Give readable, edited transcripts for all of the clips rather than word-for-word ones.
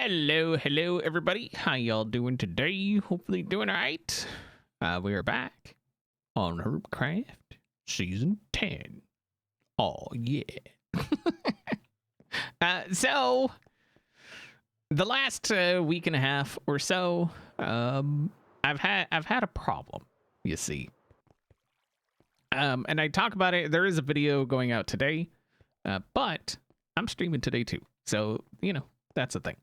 Hello, everybody. How y'all doing today? Hopefully doing all right. We are back on Hermitcraft Season 10. Oh, yeah. So, the last week and a half or so, I've had a problem, you see. And I talk about it. There is a video going out today, but I'm streaming today too. So, that's a thing.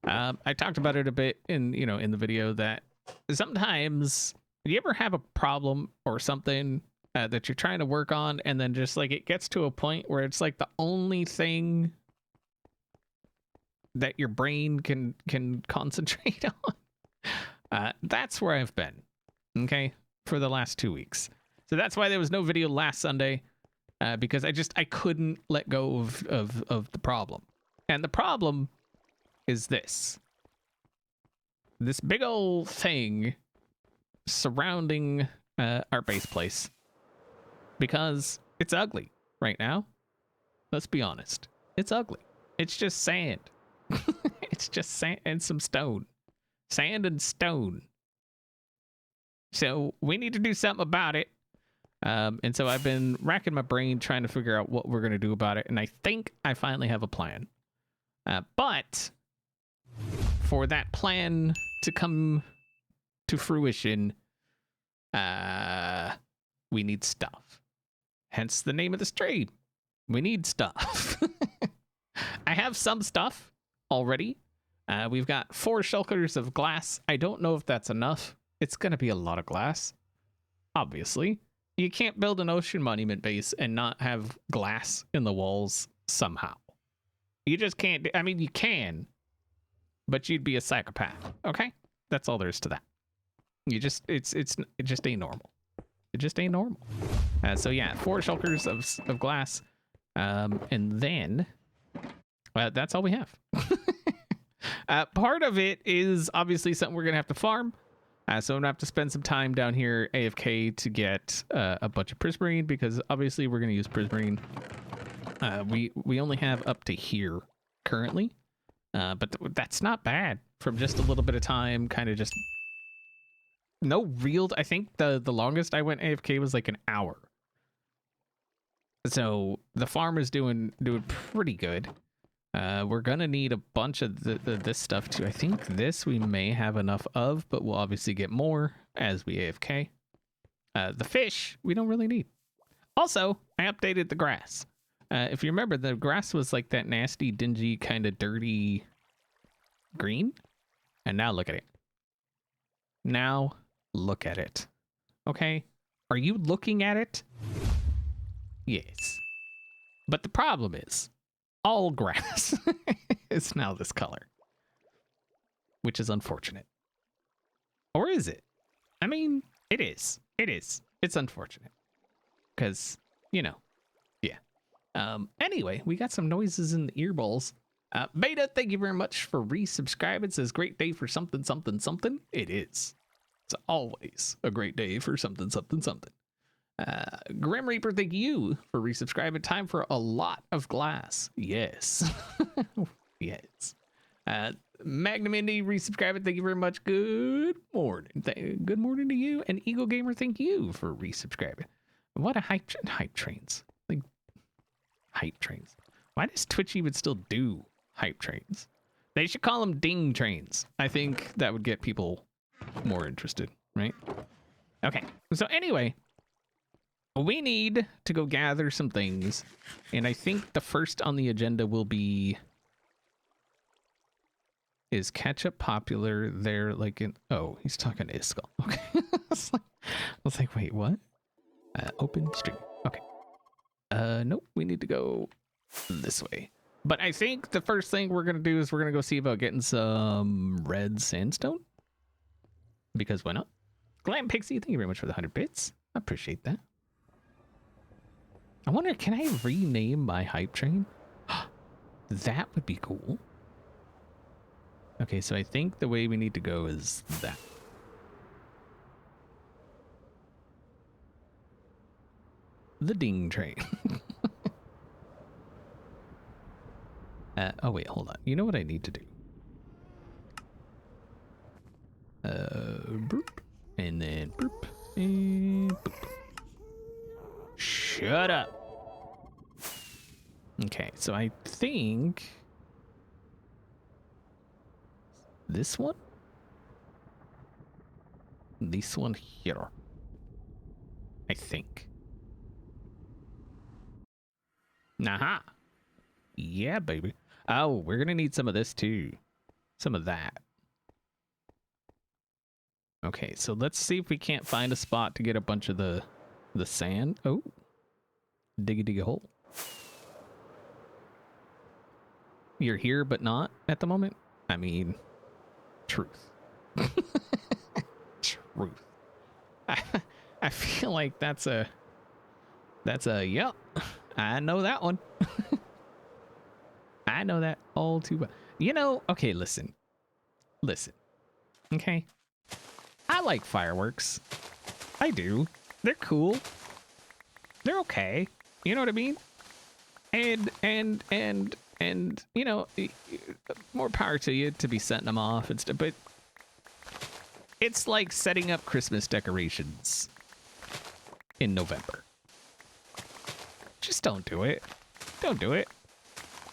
I talked about it a bit in the video that sometimes you ever have a problem or something that you're trying to work on, and then just like it gets to a point where it's like the only thing that your brain can concentrate on. That's where I've been, okay, for the last 2 weeks. So that's why there was no video last Sunday, because I couldn't let go of the problem. And the problem is this big old thing surrounding our base place, because it's ugly right now. Let's be honest, it's ugly. It's just sand. It's just sand and some stone. Sand and stone. So we need to do something about it. And so I've been racking my brain trying to figure out what we're going to do about it, and I think I finally have a plan. But for that plan to come to fruition, we need stuff. Hence the name of the stream. We need stuff. I have some stuff already. We've got 4 shulkers of glass. I don't know if that's enough. It's going to be a lot of glass, obviously. You can't build an ocean monument base and not have glass in the walls somehow. You just can't. I mean, you can, but you'd be a psychopath. Okay, that's all there is to that. It just ain't normal. It just ain't normal. So yeah, 4 shulkers of glass, and then that's all we have. Part of it is obviously something we're gonna have to farm. So I'm gonna have to spend some time down here AFK to get a bunch of prismarine, because obviously we're gonna use prismarine. We only have up to here currently, but that's not bad from just a little bit of time, kind of just no real. I think the longest I went AFK was like an hour. So the farm is doing pretty good. We're gonna need a bunch of this stuff too. I think this we may have enough of, but we'll obviously get more as we AFK. The fish we don't really need. Also, I updated the grass. If you remember, the grass was like that nasty, dingy, kind of dirty green. And now look at it. Now look at it. Okay? Are you looking at it? Yes. But the problem is, all grass is now this color, which is unfortunate. Or is it? I mean, it is. It is. It's unfortunate. Because, yeah. Anyway, we got some noises in the earballs. Beta, thank you very much for resubscribing. It says great day for something, something, something. It is. It's always a great day for something, something, something. Grim Reaper, thank you for resubscribing. Time for a lot of glass. Yes. Yes. Magnum Indy resubscribing. Thank you very much. Good morning. Good morning to you. And Eagle Gamer, thank you for resubscribing. What a hype trains. Like, hype trains. Why does Twitch even still do hype trains? They should call them ding trains. I think that would get people more interested, right? Okay. So anyway, we need to go gather some things. And I think the first on the agenda will be, is ketchup popular there? Like in, oh, he's talking to Iskall. Okay. I was like, wait, what? Open stream. Okay. Nope, we need to go this way. But I think the first thing we're gonna do is we're gonna go see about getting some red sandstone, because why not? Glam Pixie, thank you very much for the 100 bits. I appreciate that. I wonder, can I rename my hype train? That would be cool. Okay, so I think the way we need to go is that. The ding train. Oh wait, hold on. You know what I need to do? boop, and then boop, and boop. Shut up. Okay, so I think this one here, I think. Aha. Yeah, baby. Oh, we're gonna need some of this too. Some of that. Okay, so let's see if we can't find a spot to get a bunch of the sand. Oh, dig a hole. You're here, but not at the moment. I mean, truth. Truth. I feel like that's a yep. I know that one. I know that all too well. You know, okay, listen. Okay. I like fireworks. I do. They're cool. They're okay. You know what I mean? And you know, more power to you to be setting them off and stuff, but it's like setting up Christmas decorations in November. Just don't do it. Don't do it.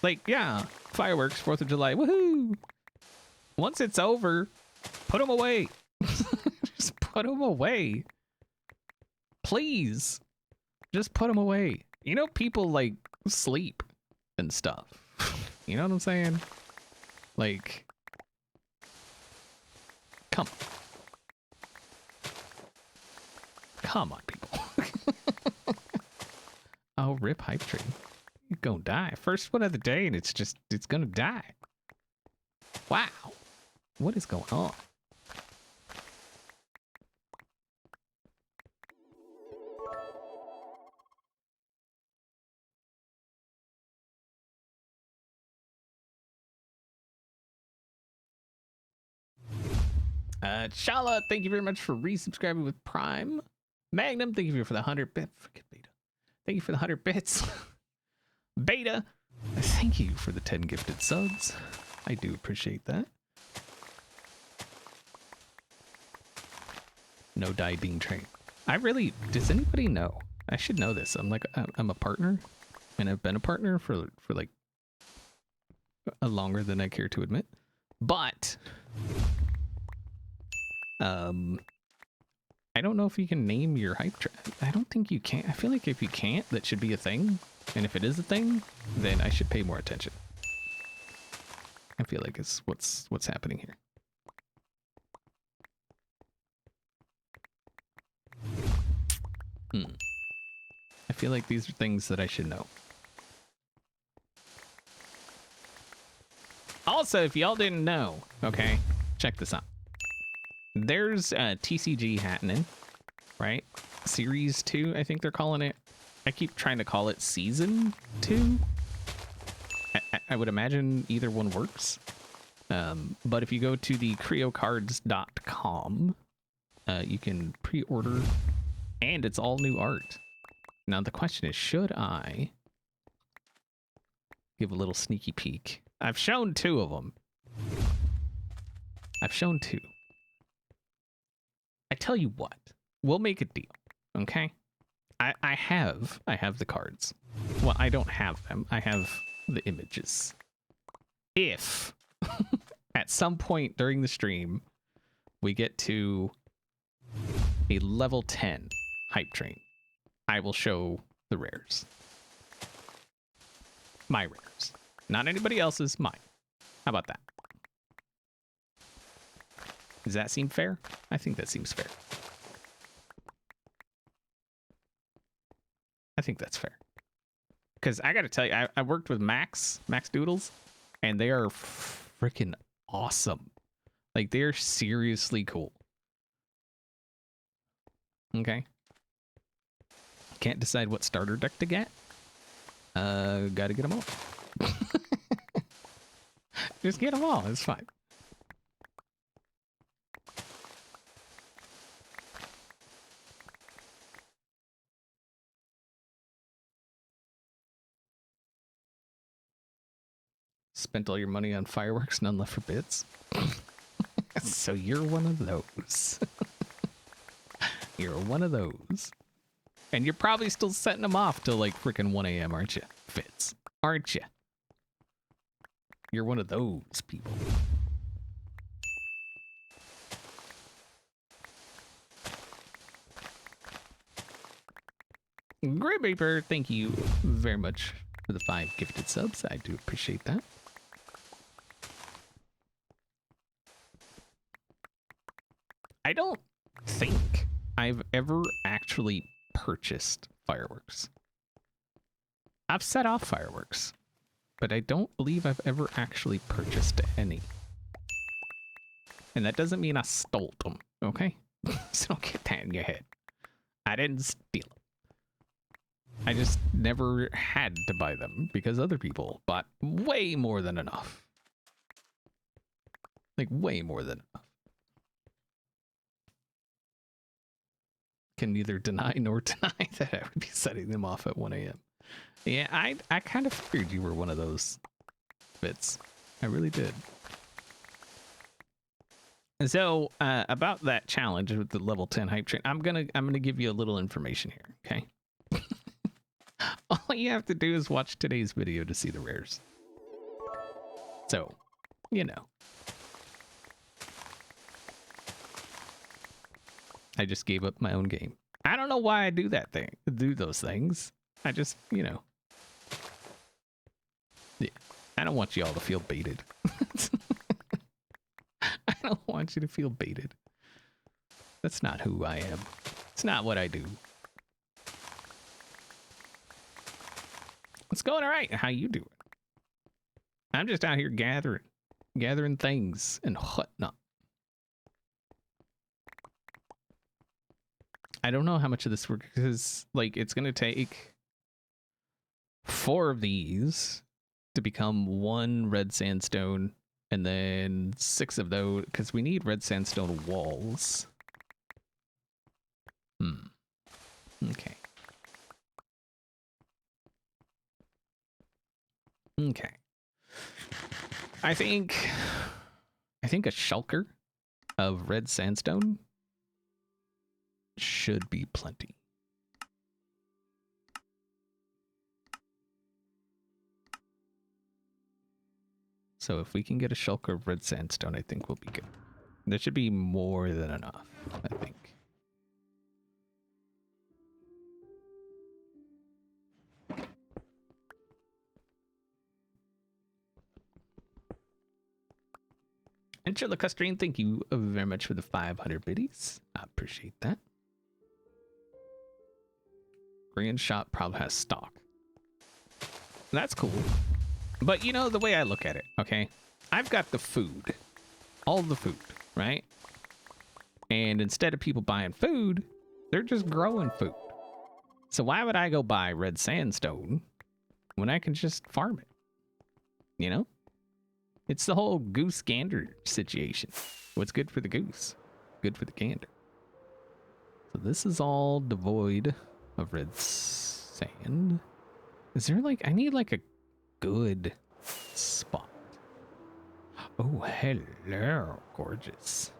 Like, yeah, fireworks, 4th of July, woohoo! Once it's over, put them away. Just put them away. Please. Just put them away. You know, people like sleep and stuff. You know what I'm saying? Like, come on, people. Oh, rip hype train. You're gonna die. First one of the day, and it's gonna die. Wow. What is going on? Shala, thank you very much for resubscribing with Prime. Magnum, thank you for the 100 bit. Forget Beta. Thank you for the 100 bits. Beta, thank you for the 10 gifted subs. I do appreciate that. No die being trained. I really, does anybody know? I should know this. I'm a partner, and I've been a partner for like a longer than I care to admit. But I don't know if you can name your hype train. I don't think you can. I feel like if you can't, that should be a thing. And if it is a thing, then I should pay more attention. I feel like it's what's happening here. I feel like these are things that I should know. Also, if y'all didn't know, okay, check this out. There's TCG happening, right? Series 2, I think they're calling it. I keep trying to call it Season 2. I would imagine either one works. But if you go to the creocards.com, you can pre-order, and it's all new art. Now the question is, should I give a little sneaky peek? I've shown 2 of them. I've shown 2. I tell you what, we'll make a deal, okay? I have the cards. Well, I don't have them. I have the images. If at some point during the stream we get to a level 10 hype train, I will show the rares. My rares. Not anybody else's, mine. How about that? Does that seem fair? I think that seems fair. I think that's fair. Because I gotta tell you, I worked with Max Doodles, and they are freaking awesome. Like, they're seriously cool. Okay. Can't decide what starter deck to get. Gotta get them all. Just get them all, it's fine. Spent all your money on fireworks, none left for bits. So you're one of those. You're one of those. And you're probably still setting them off till like freaking 1 a.m., aren't you? Fitz, aren't you? You're one of those people. Great Paper, thank you very much for the 5 gifted subs. I do appreciate that. I don't think I've ever actually purchased fireworks. I've set off fireworks, but I don't believe I've ever actually purchased any. And that doesn't mean I stole them, okay? So don't get that in your head. I didn't steal them. I just never had to buy them because other people bought way more than enough. Like, way more than enough. Can neither deny nor deny that I would be setting them off at 1 a.m. Yeah, I kind of figured you were one of those bits. I really did. And so, about that challenge with the level 10 hype train, I'm gonna give you a little information here, okay? All you have to do is watch today's video to see the rares. So, you know. I just gave up my own game. I don't know why I do those things. I just, you know. Yeah. I don't want you all to feel baited. I don't want you to feel baited. That's not who I am. It's not what I do. It's going all right. How you doing? I'm just out here gathering things and whatnot. I don't know how much of this works because, like, it's going to take 4 of these to become 1 red sandstone and then 6 of those because we need red sandstone walls. Okay. Okay. I think a shulker of red sandstone should be plenty. So if we can get a shulker of red sandstone, I think we'll be good. That should be more than enough, I think. And Chilicustrain, thank you very much for the 500 biddies. I appreciate that. Grand Shot probably has stock. That's cool. But you know, the way I look at it, okay? I've got the food. All the food, right? And instead of people buying food, they're just growing food. So why would I go buy red sandstone when I can just farm it? You know? It's the whole goose gander situation. What's good for the goose? Good for the gander. So this is all devoid of red sand. Is there like, I need like a good spot. Oh, hello, gorgeous.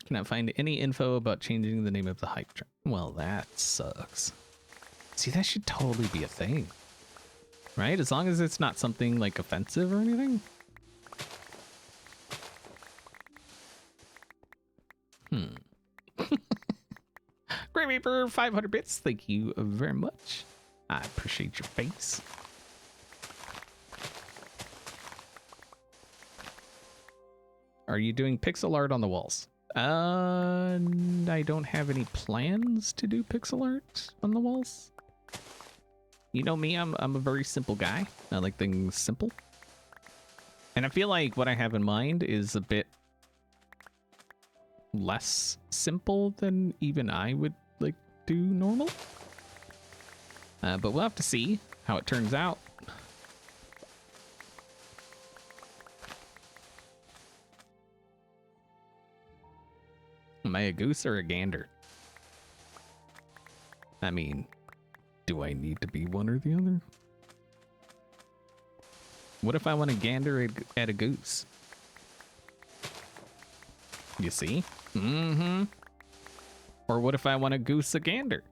Cannot find any info about changing the name of the hype train. Well, that sucks. See, that should totally be a thing. Right? As long as it's not something like offensive or anything. Great Reaper, 500 bits. Thank you very much. I appreciate your face. Are you doing pixel art on the walls? I don't have any plans to do pixel art on the walls. You know me, I'm a very simple guy. I like things simple. And I feel like what I have in mind is a bit less simple than even I would like do normal. But we'll have to see how it turns out. Am I a goose or a gander? I mean, do I need to be one or the other? What if I want to gander at a goose? You see? Mm-hmm. Or what if I want to goose a gander?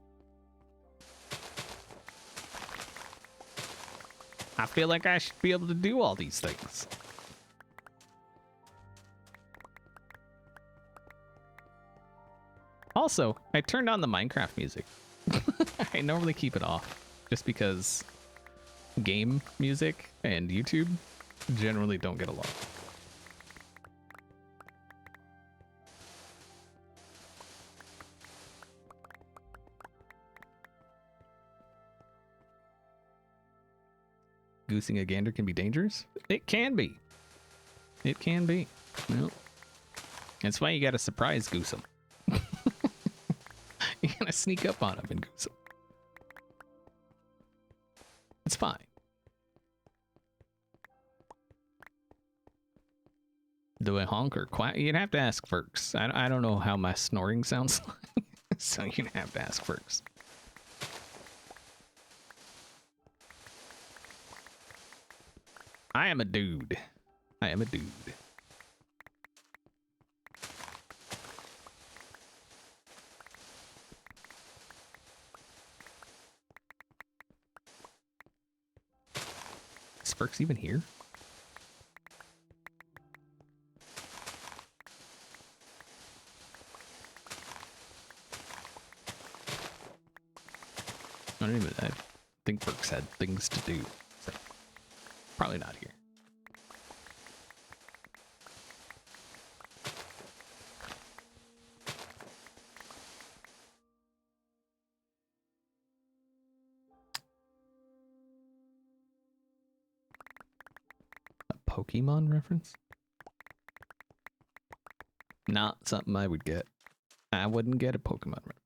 I feel like I should be able to do all these things. Also, I turned on the Minecraft music. I normally keep it off just because game music and YouTube generally don't get along. Goosing a gander can be dangerous? It can be. It can be. Well, that's why you gotta surprise goose them. You gotta sneak up on them and goose them. It's fine. Do I honk or quack? You'd have to ask Ferks. I don't know how my snoring sounds like, so you'd have to ask Ferks. I am a dude. I am a dude. Is Ferks even here? I think Ferks had things to do. So probably not here. A Pokemon reference? Not something I would get. I wouldn't get a Pokemon reference.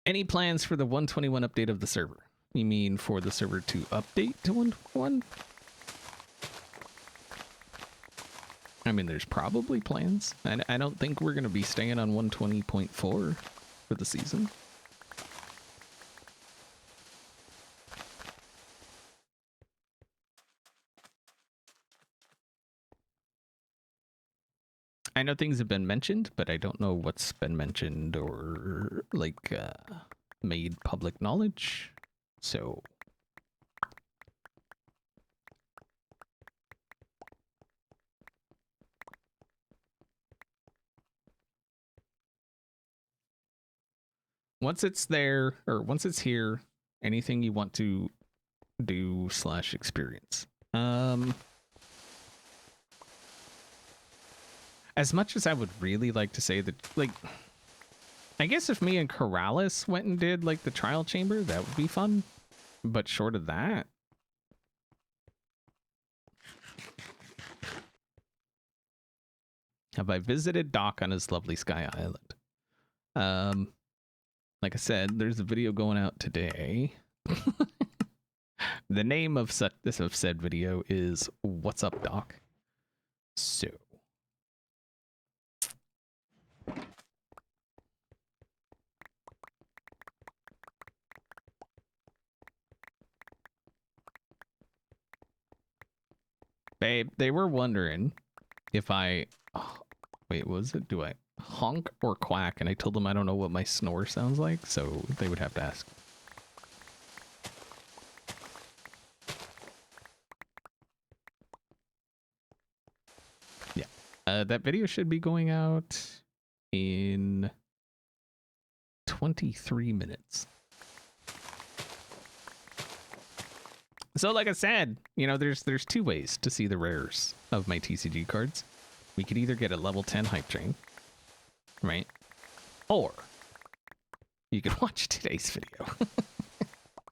Any plans for the 121 update of the server? You mean for the server to update to 121? I mean, there's probably plans. I don't think we're going to be staying on 120.4 for the season. I know things have been mentioned, but I don't know what's been mentioned or like made public knowledge. So once it's there or once it's here, anything you want to do / experience. As much as I would really like to say that, like, I guess if me and Corrales went and did, like, the trial chamber, that would be fun. But short of that... Have I visited Doc on his lovely Sky Island? Like I said, there's a video going out today. The name of said video is What's Up, Doc? So... Babe, they were wondering if I... Oh, wait, was it? Do I honk or quack? And I told them I don't know what my snore sounds like, so they would have to ask. Yeah. That video should be going out in 23 minutes. So like I said, you know, there's two ways to see the rares of my TCG cards. We could either get a level 10 hype train, right? Or you could watch today's video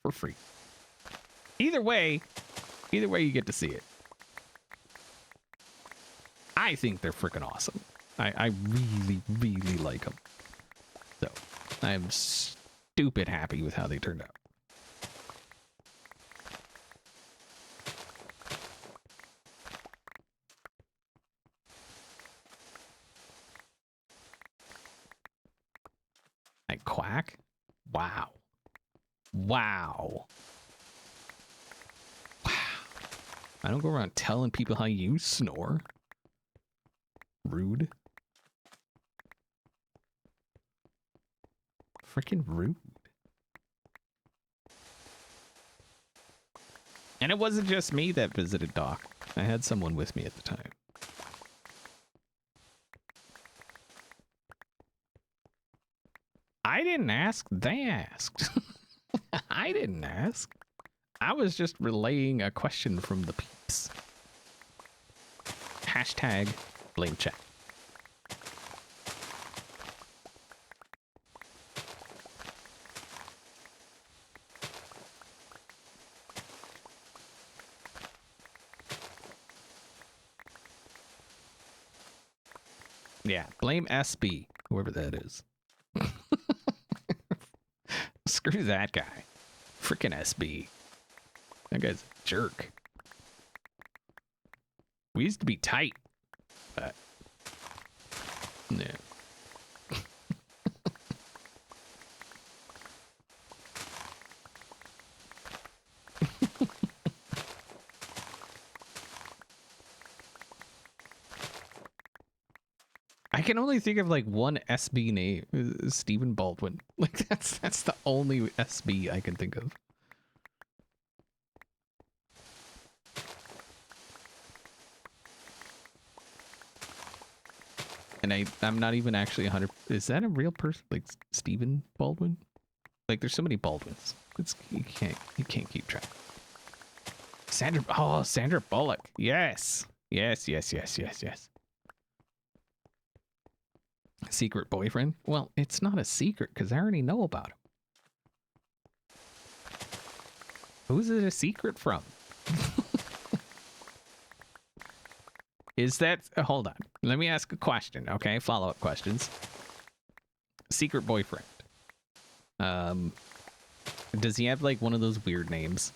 for free. Either way you get to see it. I think they're freaking awesome. I really, really like them. So I am stupid happy with how they turned out. Wow. Wow. Wow. I don't go around telling people how you snore. Rude. Freaking rude. And it wasn't just me that visited Doc. I had someone with me at the time. I didn't ask. They asked. I didn't ask. I was just relaying a question from the peeps. Hashtag blame chat. Yeah, blame SB, whoever that is. Screw that guy. Frickin' SB. That guy's a jerk. We used to be tight, but no. I can only think of like one SB name, Stephen Baldwin. Like that's the only SB I can think of. And I'm not even actually 100. Is that a real person? Like Stephen Baldwin? Like there's so many Baldwins. You can't keep track. Sandra Bullock. Yes. Yes. Secret boyfriend? Well, it's not a secret because I already know about him. Who's it a secret from? Is that... hold on. Let me ask a question, okay? Follow-up questions. Secret boyfriend. Does he have, like, one of those weird names?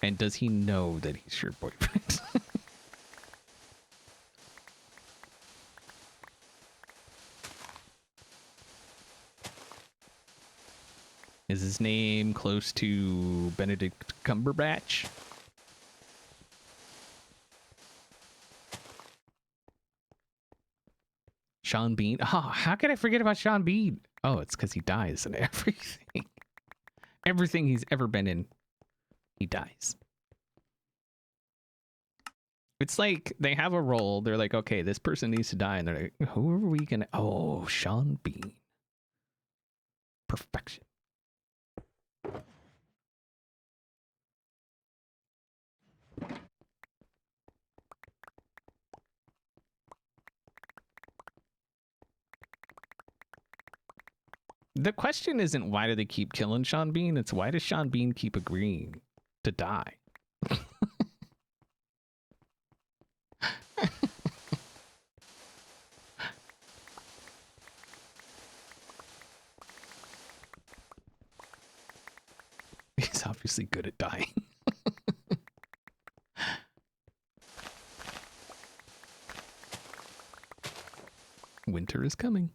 And does he know that he's your boyfriend? Is his name close to Benedict Cumberbatch? Sean Bean? Oh, how could I forget about Sean Bean? Oh, it's because he dies in everything. Everything he's ever been in, he dies. It's like they have a role. They're like, okay, this person needs to die. And they're like, who are we going to... Oh, Sean Bean. Perfection. The question isn't why do they keep killing Sean Bean? It's why does Sean Bean keep agreeing to die? He's obviously good at dying. Winter is coming.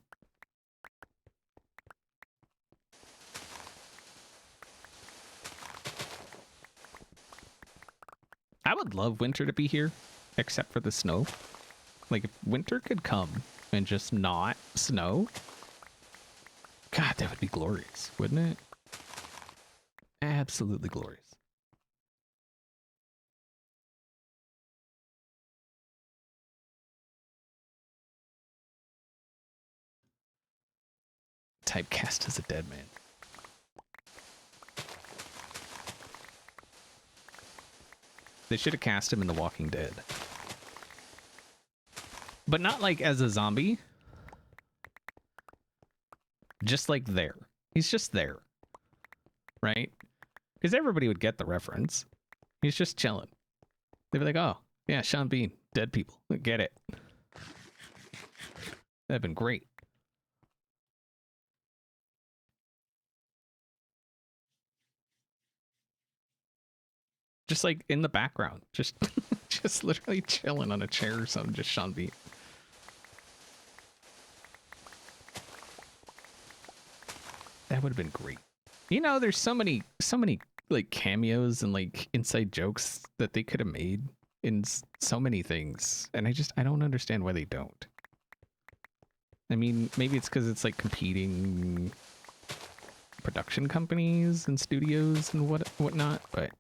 I would love winter to be here, except for the snow. Like, if winter could come and just not snow, God, that would be glorious, wouldn't it? Absolutely glorious. Typecast as a dead man. They should have cast him in The Walking Dead. But not like as a zombie. Just like there. He's just there. Right? Because everybody would get the reference. He's just chilling. They'd be like, oh, yeah, Sean Bean, dead people. Get it. That'd have been great. Just like in the background. Just just literally chilling on a chair or something. Just Sean Bean. That would have been great. You know, there's so many like cameos and like inside jokes that they could have made in so many things, and I don't understand why they don't. I mean, maybe it's because it's like competing production companies and studios and whatnot, but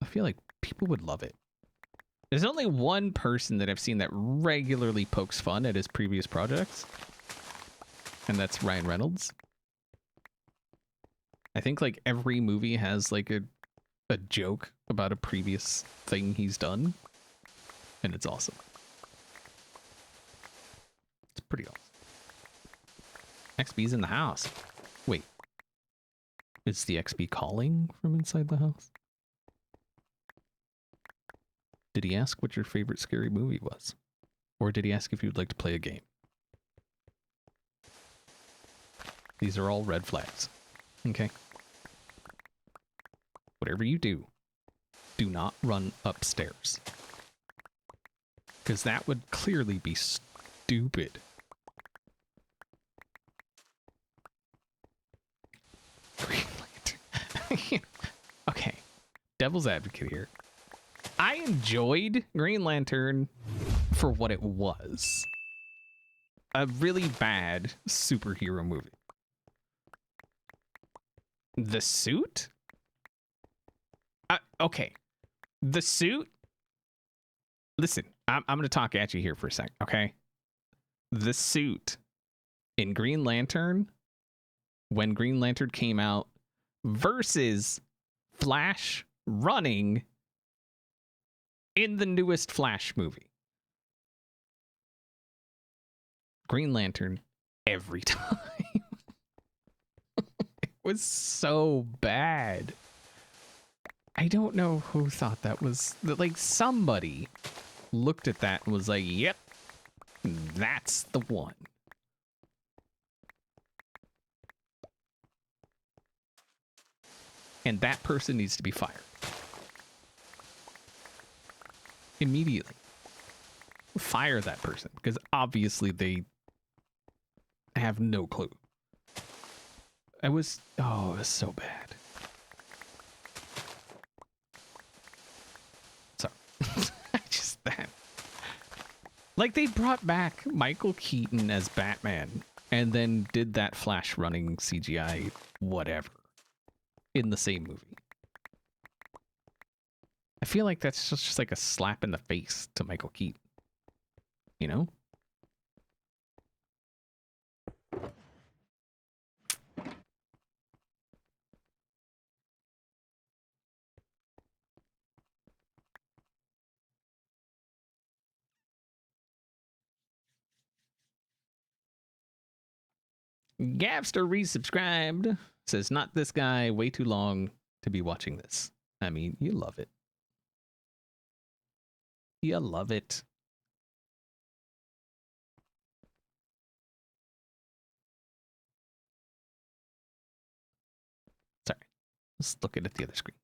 I feel like people would love it. There's only one person that I've seen that regularly pokes fun at his previous projects, and that's Ryan Reynolds. I think like every movie has like a joke about a previous thing he's done, and it's awesome. It's pretty awesome. XB's in the house. Wait, is the XB calling from inside the house? Did he ask what your favorite scary movie was? Or did he ask if you'd like to play a game? These are all red flags. Okay. Whatever you do, do not run upstairs. Because that would clearly be stupid. Green Lantern. Okay. Devil's advocate here. I enjoyed Green Lantern for what it was. A really bad superhero movie. The suit? Okay. The suit? Listen, I'm going to talk at you here for a sec, okay? The suit in Green Lantern, when Green Lantern came out, versus Flash running in the newest Flash movie. Green Lantern every time. It was so bad. I don't know who thought that was, like, somebody looked at that and was like, yep, that's the one. And that person needs to be fired. Immediately. Fire that person, because obviously they have no clue. It was so bad. Sorry. Just that. Like, they brought back Michael Keaton as Batman and then did that Flash running CGI whatever in the same movie. I feel like that's just like a slap in the face to Michael Keaton. You know? Gavster resubscribed. Says, not this guy, way too long to be watching this. I mean, you love it. You love it. Sorry. Let's look at the other screen.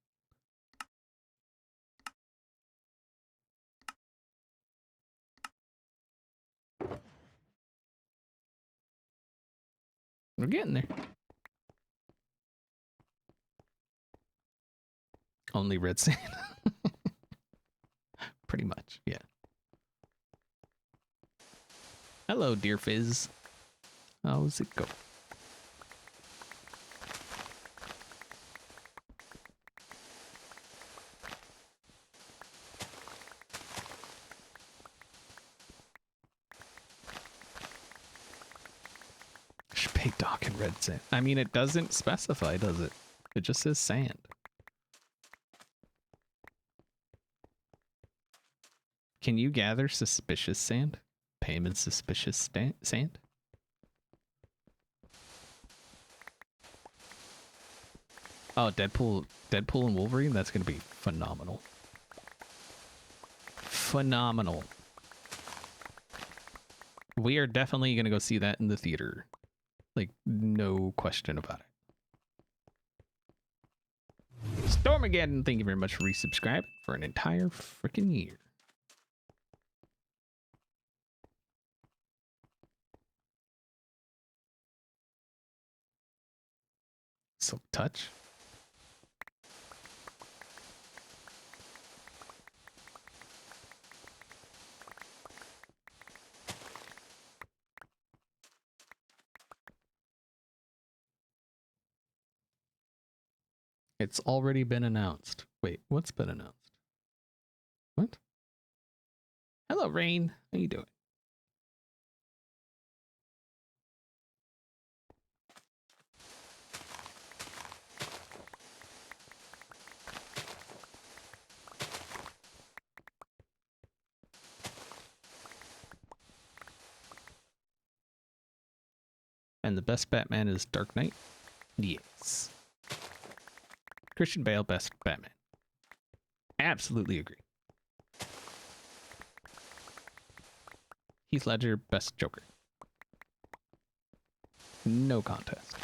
We're getting there. Only red sand. Pretty much, yeah. Hello, dear Fizz. How's it go? Baked dock and red sand. I mean, it doesn't specify, does it? It just says sand. Can you gather suspicious sand? Payment suspicious sand? Oh, Deadpool and Wolverine? That's going to be phenomenal. Phenomenal. We are definitely going to go see that in the theater. Like, no question about it. Stormageddon, thank you very much for resubscribing for an entire freaking year. Silk Touch? It's already been announced. Wait, what's been announced? What? Hello, Rain. How you doing? And the best Batman is Dark Knight? Yes. Christian Bale, best Batman. Absolutely agree. Heath Ledger, best Joker. No contest.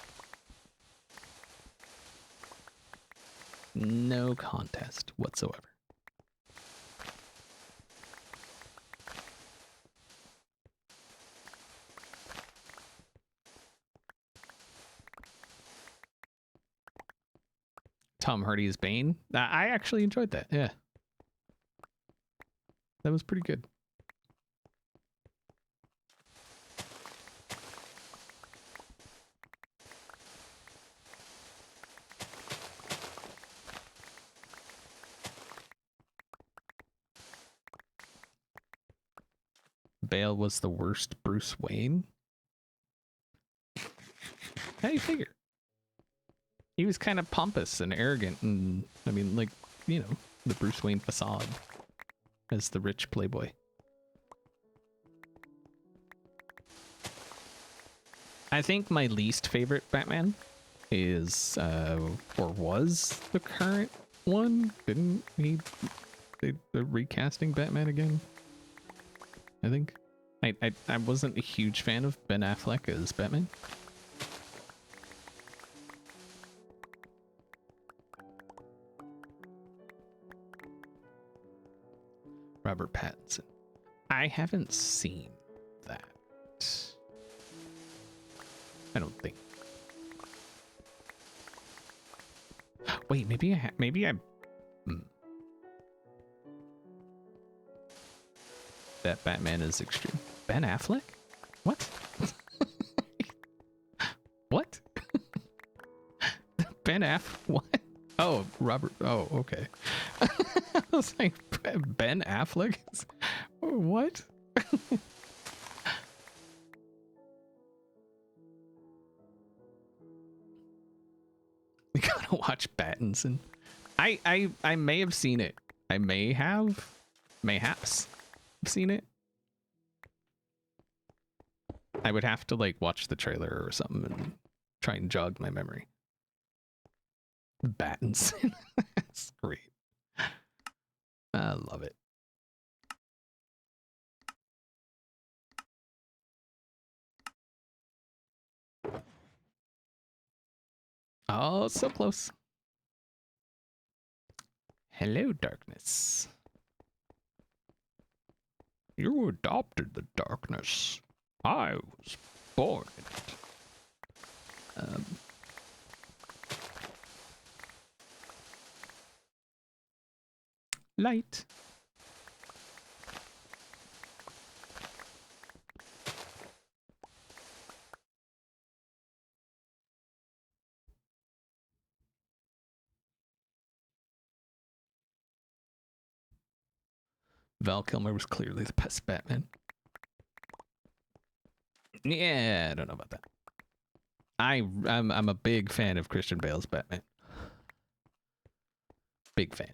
No contest whatsoever. Tom Hardy as Bane. I actually enjoyed that. Yeah. That was pretty good. Bale was the worst Bruce Wayne. How do you figure? He was kind of pompous and arrogant, and I mean, like, you know, the Bruce Wayne facade as the rich playboy. I think my least favorite Batman is, or was the current one. Didn't he? They're recasting Batman again. I think. I wasn't a huge fan of Ben Affleck as Batman. Robert Pattinson. I haven't seen that. I don't think. Wait, maybe I. That Batman is extreme. Ben Affleck? What? What? Ben Aff? What? Oh, Robert. Oh, okay. I was like, Ben Affleck? What? We gotta watch Pattinson. I may have seen it. I mayhaps seen it. I would have to like watch the trailer or something and try and jog my memory. Pattinson. That's great. I love it. Oh, so close. Hello, darkness. You adopted the darkness. I was born in it. Light. Val Kilmer was clearly the best Batman. Yeah, I don't know about that. I'm a big fan of Christian Bale's Batman. Big fan.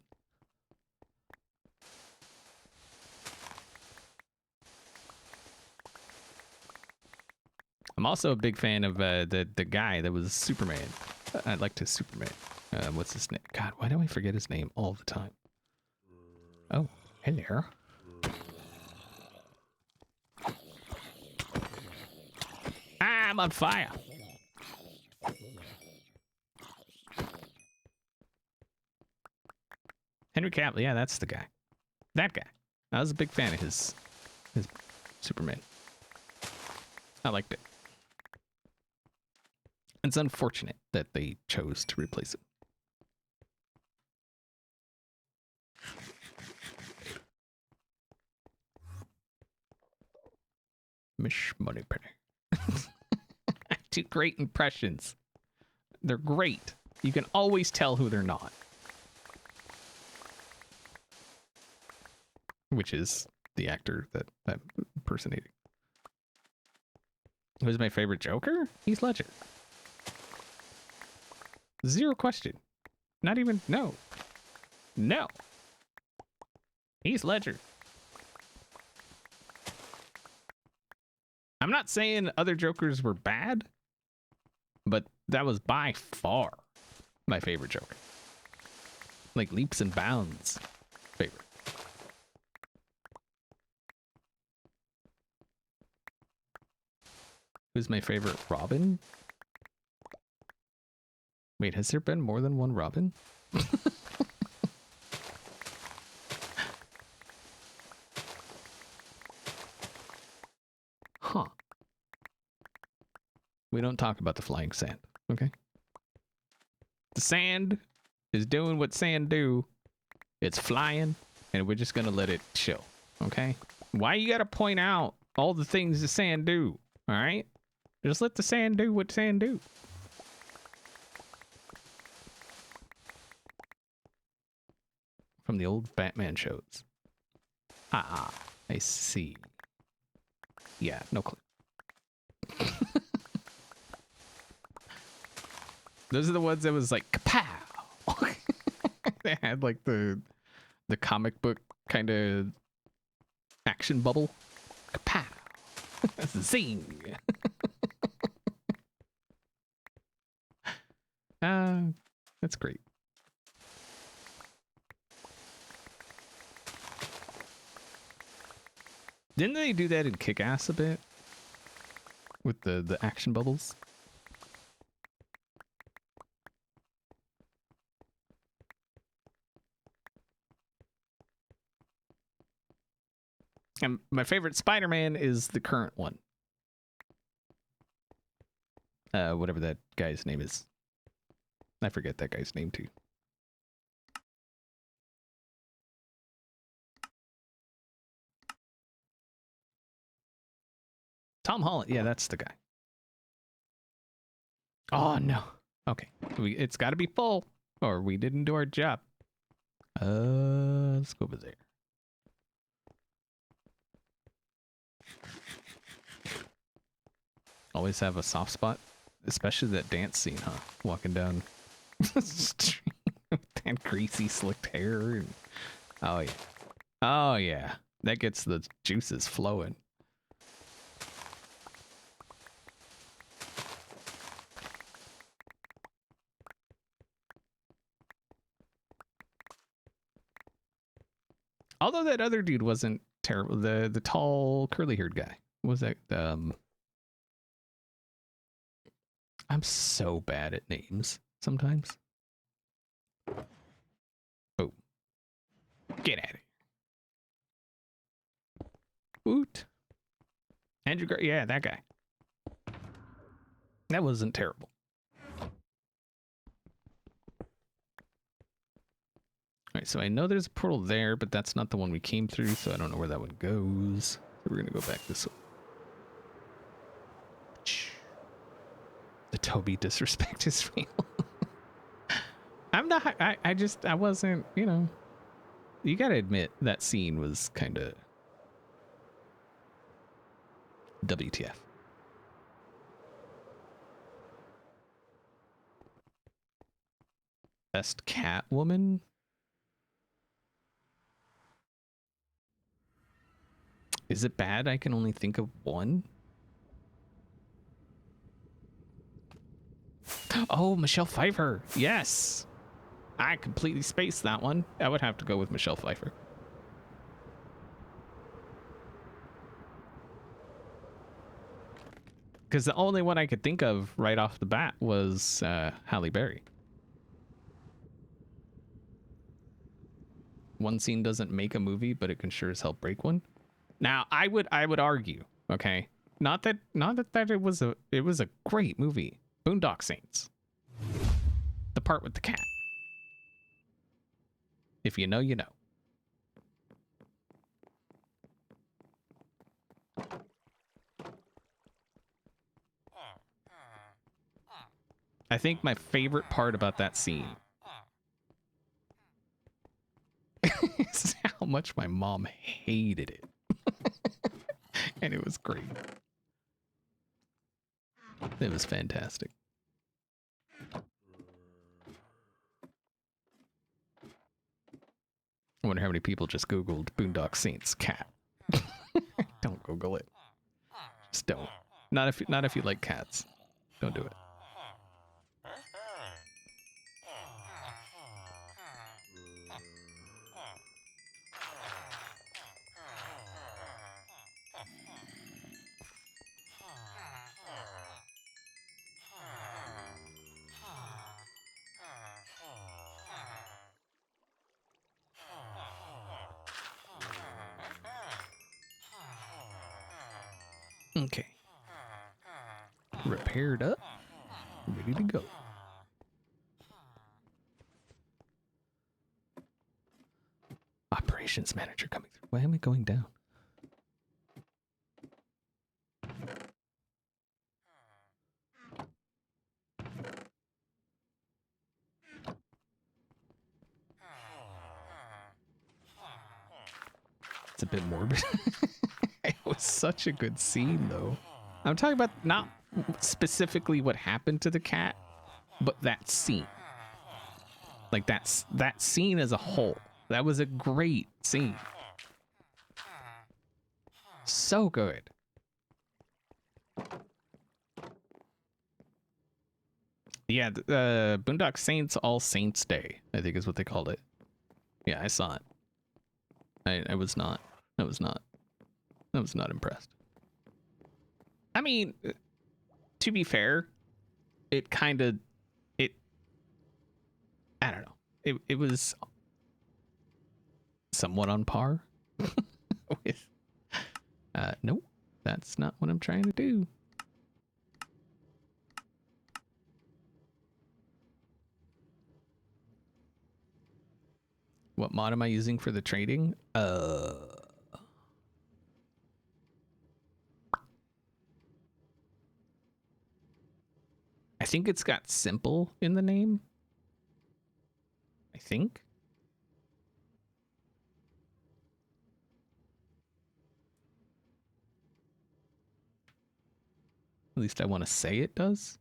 I'm also a big fan of the guy that was Superman. I liked his Superman. What's his name? God, why do I forget his name all the time? Oh, hello. I'm on fire. Henry Cavill, yeah, that's the guy. That guy. I was a big fan of his Superman. I liked it. It's unfortunate that they chose to replace it. Mish Moneypenny. I do great impressions. They're great. You can always tell who they're not. Which is the actor that I'm impersonating. Who's my favorite Joker? Heath Ledger. Zero question. Not even, no. No. Heath Ledger. I'm not saying other Jokers were bad, but that was by far my favorite Joker. Like leaps and bounds favorite. Who's my favorite Robin? Wait, has there been more than one Robin? Huh. We don't talk about the flying sand, okay? The sand is doing what sand do. It's flying, and we're just gonna let it chill, okay? Why you gotta point out all the things the sand do, all right? Just let the sand do what sand do. From the old Batman shows. Ah, I see. Yeah, no clue. Those are the ones that was like kapow. They had like the comic book kind of action bubble. Kapow. Zing. That's great. Didn't they do that in Kick-Ass a bit? With the action bubbles? And my favorite Spider-Man is the current one. Whatever that guy's name is. I forget that guy's name too. Tom Holland. Yeah, that's the guy. Oh, no. Okay. It's got to be full or we didn't do our job. Let's go over there. Always have a soft spot, especially that dance scene, huh? Walking down the street with that greasy slicked hair. And... oh, yeah. Oh, yeah. That gets the juices flowing. Although that other dude wasn't terrible. The tall, curly-haired guy. What was that? I'm so bad at names sometimes. Oh. Get at it. Woot. Andrew Gar- yeah, that guy. That wasn't terrible. Alright, so I know there's a portal there, but that's not the one we came through, so I don't know where that one goes. So we're gonna go back this way. The Toby disrespect is real. I'm not, I wasn't, you know. You gotta admit, that scene was kinda... WTF. Best Catwoman? Is it bad I can only think of one? Oh, Michelle Pfeiffer. Yes. I completely spaced that one. I would have to go with Michelle Pfeiffer. Because the only one I could think of right off the bat was Halle Berry. One scene doesn't make a movie, but it can sure as hell break one. Now, I would argue, okay, not that it was a great movie. Boondock Saints. The part with the cat. If you know, you know. I think my favorite part about that scene is how much my mom hated it. And it was great. It was fantastic. I wonder how many people just Googled Boondock Saints cat. Don't Google it. Just don't. Not if you like cats. Don't do it. Okay. Repaired up. Ready to go. Operations manager coming through. Why am I going down? It's a bit morbid. It was such a good scene, though. I'm talking about not specifically what happened to the cat, but that scene. Like that scene as a whole. That was a great scene. So good. Yeah, Boondock Saints All Saints Day, I think is what they called it. Yeah, I saw it. I was not. I was not impressed. I mean, to be fair, I don't know. It was somewhat on par with nope, that's not what I'm trying to do. What mod am I using for the trading? I think it's got simple in the name. I think. At least I want to say it does.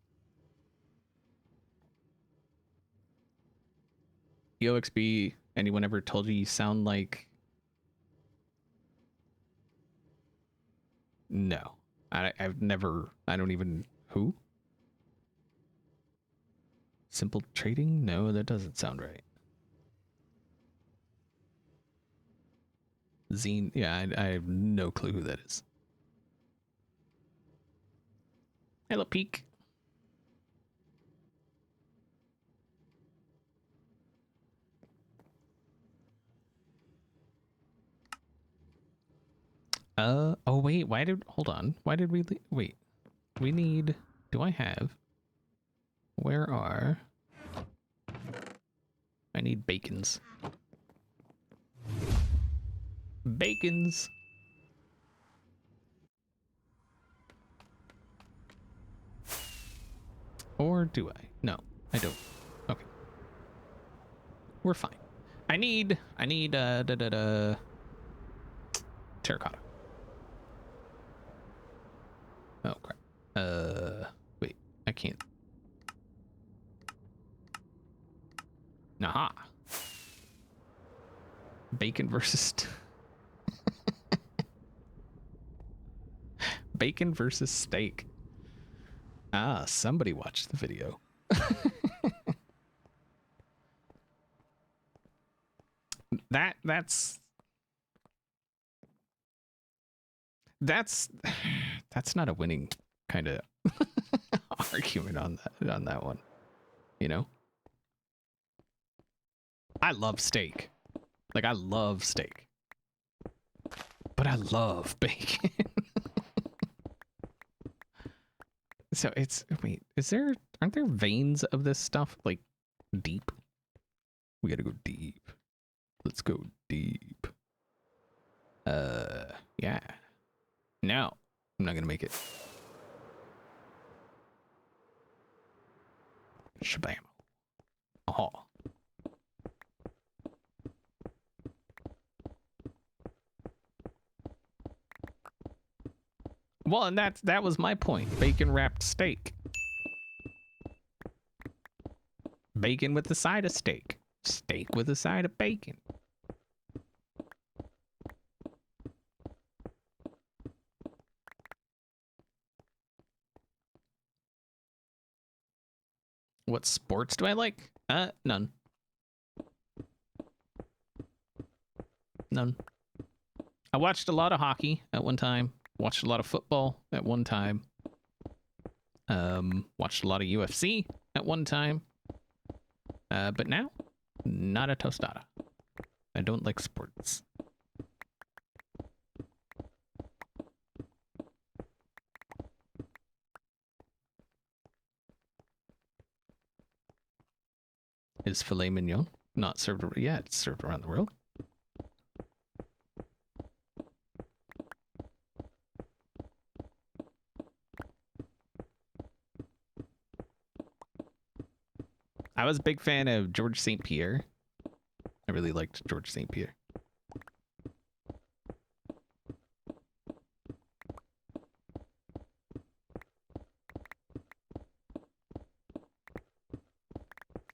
EOXB, anyone ever told you sound like... No. I've never... I don't even... Who? Simple trading? No, that doesn't sound right. Zine? Yeah, I have no clue who that is. Hello, Peak. Oh wait, hold on. Why did we, wait. We need, do I have, where are, I need bacons. Bacons. Or do I? No, I don't. Okay. We're fine. I need, terracotta. Oh crap. Wait, I can't. Aha. Bacon versus bacon versus steak. Ah, somebody watched the video. That's not a winning kind of argument on that one. You know? I love steak. Like, I love steak. But I love bacon. So it's, wait, aren't there veins of this stuff, like, deep? We gotta go deep. Let's go deep. Yeah. No, I'm not gonna make it. Shabam. Oh. Well, and that was my point. Bacon wrapped steak. Bacon with the side of steak. Steak with a side of bacon. What sports do I like? None. None. I watched a lot of hockey at one time. Watched a lot of football at one time. Watched a lot of UFC at one time. But now, not a tostada. I don't like sports. Is filet mignon not served? Yeah, it's served around the world. I was a big fan of George St. Pierre. I really liked George St. Pierre.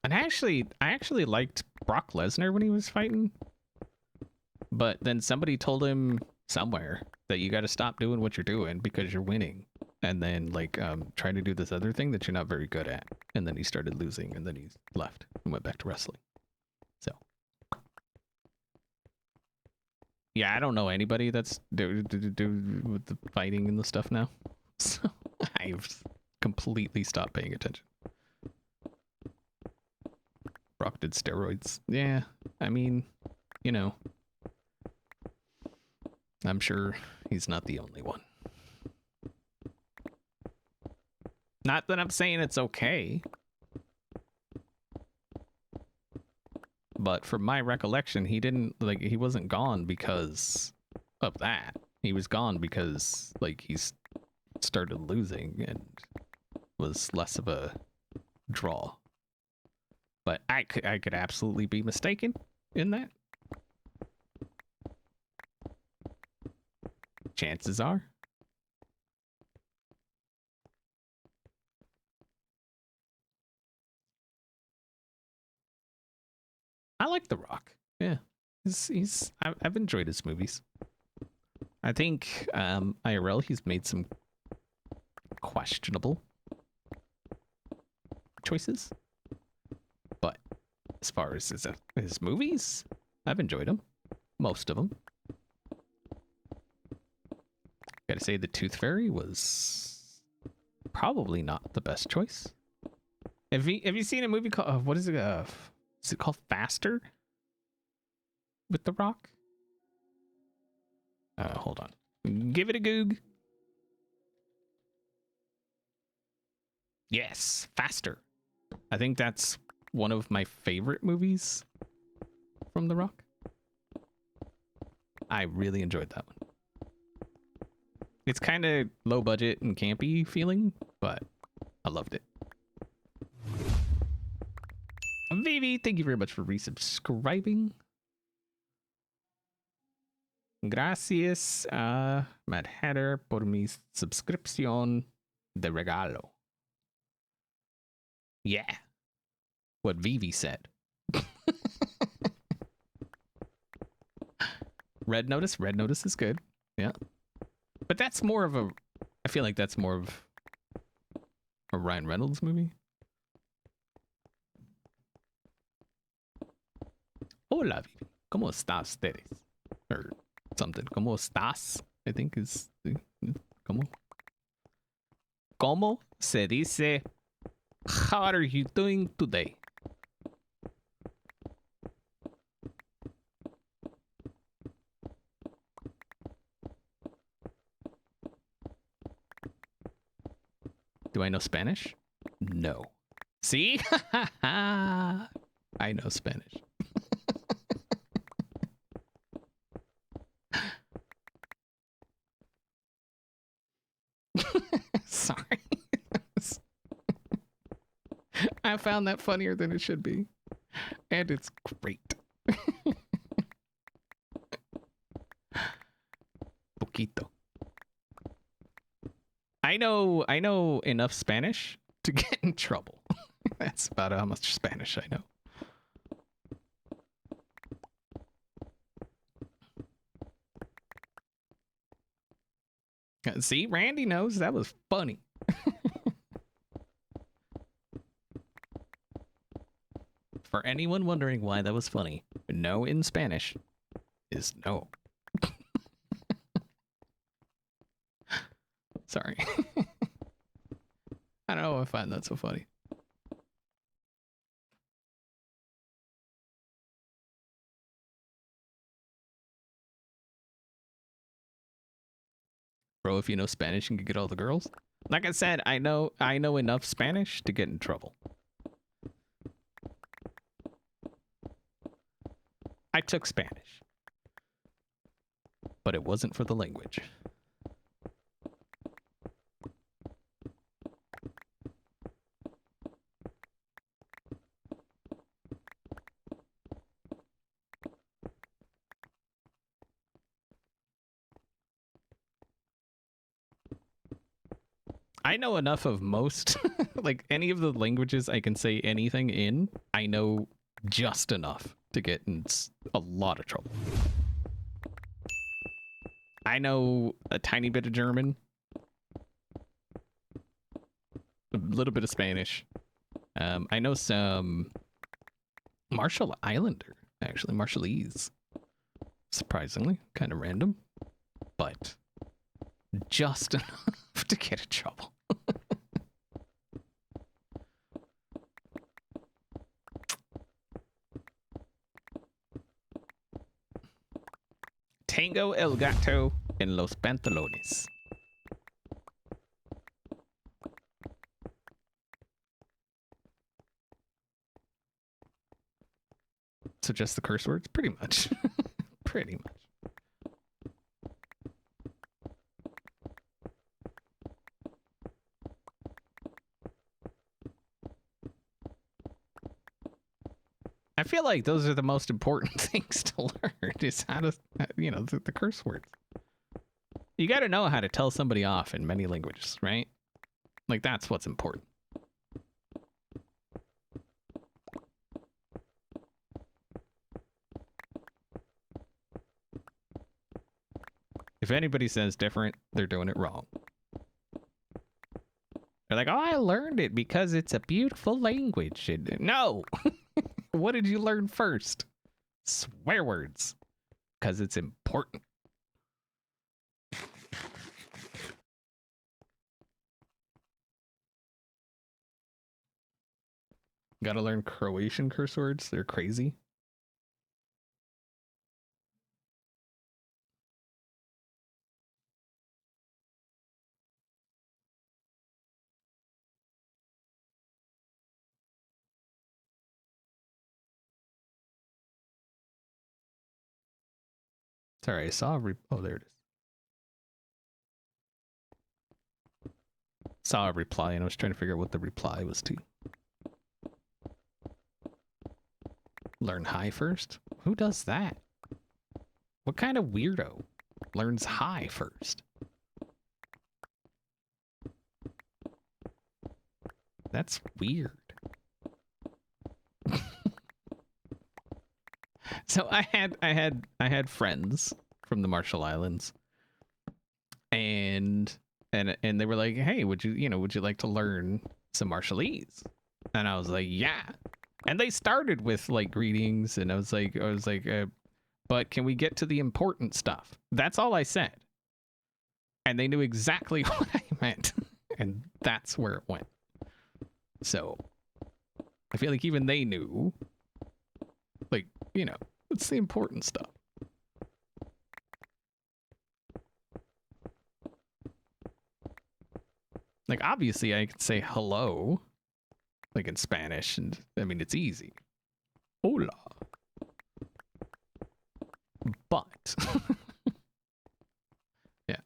And I actually liked Brock Lesnar when he was fighting. But then somebody told him somewhere that you got to stop doing what you're doing because you're winning. And then like try to do this other thing that you're not very good at. And then he started losing, and then he left and went back to wrestling. So yeah, I don't know anybody that's do with the fighting and the stuff now. So I've completely stopped paying attention. Brock did steroids. Yeah, I mean, you know, I'm sure he's not the only one. Not that I'm saying it's okay. But from my recollection, he wasn't gone because of that. He was gone because, like, he started losing and was less of a draw. But I could absolutely be mistaken in that. Chances are. I like The Rock. Yeah. I've enjoyed his movies. I think IRL he's made some questionable choices. But as far as his movies, I've enjoyed them. Most of them. Gotta say the Tooth Fairy was probably not the best choice. Have you seen a movie called what is it? Is it called Faster? With The Rock? Hold on. Give it a goog. Yes, Faster. I think that's one of my favorite movies from The Rock. I really enjoyed that one. It's kind of low budget and campy feeling, but I loved it. Vivi, thank you very much for resubscribing. Gracias a Mad Hatter por mi suscripción de regalo. Yeah. What Vivi said. Red Notice is good. Yeah. But that's more of I feel like that's more of a Ryan Reynolds movie. Hola, Vivi. ¿Cómo estás ustedes? Or something. ¿Cómo estás? I think is... ¿Cómo se dice? How are you doing today? Do I know Spanish? No. See? I know Spanish. Sorry. I found that funnier than it should be. And it's great. Poquito. I know enough Spanish to get in trouble. That's about how much Spanish I know. See, Randy knows. That was funny. For anyone wondering why that was funny, no in Spanish is no. Sorry. I don't know if I find that so funny. Bro, if you know Spanish, you can get all the girls. Like I said, I know enough Spanish to get in trouble. I took Spanish, but it wasn't for the language. I know enough of most, like any of the languages I can say anything in, I know just enough to get in a lot of trouble. I know a tiny bit of German, a little bit of Spanish. I know some Marshall Islander, actually, Marshallese. Surprisingly, kind of random, but just enough to get in trouble. Tango el gato en los pantalones. So just the curse words? Pretty much. Pretty much. I feel like those are the most important things to learn, is how to, you know, the curse words. You got to know how to tell somebody off in many languages, right? Like, that's what's important. If anybody says different, they're doing it wrong. They're like, oh, I learned it because it's a beautiful language. No! What did you learn first? Swear words. Because it's important. Gotta learn Croatian curse words. They're crazy. Sorry, I saw oh, there it is. Saw a reply and I was trying to figure out what the reply was to. Learn high first? Who does that? What kind of weirdo learns high first? That's weird. So I had friends from the Marshall Islands, and they were like, "Hey, would you like to learn some Marshallese?" And I was like, "Yeah." And they started with like greetings, and I was like, "But can we get to the important stuff?" That's all I said, and they knew exactly what I meant, and that's where it went. So I feel like even they knew, like, you know, it's the important stuff. Like, obviously, I can say hello, like in Spanish, and I mean, it's easy. Hola. But, yeah.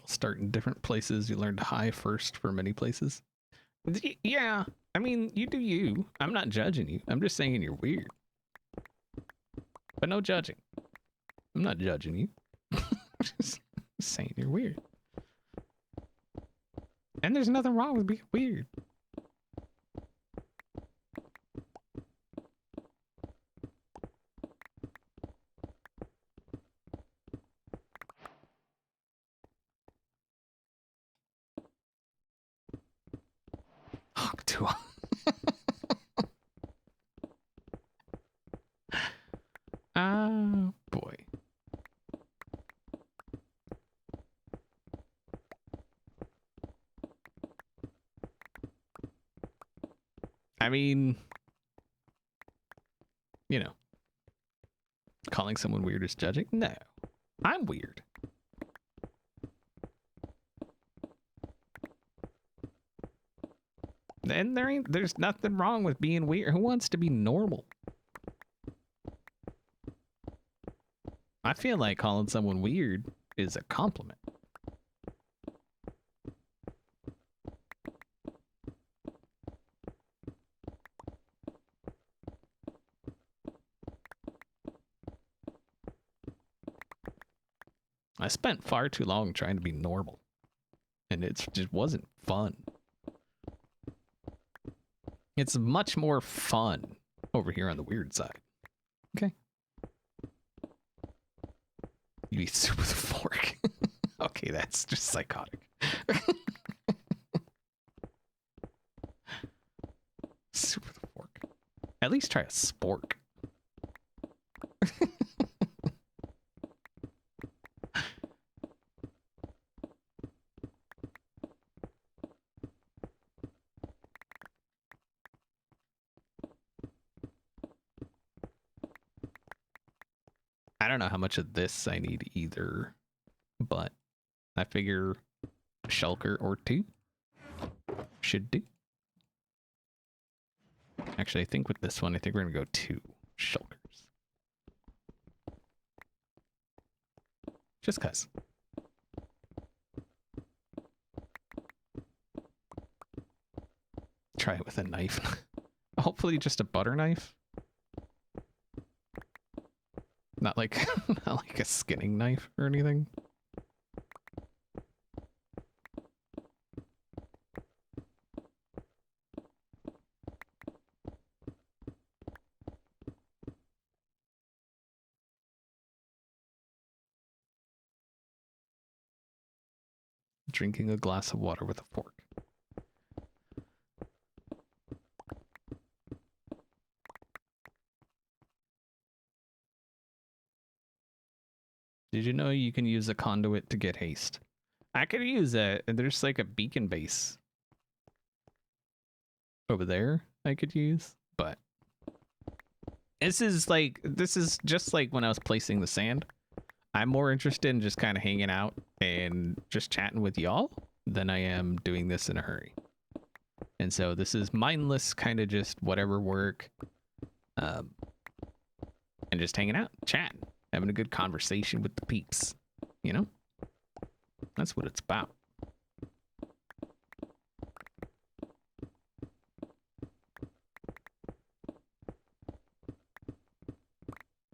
start in different places. You learn to high first for many places. Yeah, I mean, you do you. I'm not judging you. I'm just saying you're weird. But no judging. I'm not judging you. Just saying you're weird. And there's nothing wrong with being weird. Hawk to boy. I mean, you know, calling someone weird is judging? No, I'm weird. And there's nothing wrong with being weird. Who wants to be normal? I feel like calling someone weird is a compliment. I spent far too long trying to be normal, and it just wasn't fun. It's much more fun over here on the weird side. Okay. You eat soup with a fork. Okay, that's just psychotic. Soup with a fork. At least try a spork. I don't know how much of this I need either, but I figure a shulker or two should do. Actually, I think with this one, I think we're gonna go 2 shulkers. Just cause. Try it with a knife. Hopefully just a butter knife. Not like not like a skinning knife or anything. Drinking a glass of water with a fork. Did you know you can use a conduit to get haste? I could use that. There's like a beacon base over there I could use, but this is just like when I was placing the sand. I'm more interested in just kind of hanging out and just chatting with y'all than I am doing this in a hurry. And so this is mindless, kind of just whatever work, and just hanging out, chatting, having a good conversation with the peeps, you know? That's what it's about.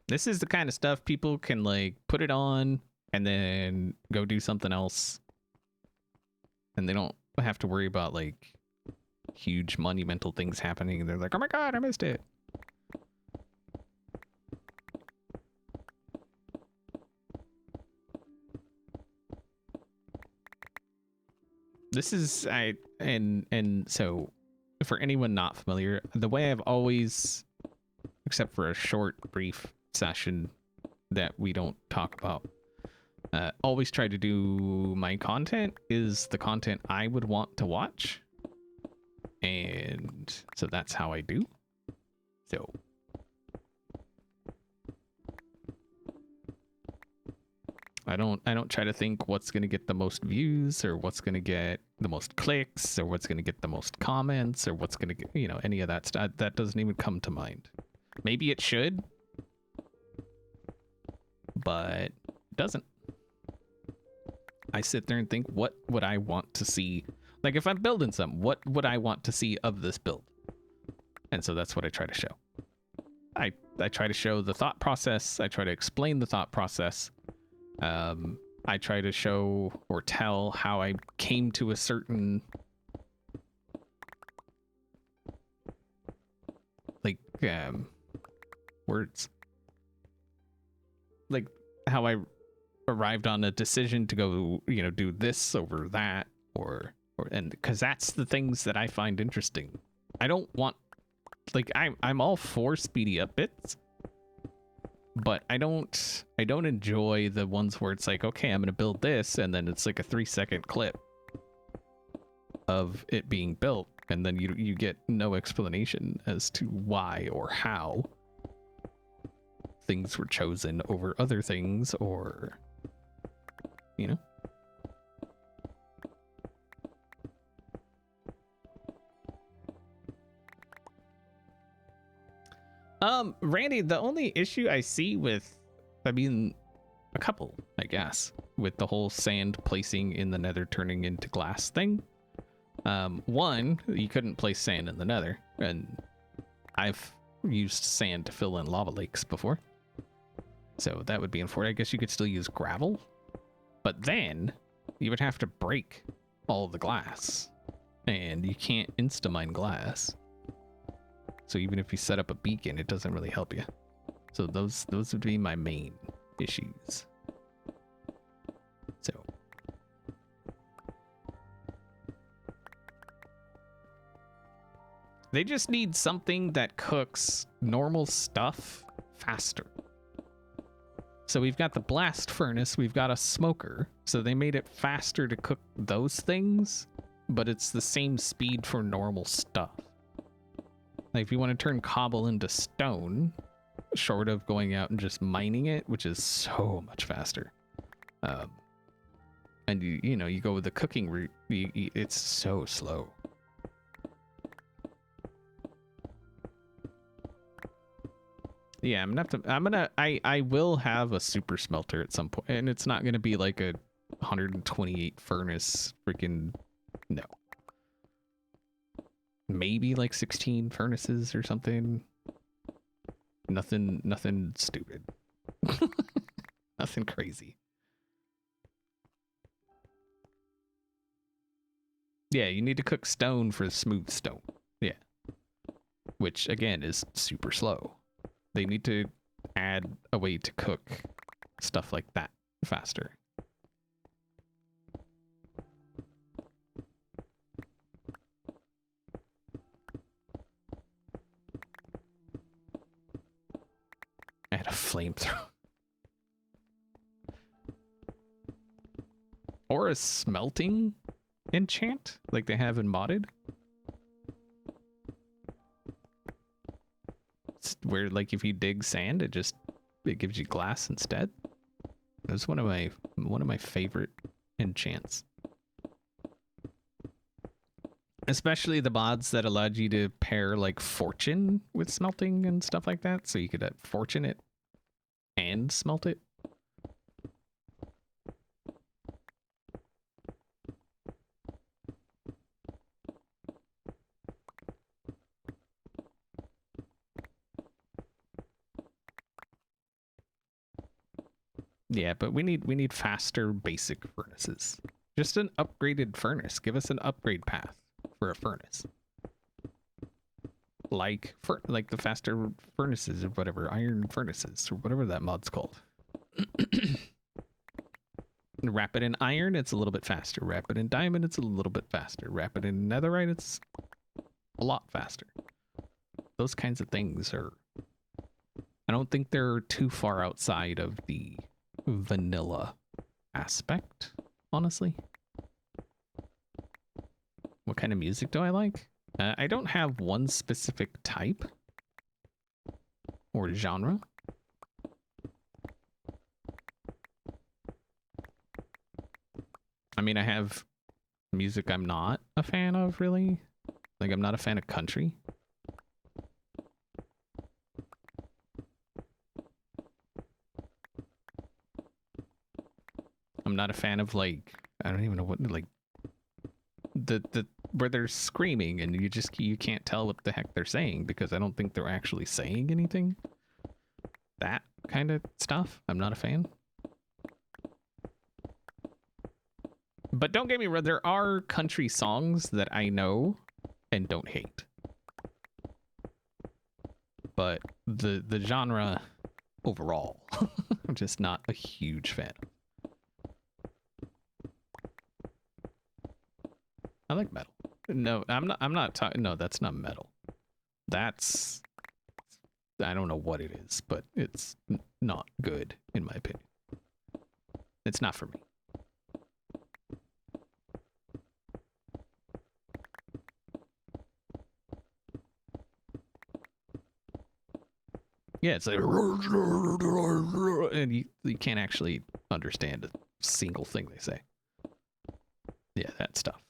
This is the kind of stuff people can like put it on and then go do something else. And they don't have to worry about like huge monumental things happening. They're like, oh my God, I missed it. This is and so for anyone not familiar, the way I've always, except for a short brief session that we don't talk about, always try to do my content is the content I would want to watch, and so that's how I do. So I don't try to think what's going to get the most views or what's going to get the most clicks or what's going to get the most comments or what's going to get, you know, any of that stuff. That doesn't even come to mind. Maybe it should, but it doesn't. I sit there and think, what would I want to see? Like if I'm building something, what would I want to see of this build? And so that's what I try to show. I try to show the thought process. I try to explain the thought process. I try to show or tell how I came to a certain like words. Like how I arrived on a decision to go, you know, do this over that or and because that's the things that I find interesting. I don't want like I'm all for speedy up bits, but I don't enjoy the ones where it's like, okay, I'm gonna build this and then it's like a 3-second clip of it being built and then you get no explanation as to why or how things were chosen over other things, or you know. Randy, the only issue I see with, I mean, a couple, I guess, with the whole sand placing in the nether turning into glass thing. One, you couldn't place sand in the nether, and I've used sand to fill in lava lakes before. So that would be unfortunate. I guess you could still use gravel, but then you would have to break all the glass, and you can't insta-mine glass. So even if you set up a beacon, it doesn't really help you. So those would be my main issues. So they just need something that cooks normal stuff faster. So we've got the blast furnace, we've got a smoker. So they made it faster to cook those things, but it's the same speed for normal stuff. Like if you want to turn cobble into stone, short of going out and just mining it, which is so much faster. And you know, you go with the cooking route, it's so slow. Yeah, I will have a super smelter at some point, and it's not gonna be like a 128 furnace freaking, no. Maybe like 16 furnaces or something. Nothing stupid. Nothing crazy. Yeah, you need to cook stone for smooth stone. Yeah. Which again is super slow. They need to add a way to cook stuff like that faster. And a flamethrower. Or a smelting enchant, like they have in modded. It's where, like, if you dig sand, it gives you glass instead. That's one of my favorite enchants. Especially the mods that allowed you to pair like fortune with smelting and stuff like that, so you could fortune it and smelt it. Yeah, but we need faster basic furnaces. Just an upgraded furnace. Give us an upgrade path for a furnace. Like the faster furnaces or whatever, iron furnaces or whatever that mod's called. Wrap it in iron, it's a little bit faster. Wrap it in diamond, it's a little bit faster. Wrap it in netherite, it's a lot faster. Those kinds of things are, I don't think they're too far outside of the vanilla aspect, honestly. What kind of music do I like? I don't have one specific type or genre. I mean, I have music I'm not a fan of, really. Like, I'm not a fan of country. I'm not a fan of, like, I don't even know what, like, the where they're screaming and you can't tell what the heck they're saying because I don't think they're actually saying anything. That kind of stuff, I'm not a fan. But don't get me wrong, there are country songs that I know and don't hate. But the genre overall, I'm just not a huge fan. I like metal. No, I'm not talking. No, that's not metal. That's, I don't know what it is, but it's not good in my opinion. It's not for me. Yeah, it's like, and you can't actually understand a single thing they say. Yeah, that stuff.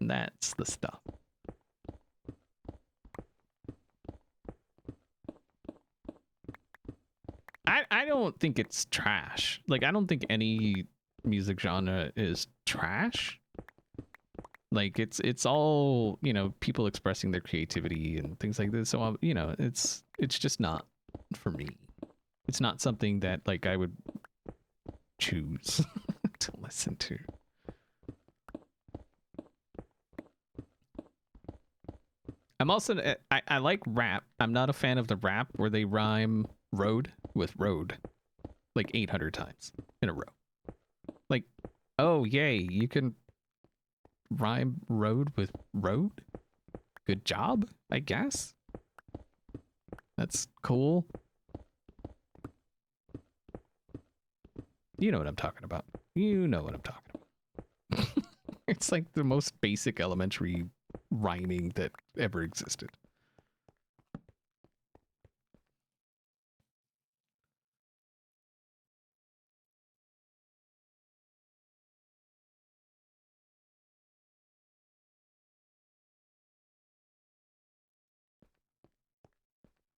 That's the stuff. I don't think it's trash. Like, I don't think any music genre is trash. Like, it's all, you know, people expressing their creativity and things like this. So, you know, it's just not for me. It's not something that, like, I would choose to listen to. I'm also, I like rap. I'm not a fan of the rap where they rhyme road with road like 800 times in a row. Like, oh, yay, you can rhyme road with road? Good job, I guess. That's cool. You know what I'm talking about. You know what I'm talking about. It's like the most basic elementary rhyming that ever existed.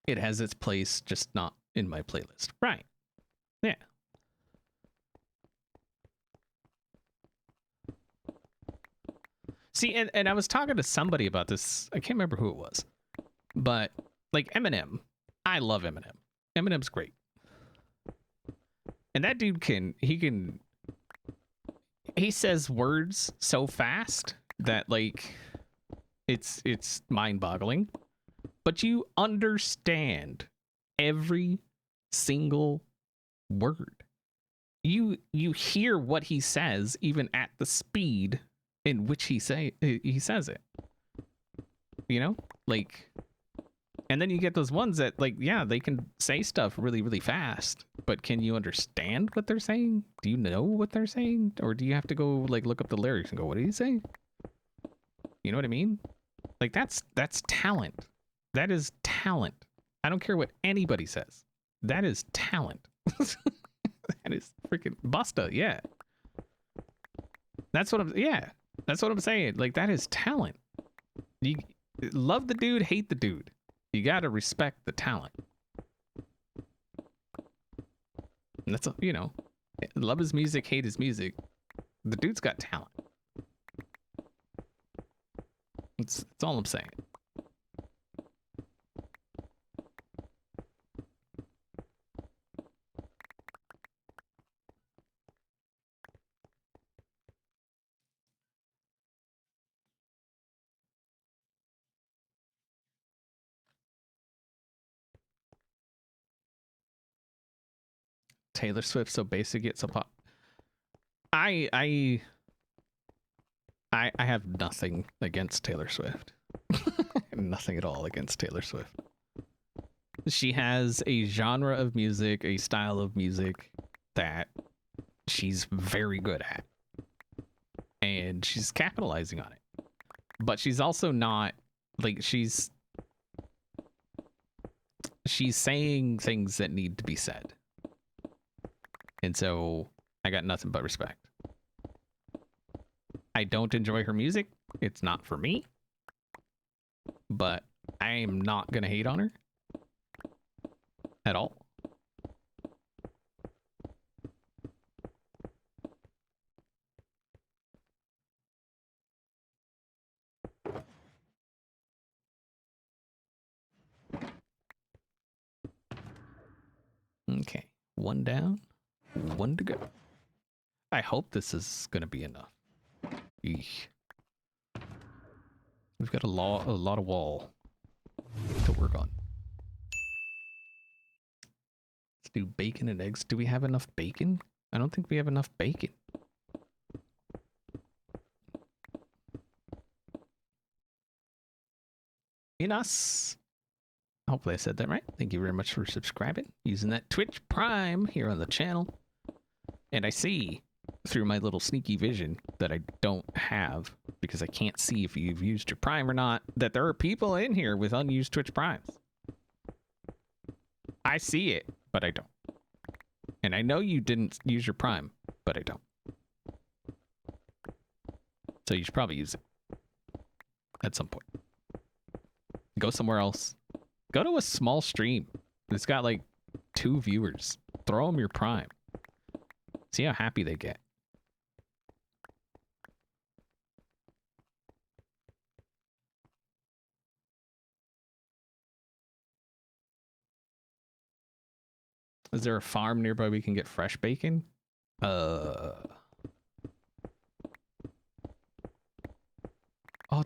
It has its place, just not in my playlist. Right. Yeah. See, and I was talking to somebody about this. I can't remember who it was. But, like, Eminem. I love Eminem. Eminem's great. And that dude he says words so fast that, like, it's mind-boggling. But you understand every single word. You hear what he says even at the speed in which he says it. You know? Like, and then you get those ones that, like, yeah, they can say stuff really, really fast, but can you understand what they're saying? Do you know what they're saying? Or do you have to go, like, look up the lyrics and go, what did he say? You know what I mean? Like, that's talent. That is talent. I don't care what anybody says. That is talent. That is freaking Busta, yeah. That's what I'm saying. Like, that is talent. You love the dude, hate the dude. You gotta respect the talent. And that's, you know, love his music, hate his music. The dude's got talent. That's all I'm saying. Taylor Swift so basic yet so pop. I have nothing against Taylor Swift. Nothing at all against Taylor Swift. She has a genre of music, a style of music that she's very good at. And she's capitalizing on it. But she's also not, like, she's saying things that need to be said. And so I got nothing but respect. I don't enjoy her music. It's not for me. But I am not going to hate on her at all. One down, one to go. I hope this is gonna be enough. Eesh. We've got a lot of wall to work on. Let's do bacon and eggs. Do we have enough bacon? I don't think we have enough bacon. In us. Hopefully I said that right. Thank you very much for subscribing, using that Twitch Prime here on the channel. And I see through my little sneaky vision that I don't have, because I can't see if you've used your Prime or not, that there are people in here with unused Twitch Primes. I see it, but I don't. And I know you didn't use your Prime, but I don't. So you should probably use it at some point. Go somewhere else. Go to a small stream that's got like 2 viewers. Throw them your Prime. See how happy they get. Is there a farm nearby we can get fresh bacon? Oh,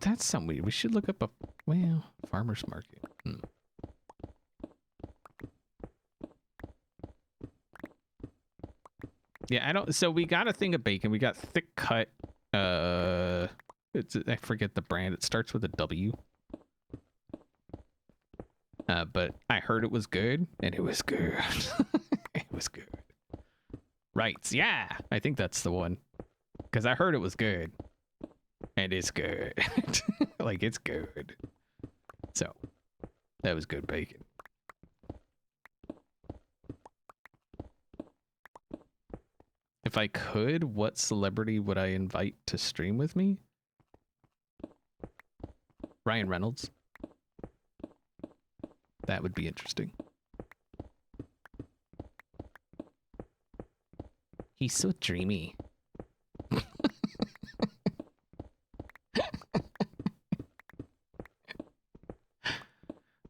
that's something we should look up a, well, farmer's market. Yeah, I don't, so we got a thing of bacon. We got thick cut, it's, I forget the brand. It starts with a W. But I heard it was good, and it was good. It was good. Right, yeah, I think that's the one. Because I heard it was good. And it's good. Like, it's good. So, that was good bacon. If I could, what celebrity would I invite to stream with me? Ryan Reynolds. That would be interesting. He's so dreamy.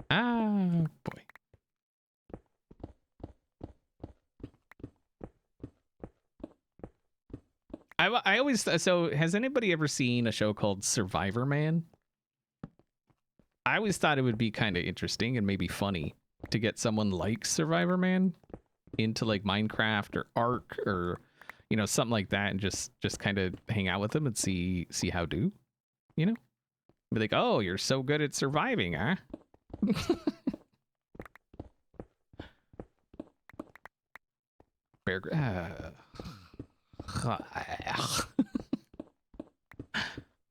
Ah, boy. I always, so has anybody ever seen a show called Survivor Man? I always thought it would be kind of interesting and maybe funny to get someone like Survivor Man into like Minecraft or Ark or, you know, something like that, and just kind of hang out with them and see how do, you know? Be like, oh, you're so good at surviving, huh? Bear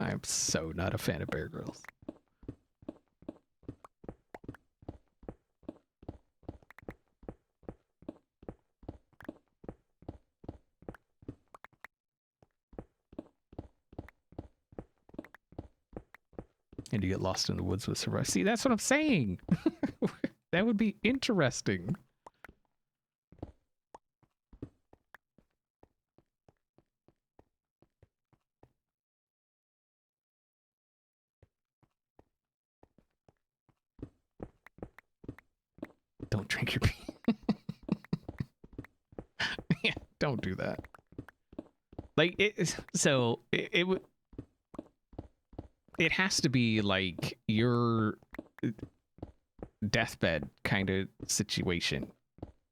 I'm so not a fan of Bear Grylls. And you get lost in the woods with Survivor. See, that's what I'm saying. That would be interesting. Don't drink your pee. Yeah, don't do that. Like, it would. It has to be like your deathbed kind of situation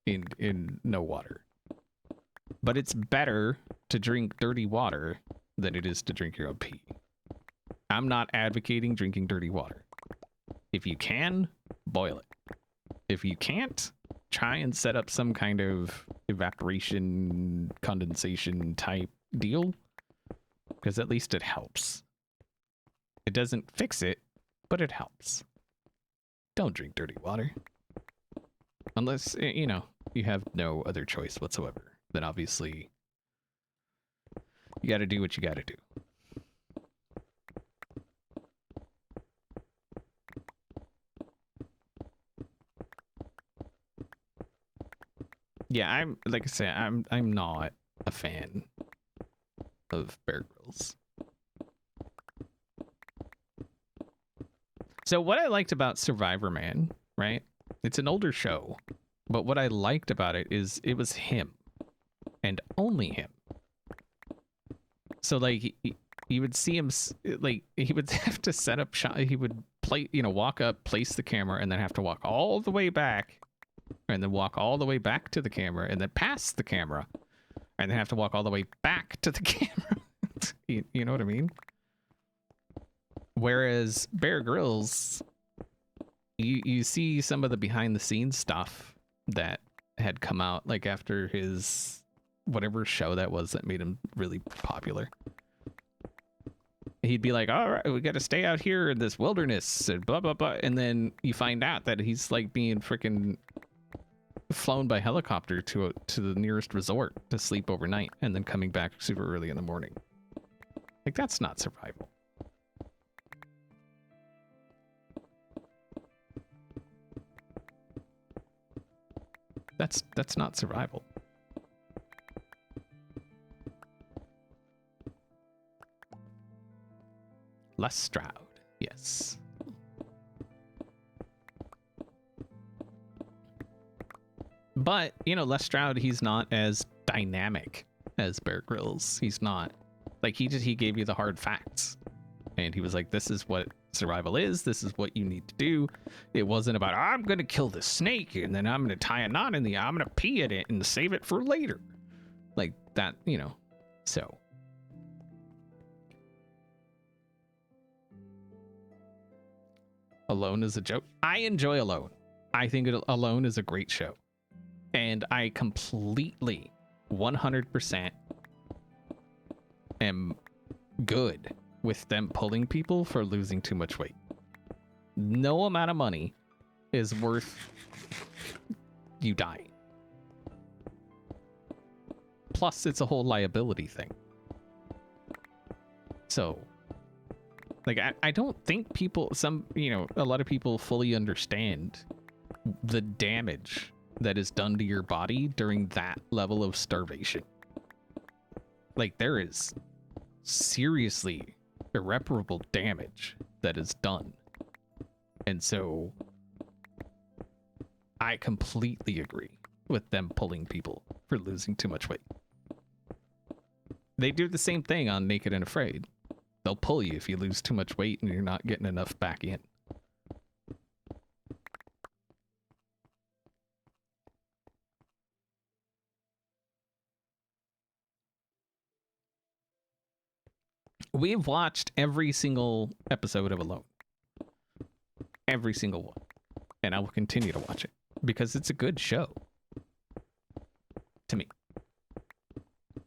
in no water. But it's better to drink dirty water than it is to drink your own pee. I'm not advocating drinking dirty water. If you can, boil it. If you can't, try and set up some kind of evaporation, condensation type deal, because at least it helps. It doesn't fix it, but it helps. Don't drink dirty water. Unless, you know, you have no other choice whatsoever. Then obviously, you gotta do what you gotta do. Yeah, I'm, like I said, I'm not a fan of Bear Grylls. So what I liked about Survivor Man, right? It's an older show, But what I liked about it is it was him and only him. So like you would see him like he would have to set up shot. He would play, you know, walk up, place the camera, and then have to walk all the way back, and then walk all the way back to the camera, and then past the camera, and then have to walk all the way back to the camera. You know what I mean? Whereas Bear Grylls, you see some of the behind the scenes stuff that had come out like after his whatever show that was that made him really popular. He'd be like, all right, we got to stay out here in this wilderness and blah, blah, blah. And then you find out that he's like being freaking flown by helicopter to the nearest resort to sleep overnight and then coming back super early in the morning. Like, that's not survival. That's not survival. Les Stroud, yes. But, you know, Les Stroud, he's not as dynamic as Bear Grylls. He's not. Like, he gave you the hard facts. And he was like, this is what survival is. This is what you need to do. It wasn't about, I'm going to kill this snake, and then I'm going to tie a knot in the, I'm going to pee at it and save it for later. Like that, you know, so. Alone is a joke. I enjoy Alone. I think Alone is a great show. And I completely, 100% am good with them pulling people for losing too much weight. No amount of money is worth you dying. Plus, it's a whole liability thing. So, like, I don't think people, a lot of people fully understand the damage that is done to your body during that level of starvation. Like, there is seriously irreparable damage that is done. And so I completely agree with them pulling people for losing too much weight. They do the same thing on Naked and Afraid. They'll pull you if you lose too much weight and you're not getting enough back in. We've watched every single episode of Alone. Every single one. And I will continue to watch it because it's a good show. To me.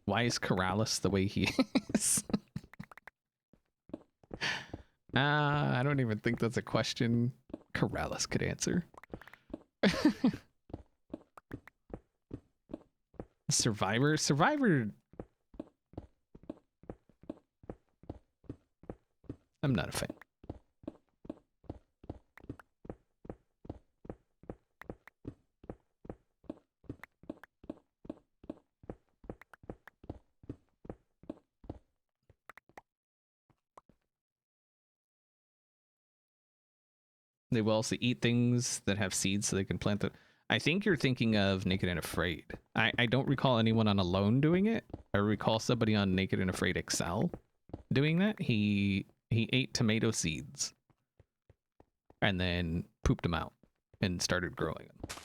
Why is Corrales the way he is? I don't even think that's a question Corrales could answer. Survivor? I'm not a fan. They will also eat things that have seeds so they can plant them. I think you're thinking of Naked and Afraid. I don't recall anyone on Alone doing it. I recall somebody on Naked and Afraid XL doing that. He ate tomato seeds and then pooped them out and started growing them.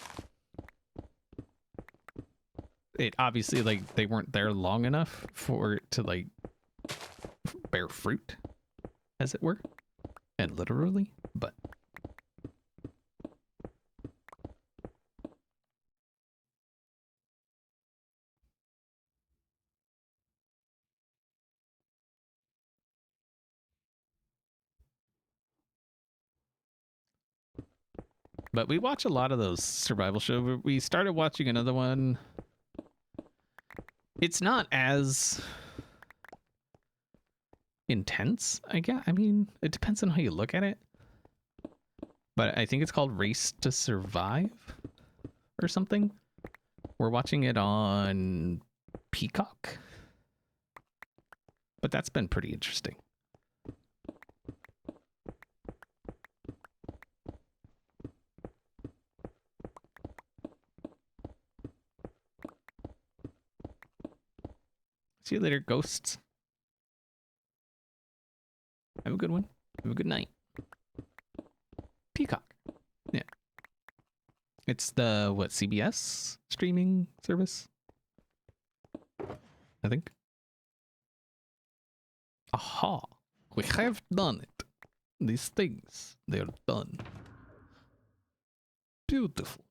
It obviously, like, they weren't there long enough for it to, like, bear fruit, as it were, and literally, but we watch a lot of those survival shows. We started watching another one. It's not as intense, I guess. I mean, it depends on how you look at it. But I think it's called Race to Survive or something. We're watching it on Peacock. But that's been pretty interesting. See you later, ghosts. Have a good one. Have a good night. Peacock. Yeah. It's the, what, CBS streaming service? I think. Aha. We have done it. These things, they are done. Beautiful.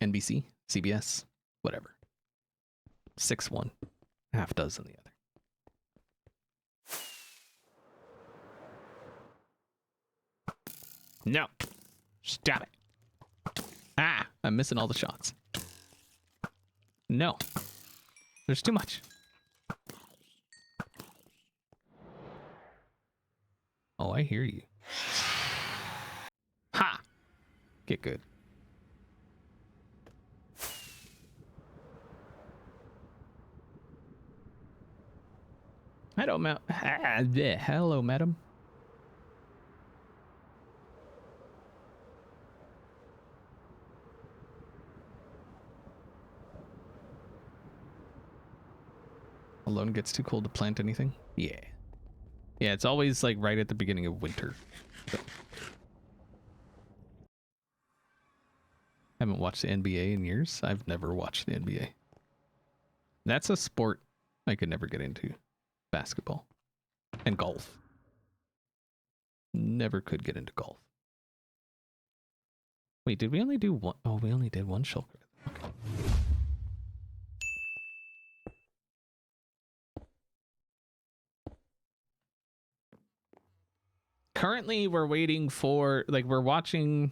NBC, CBS, whatever. 6-1. Half dozen the other. No. Stop it. Ah, I'm missing all the shots. No. There's too much. Oh, I hear you. Ha! Get good. Hello, hello, madam. Alone gets too cold to plant anything? Yeah. Yeah, it's always like right at the beginning of winter. So. Haven't watched the NBA in years. I've never watched the NBA. That's a sport I could never get into. Basketball. And golf. Never could get into golf. Wait, did we only do one? Oh, we only did one shulker. Okay. Currently, we're waiting for, like, we're watching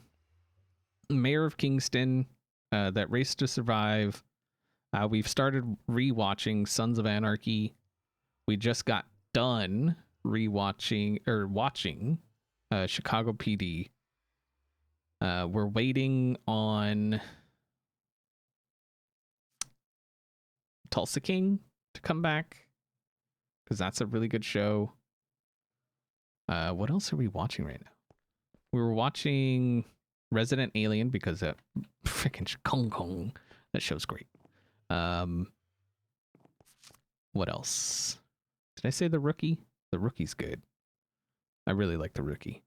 Mayor of Kingston, that Race to Survive. We've started rewatching Sons of Anarchy. We just got done rewatching or watching Chicago PD. We're waiting on Tulsa King to come back because that's a really good show. What else are we watching right now? We were watching Resident Alien because that freaking Kong Kong. That show's great. What else? Did I say The Rookie? The Rookie's good. I really like The Rookie.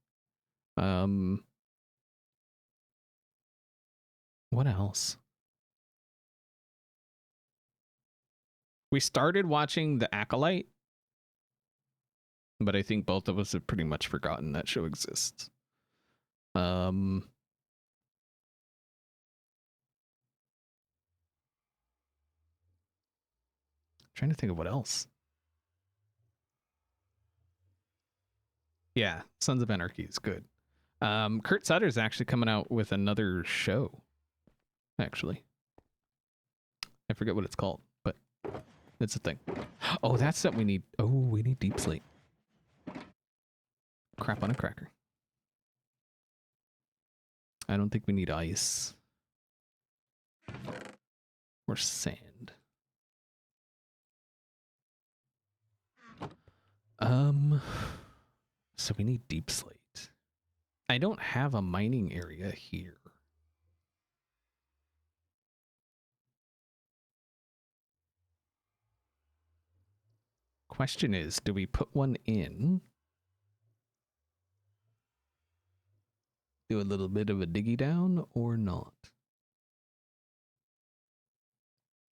What else? We started watching The Acolyte, but I think both of us have pretty much forgotten that show exists. Trying to think of what else. Yeah, Sons of Anarchy is good. Kurt Sutter's actually coming out with another show. Actually, I forget what it's called, but it's a thing. Oh, that's something we need. Oh, we need Deep Slate. Crap on a cracker. I don't think we need ice or sand. So we need Deep Slate. I don't have a mining area here. Question is, do we put one in? Do a little bit of a diggy down or not?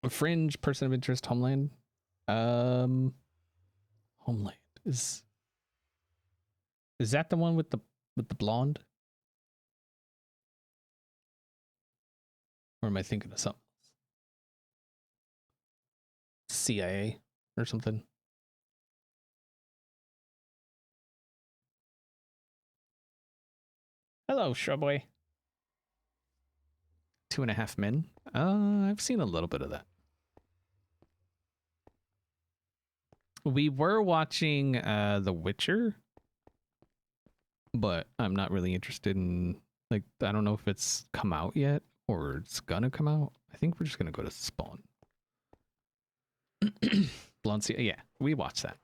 A fringe, person of interest, Homeland. Homeland is that the one with the blonde? Or am I thinking of something else? CIA or something? Hello, Shrubway. 2.5 Men. I've seen a little bit of that. We were watching The Witcher, but I'm not really interested in, like, I don't know if it's come out yet or it's gonna come out. I think we're just gonna go to Spawn. Blonde Sea, yeah, we watched that.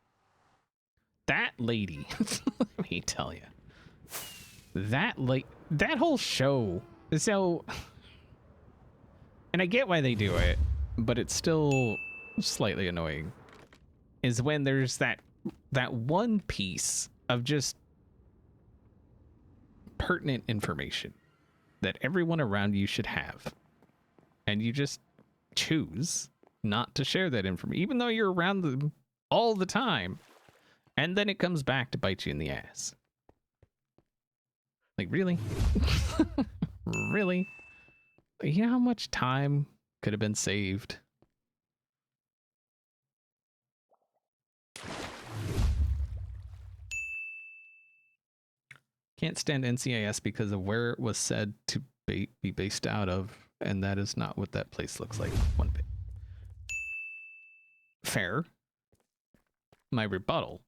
That lady, let me tell you, that whole show. So, and I get why they do it, but it's still slightly annoying, is when there's that one piece of just pertinent information that everyone around you should have, and you just choose not to share that information, even though you're around them all the time, and then it comes back to bite you in the ass. Like, really? Really? You know how much time could have been saved? Can't stand NCIS because of where it was said to be based out of, and that is not what that place looks like one bit. Fair. My rebuttal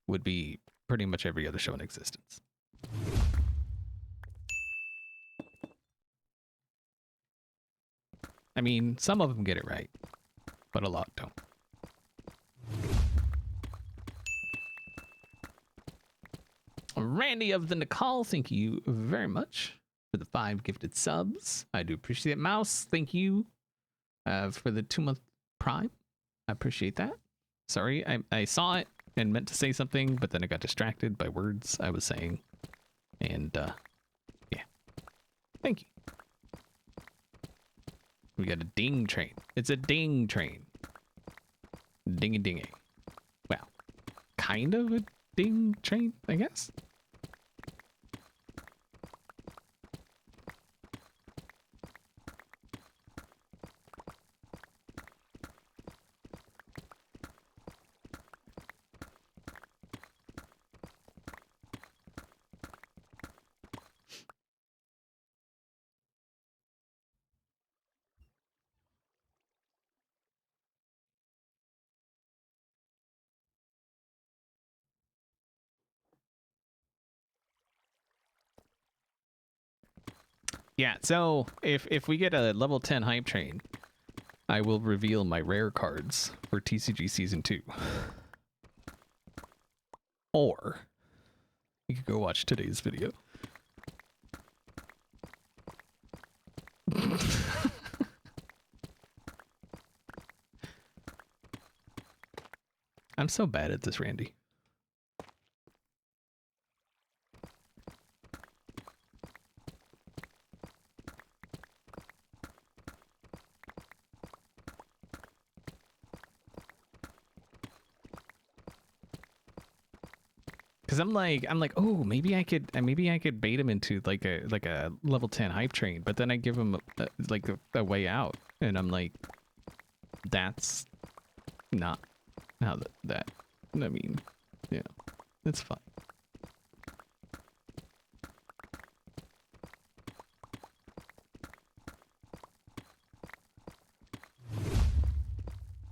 would be pretty much every other show in existence. I mean, some of them get it right, but a lot don't. Randy of the Nicole, thank you very much for the 5 gifted subs. I do appreciate it. Mouse, thank you for the 2-month Prime. I appreciate that. Sorry, I saw it and meant to say something, but then I got distracted by words I was saying. And, yeah. Thank you. We got a ding train. It's a ding train. Ding-a-ding-a. Well, kind of a ding train, I guess. Yeah, so if we get a level 10 hype train, I will reveal my rare cards for TCG Season 2. Or you could go watch today's video. I'm so bad at this, Randy. Cause I'm like, oh, maybe I could bait him into like a level 10 hype train, but then I give him a way out, and I'm like, that's not how that. I mean, yeah, it's fine.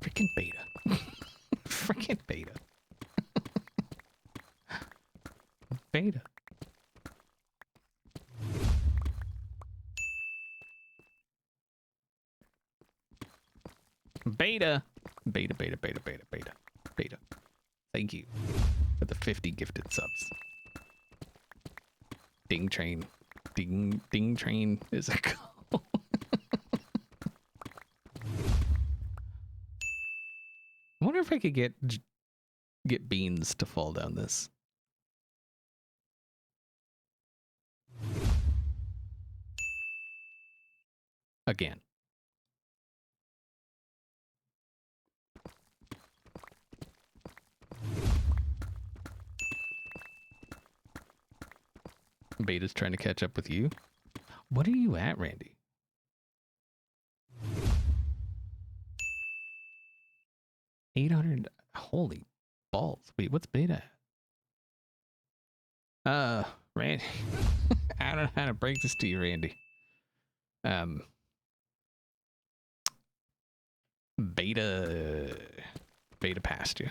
Freaking beta, freaking beta. Beta. Beta. Beta, beta, beta, beta, beta, beta. Thank you for the 50 gifted subs. Ding train. Ding train is a go. I wonder if I could get beans to fall down this. Again. Beta's trying to catch up with you. What are you at, Randy? $800. Holy balls. Wait, what's beta at? Randy. I don't know how to break this to you, Randy. Beta passed you.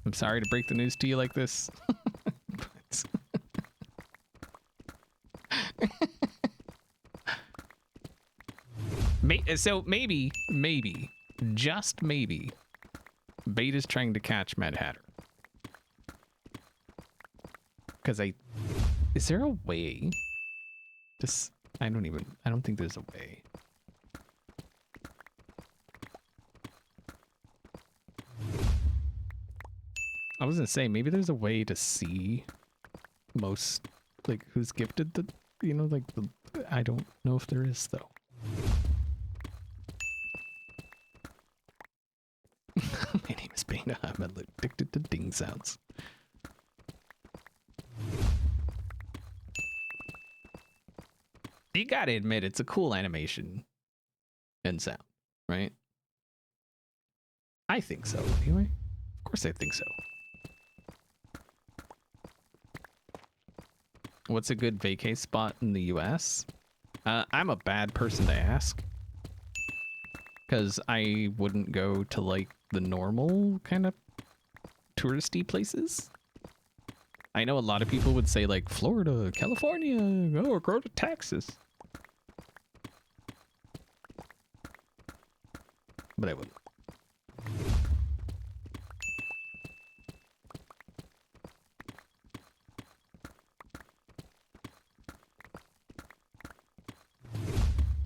I'm sorry to break the news to you like this. So maybe, just maybe, Beta's trying to catch Mad Hatter. Because is there a way? I don't think there's a way. I was gonna say, maybe there's a way to see most, like, who's gifted the, you know, like, the, I don't know if there is, though. My name is Bana. I'm addicted to ding sounds. You gotta admit, it's a cool animation and sound, right? I think so, anyway. Of course I think so. What's a good vacay spot in the US? I'm a bad person to ask, because I wouldn't go to, like, the normal kind of touristy places. I know a lot of people would say, like, Florida, California, or go to Texas. But I wouldn't.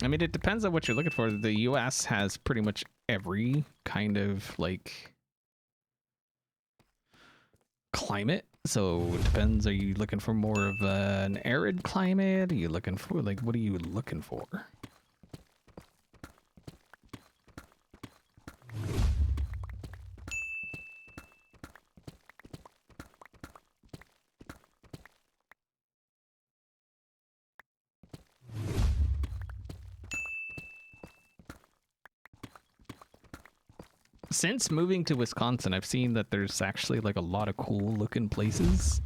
I mean, it depends on what you're looking for. The US has pretty much every kind of, like, climate. So it depends. Are you looking for more of an arid climate? Are you looking for, like, what are you looking for? Since moving to Wisconsin, I've seen that there's actually, like, a lot of cool looking places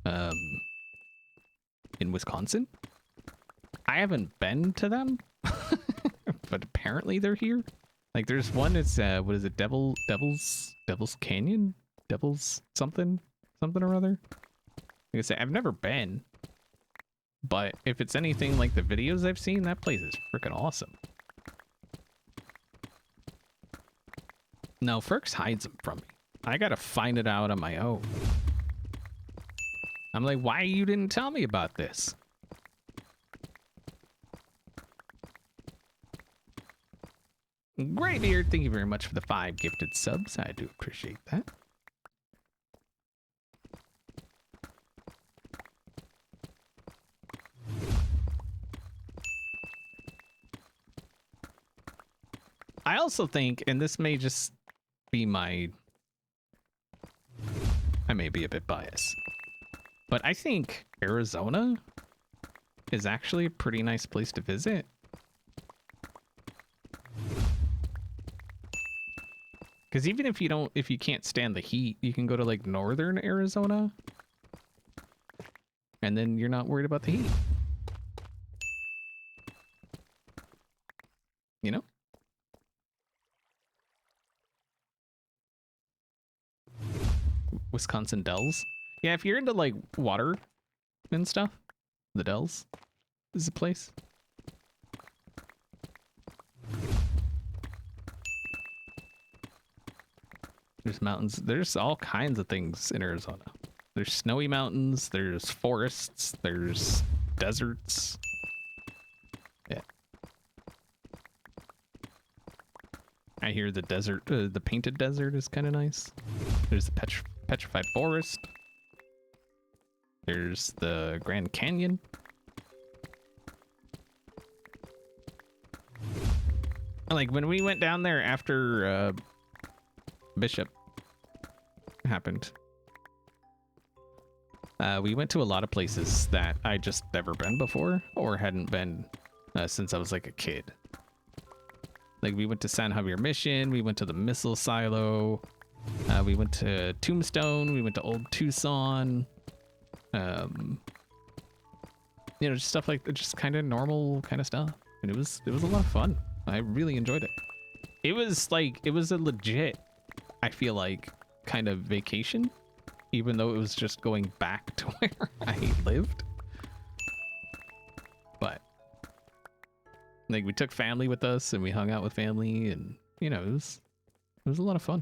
in Wisconsin. I haven't been to them, but apparently they're here. Like, there's one, it's what is it, Devil's Canyon? Devil's something or other. Like I say, I've never been, but if it's anything like the videos I've seen, that place is freaking awesome. No, Ferks hides them from me. I gotta find it out on my own. I'm like, why you didn't tell me about this? Graybeard, thank you very much for the 5 gifted subs. I do appreciate that. I also think, and this may just be I may be a bit biased, but I think Arizona is actually a pretty nice place to visit. Because even if you can't stand the heat, you can go to, like, northern Arizona, and then you're not worried about the heat. You know? Wisconsin Dells. Yeah, if you're into, like, water and stuff, the Dells is a place. There's mountains. There's all kinds of things in Arizona. There's snowy mountains. There's forests. There's deserts. Yeah. I hear the desert, the painted desert is kind of nice. There's the petrified forest. There's the Grand Canyon. Like, when we went down there after Bishop happened, we went to a lot of places that I just never been before or hadn't been since I was, like, a kid. Like, we went to San Javier Mission, we went to the Missile Silo, we went to Tombstone, we went to Old Tucson, you know, just stuff like, just kind of normal kind of stuff. And it was a lot of fun. I really enjoyed it. It was a legit, I feel like, kind of vacation, even though it was just going back to where I lived. But, like, we took family with us and we hung out with family, and, you know, it was a lot of fun.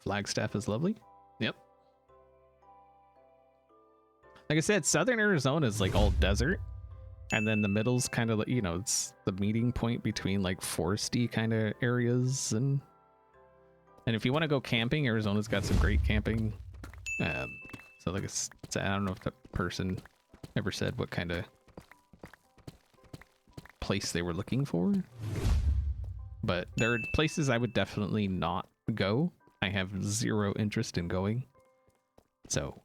Flagstaff is lovely. Yep. Like I said, southern Arizona is like all desert, and then the middle's kind of, you know, it's the meeting point between like foresty kind of areas, and if you want to go camping, Arizona's got some great camping. So like I don't know if that person ever said what kind of place they were looking for, but there are places I would definitely not go. I have zero interest in going. So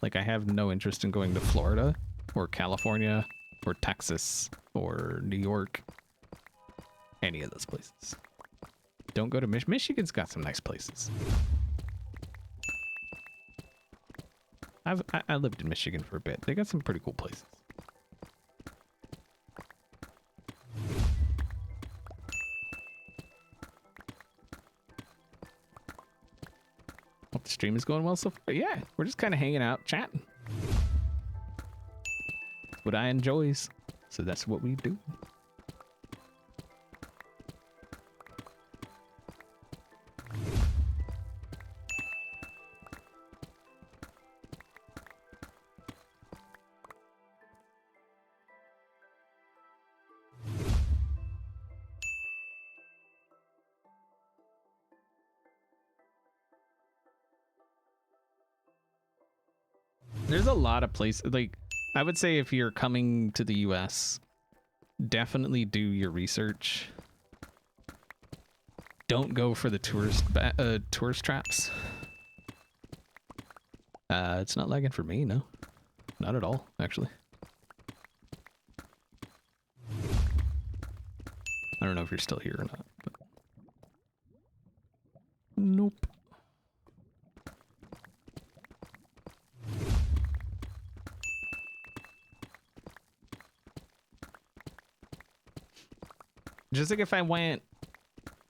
like I have no interest in going to Florida or California or Texas or New York, any of those places. Don't go to Michigan's got some nice places. I lived in Michigan for a bit. They got some pretty cool places. Hope the stream is going well so far. Yeah, we're just kind of hanging out, chatting. That's what I enjoys. So that's what we do. There's a lot of places, like, I would say if you're coming to the US, definitely do your research. Don't go for the tourist traps. It's not lagging for me, no. Not at all, actually. I don't know if you're still here or not. But... Nope. Just like if I went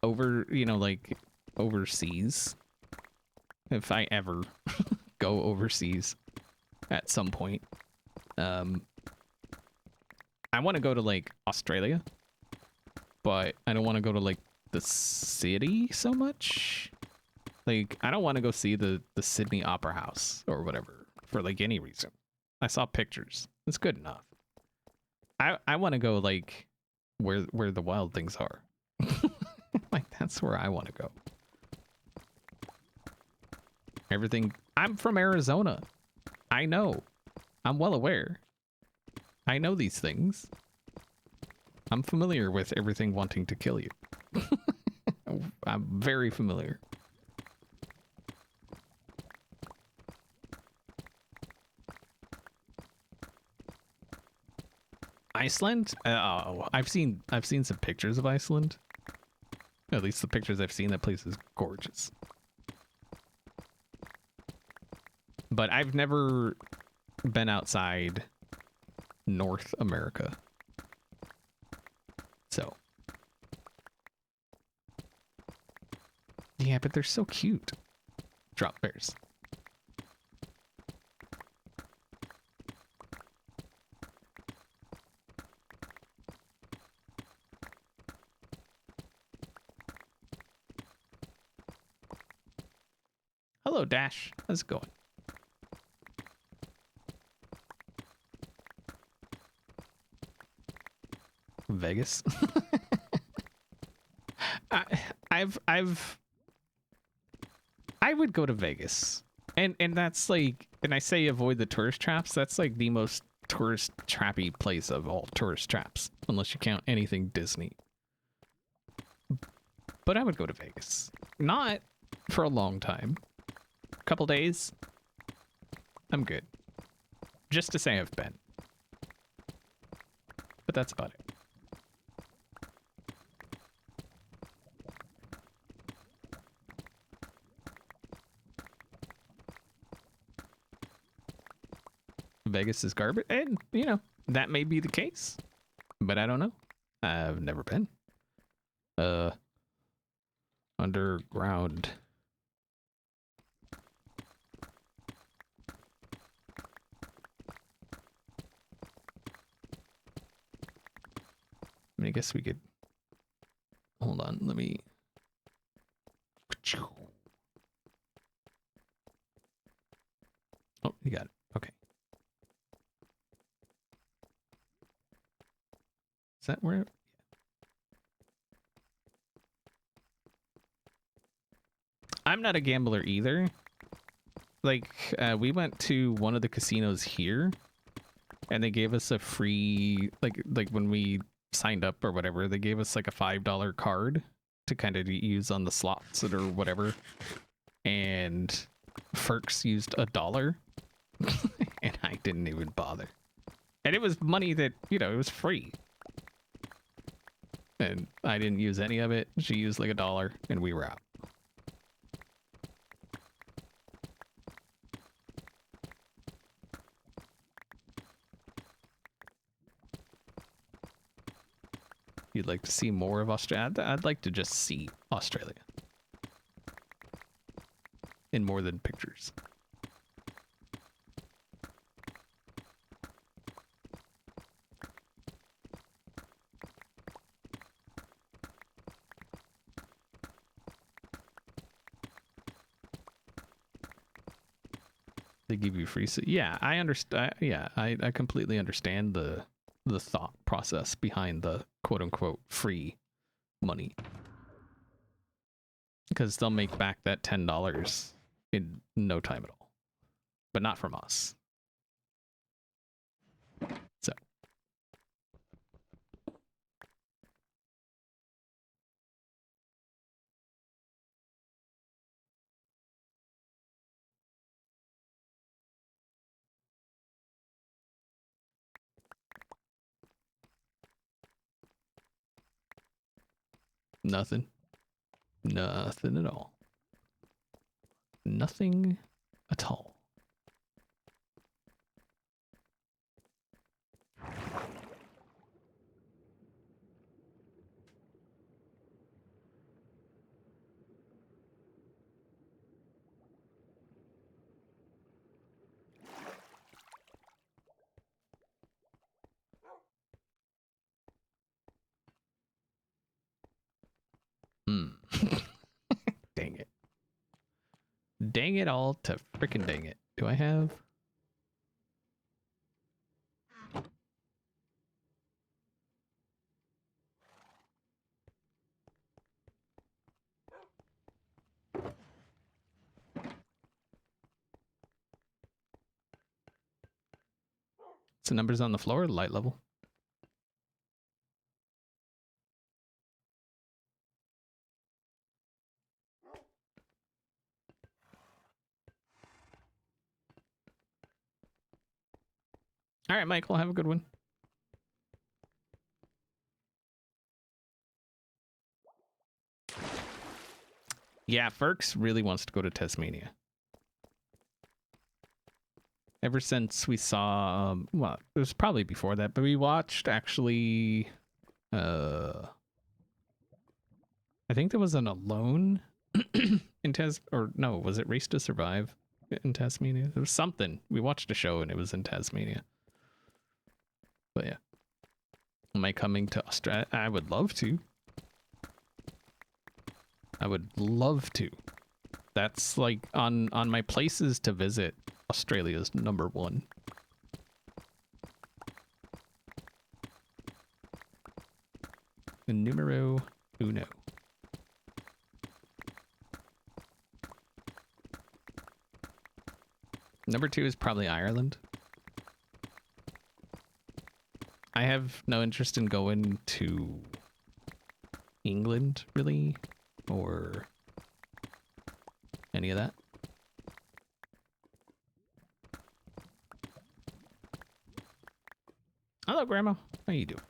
over, you know, like overseas, if I ever go overseas at some point, I want to go to like Australia, but I don't want to go to like the city so much. Like, I don't want to go see the Sydney Opera House or whatever for like any reason. I saw pictures. It's good enough. I want to go like where the wild things are. Like, that's where I want to go. Everything. I'm from Arizona. I know. I'm well aware. I know these things. I'm familiar with everything wanting to kill you. I'm very familiar. Iceland? Oh, I've seen some pictures of Iceland. At least the pictures I've seen, that place is gorgeous. But I've never been outside North America. So. Yeah, but they're so cute. Drop bears. Hello, Dash. How's it going? Vegas. I would go to Vegas, and that's like, and I say avoid the tourist traps. That's like the most tourist trappy place of all tourist traps, unless you count anything Disney. But I would go to Vegas, not for a long time. A couple days, I'm good. Just to say I've been, but that's about it. Vegas is garbage, and you know that may be the case, but I don't know. I've never been. Underground. I mean, I guess we could hold on. Let me. Oh, you got it. Okay. Is that where? I'm not a gambler either. Like, we went to one of the casinos here, and they gave us a free, like when we signed up or whatever, they gave us like a $5 card to kind of use on the slots or whatever. And Ferks used $1, and I didn't even bother. And it was money that, you know, it was free. And I didn't use any of it. She used like $1, and we were out. You'd like to see more of Australia? I'd like to just see Australia. In more than pictures. They give you free. Yeah, I understand. Yeah, I completely understand the thought process behind the quote unquote free money, because they'll make back that $10 in no time at all, but not from us. So. Nothing. Nothing at all. Nothing at all. Dang it. Dang it all to frickin' dang it. Do I have? So numbers on the floor, light level. All right, Michael, have a good one. Yeah, Ferks really wants to go to Tasmania. Ever since we saw, well, it was probably before that, but we watched actually, I think there was an Alone in or no, was it Race to Survive in Tasmania? There was something. We watched a show and it was in Tasmania. But yeah. Am I coming to Australia? I would love to. I would love to. That's like on my places to visit. Australia's #1. Numero uno. #2 is probably Ireland. I have no interest in going to England, really, or any of that. Hello, Grandma. How you doing?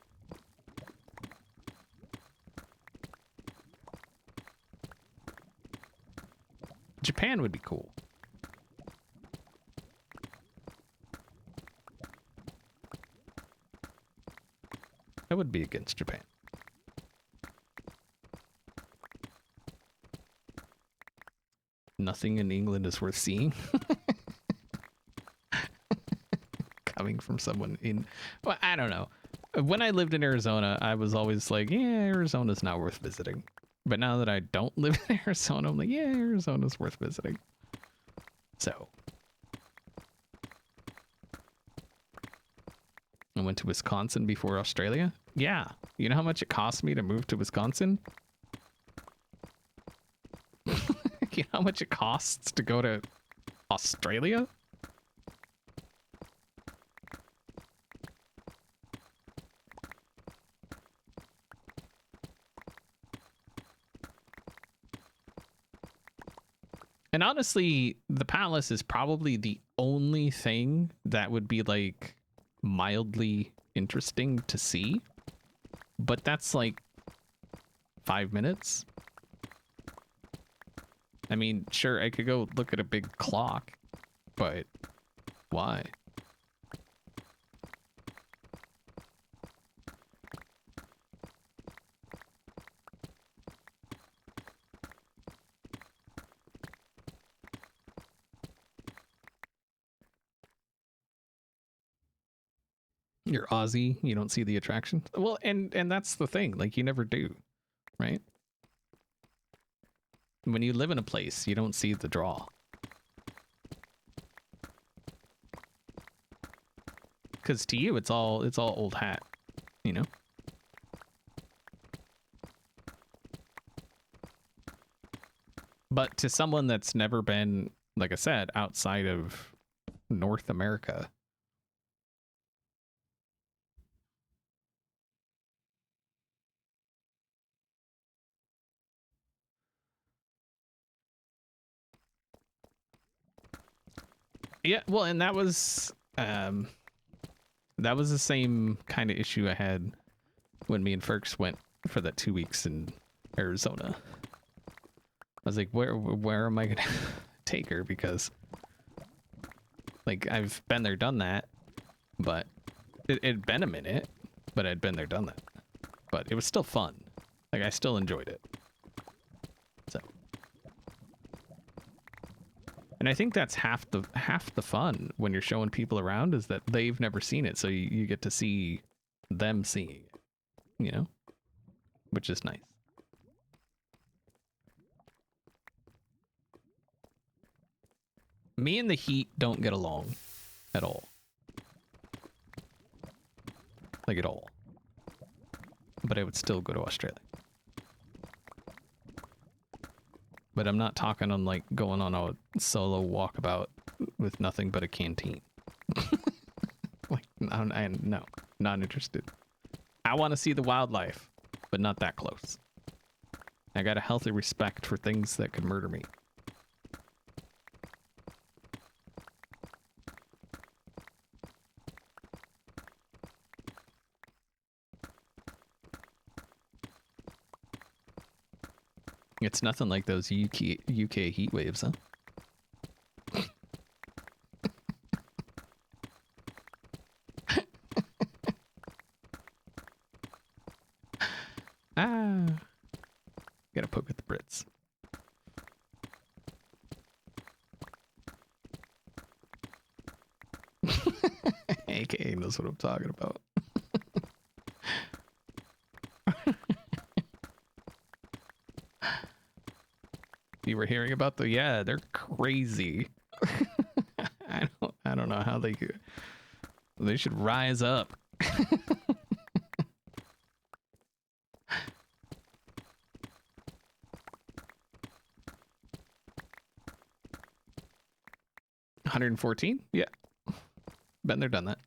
Japan would be cool. I would be against Japan. Nothing in England is worth seeing. Coming from someone in... Well, I don't know. When I lived in Arizona, I was always like, yeah, Arizona's not worth visiting. But now that I don't live in Arizona, I'm like, yeah, Arizona's worth visiting. So. I went to Wisconsin before Australia. Yeah. You know how much it cost me to move to Wisconsin? You know how much it costs to go to Australia? And honestly, the palace is probably the only thing that would be like mildly interesting to see. But that's like 5 minutes. I mean, sure, I could go look at a big clock, but why? You're Aussie, you don't see the attraction. Well, and that's the thing, like you never do, right? When you live in a place, you don't see the draw. Cuz to you it's all old hat, you know? But to someone that's never been, like I said, outside of North America, yeah, well, and that was the same kind of issue I had when me and Ferks went for that 2 weeks in Arizona. I was like, where am I gonna take her? Because like I've been there, done that, but it'd been a minute, but I'd been there, done that. But it was still fun. Like I still enjoyed it. So, and I think that's half the fun when you're showing people around is that they've never seen it, so you get to see them seeing it, you know, which is nice. Me and the heat don't get along at all. Like at all. But I would still go to Australia. But I'm not talking on like going on a solo walkabout with nothing but a canteen. Like, no, not interested. I want to see the wildlife, but not that close. I got a healthy respect for things that could murder me. It's nothing like those UK heat waves, huh? Ah. Gotta poke at the Brits. AKA knows what I'm talking about. You were hearing about the, yeah, they're crazy. I don't know how they should rise up. $114? Yeah. Been there, done that.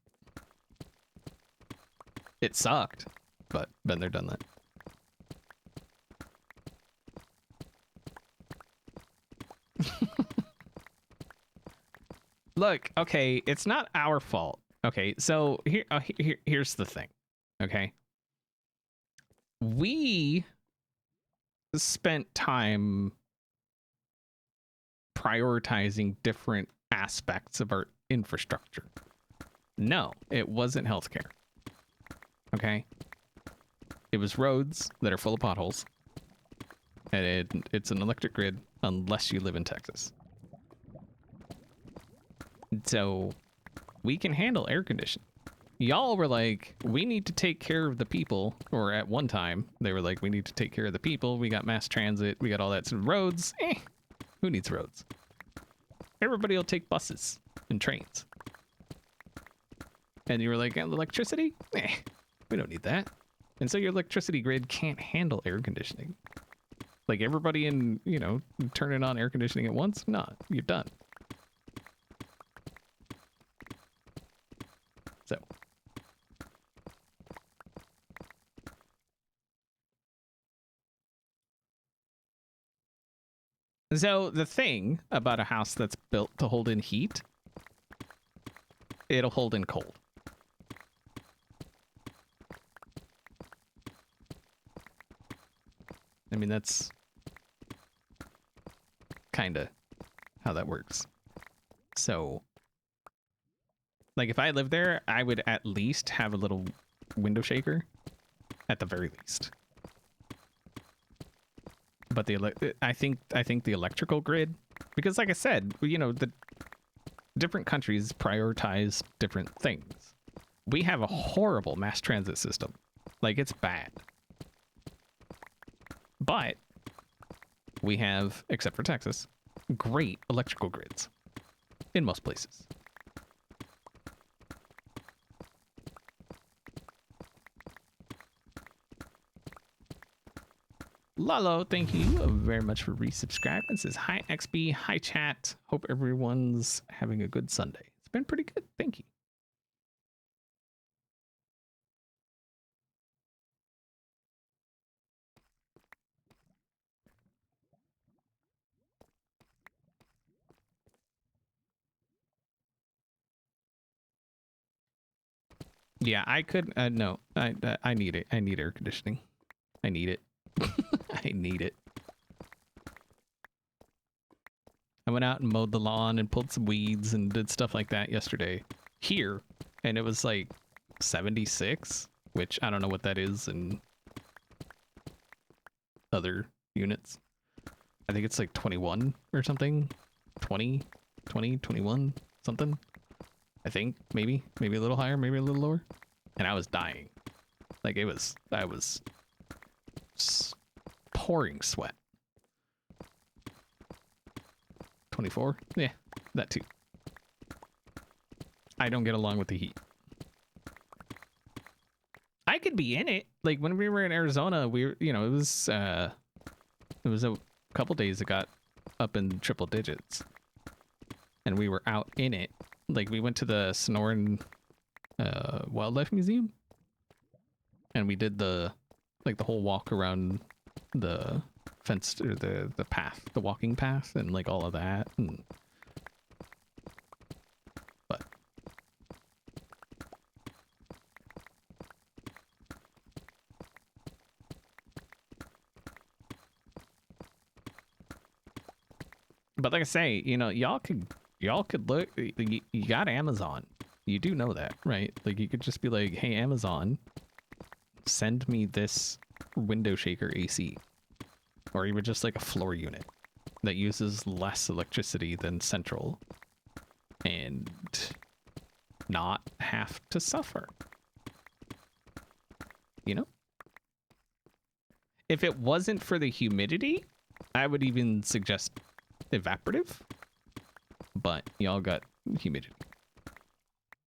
It sucked, but been there, done that. Look, okay, it's not our fault. Okay, so here's the thing. Okay, we spent time prioritizing different aspects of our infrastructure. No, it wasn't healthcare. Okay, it was roads that are full of potholes, and it's an electric grid unless you live in Texas. So we can handle air conditioning. Y'all were like, we need to take care of the people, or at one time they were like, we need to take care of the people. We got mass transit, we got all that. So roads, who needs roads? Everybody will take buses and trains. And you were like, electricity? We don't need that. And so your electricity grid can't handle air conditioning. Like everybody in, you know, turning on air conditioning at once? Nah, you're done. So the thing about a house that's built to hold in heat, it'll hold in cold. I mean, that's kind of how that works. So, like, if I lived there, I would at least have a little window shaker, at the very least. But I think the electrical grid, because like I said, you know, the different countries prioritize different things. We have a horrible mass transit system. Like, it's bad. But we have, except for Texas, great electrical grids in most places. Lalo, thank you very much for resubscribing. It says, hi XB, hi chat. Hope everyone's having a good Sunday. It's been pretty good. Thank you. Yeah, I could, no, I need it. I need air conditioning. I need it. I need it. I went out and mowed the lawn and pulled some weeds and did stuff like that yesterday here, and it was like 76, which I don't know what that is in other units. I think it's like 21 or something. 20, 21, something. I think maybe a little higher, maybe a little lower. And I was dying. Like I was pouring sweat. 24? Yeah, that too. I don't get along with the heat. I could be in it. Like when we were in Arizona, we were, you know, it was a couple days it got up in triple digits. And we were out in it. Like we went to the Sonoran Wildlife Museum. And we did the whole walk around the fence, or the path, the walking path, and like all of that. And but like I say, you know, y'all could look. You got Amazon. You do know that, right? Like you could just be like, hey, Amazon, send me this window shaker AC, or even just like a floor unit that uses less electricity than central, and not have to suffer. You know? If it wasn't for the humidity, I would even suggest evaporative, but y'all got humidity.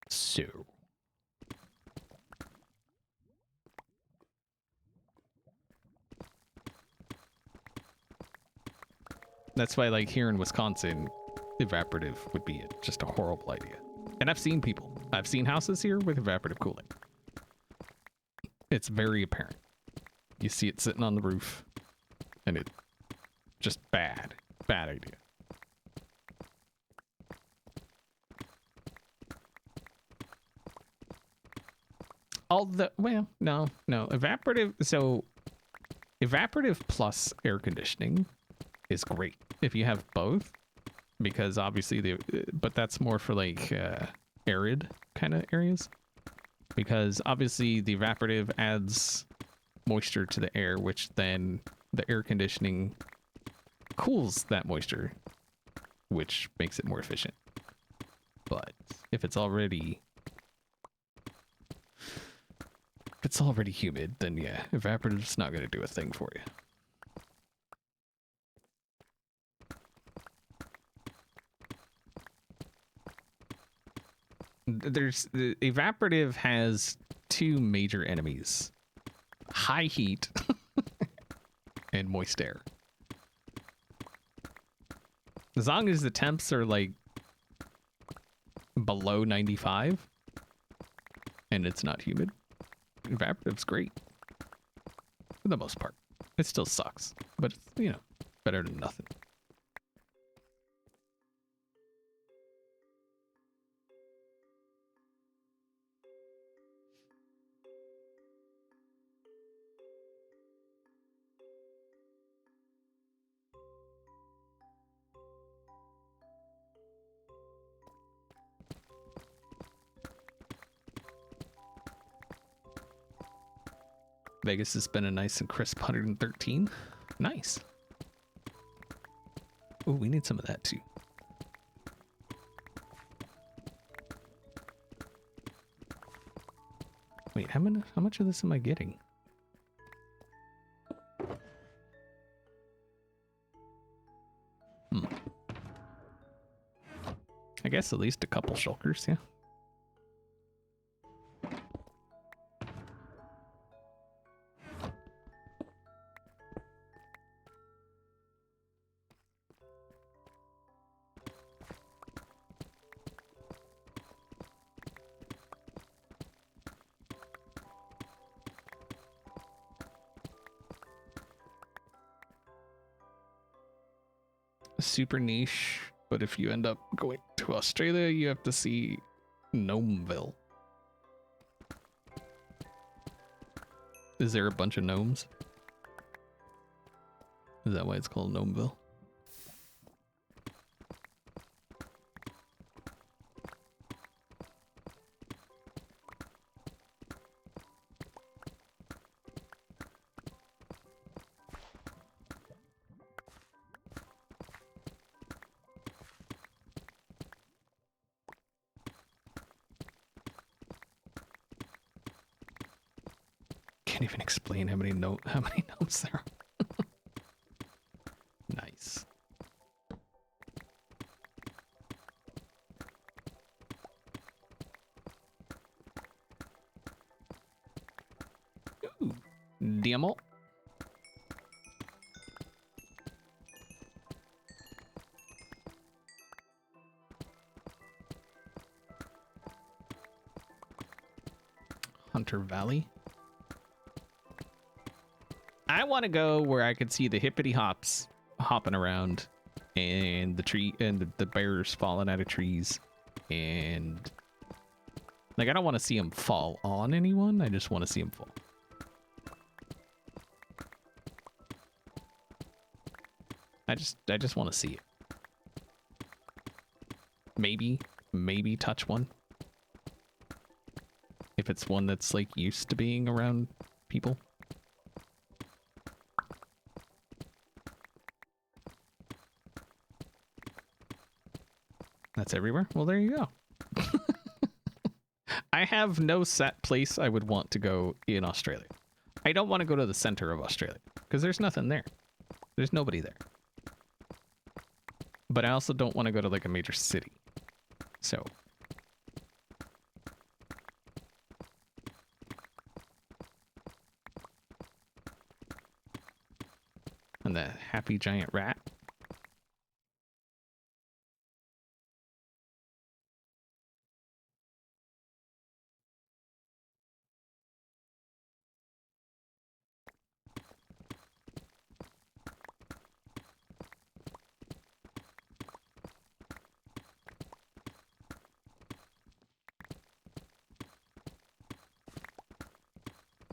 So that's why, like, here in Wisconsin, evaporative would be just a horrible idea. And I've seen houses here with evaporative cooling. It's very apparent. You see it sitting on the roof, and it just bad idea. Well, no, evaporative. So evaporative plus air conditioning is great if you have both, because obviously but that's more for like arid kind of areas, because obviously the evaporative adds moisture to the air, which then the air conditioning cools that moisture, which makes it more efficient. But if it's already humid, then yeah, evaporative's not going to do a thing for you. The evaporative has two major enemies high heat and moist air. As long as the temps are like below 95 and it's not humid, evaporative's great for the most part. It still sucks, but it's, you know, better than nothing. Vegas has been a nice and crisp 113. Nice. Oh, we need some of that too. Wait, how much of this am I getting? I guess at least a couple shulkers, yeah. Super niche, but if you end up going to Australia, you have to see Gnomeville. Is there a bunch of gnomes? Is that why it's called Gnomeville? Can't even explain how many gnomes there are. Nice. Ooh, Diamond. Hunter Valley. I want to go where I could see the hippity hops hopping around and the tree and the bears falling out of trees, and like I don't want to see them fall on anyone. I just want to see them fall. I just want to see it. Maybe touch one. If it's one that's like used to being around people. That's everywhere? Well, there you go. I have no set place I would want to go in Australia. I don't want to go to the center of Australia because there's nothing there. There's nobody there. But I also don't want to go to like a major city. So. And the happy giant rat.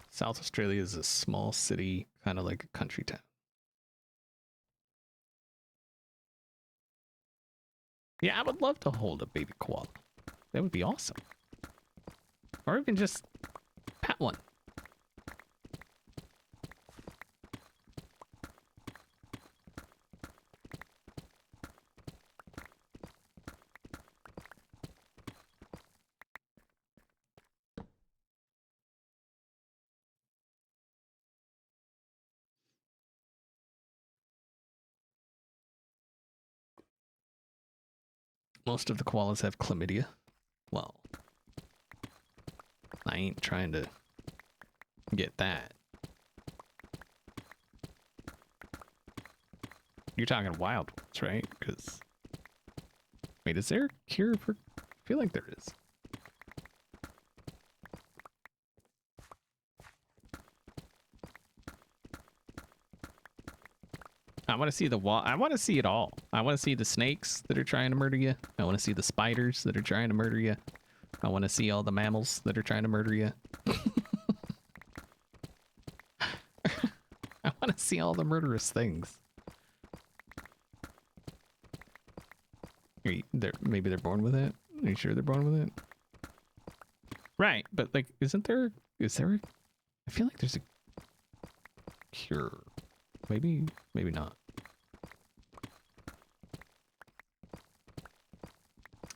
South Australia is a small city, kind of like a country town. Yeah, I would love to hold a baby koala. That would be awesome. Or even just pet one. Most of the koalas have chlamydia. Well, I ain't trying to get that. You're talking wild ones, right? Because wait, is there a cure for? I feel like there is. I want to see the wall. I want to see it all. I want to see the snakes that are trying to murder you. I want to see the spiders that are trying to murder you. I want to see all the mammals that are trying to murder you. I want to see all the murderous things. Maybe they're born with it. Are you sure they're born with it? Right, but like, is there I feel like there's a cure. Maybe not.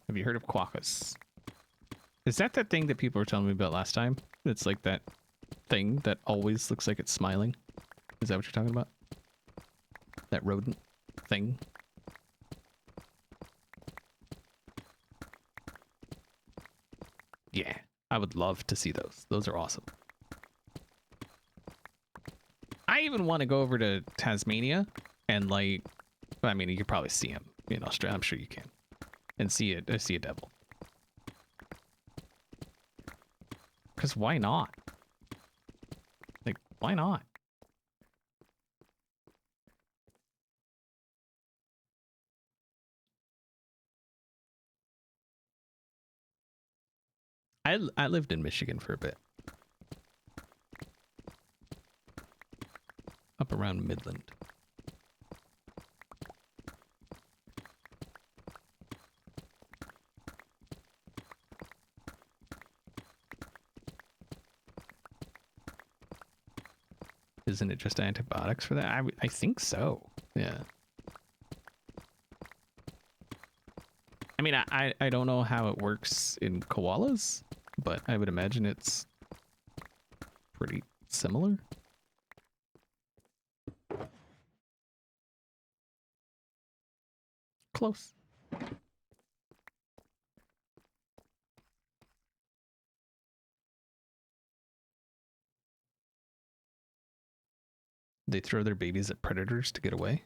Have you heard of quokkas? Is that thing that people were telling me about last time? It's like that thing that always looks like it's smiling. Is that what you're talking about? That rodent thing? Yeah, I would love to see those. Those are awesome. I even want to go over to Tasmania and like, I mean, you could probably see him in Australia. I'm sure you can, and see a devil. Because why not? Like, why not? I lived in Michigan for a bit. Up around Midland. Isn't it just antibiotics for that? I think so. Yeah. I mean, I don't know how it works in koalas, but I would imagine it's pretty similar. Close. They throw their babies at predators to get away.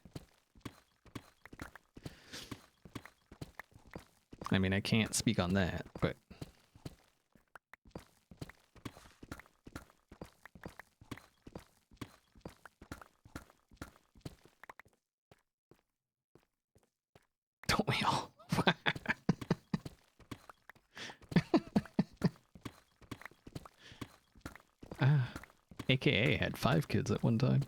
I mean, I can't speak on that, but... Don't we all? AKA had 5 kids at one time.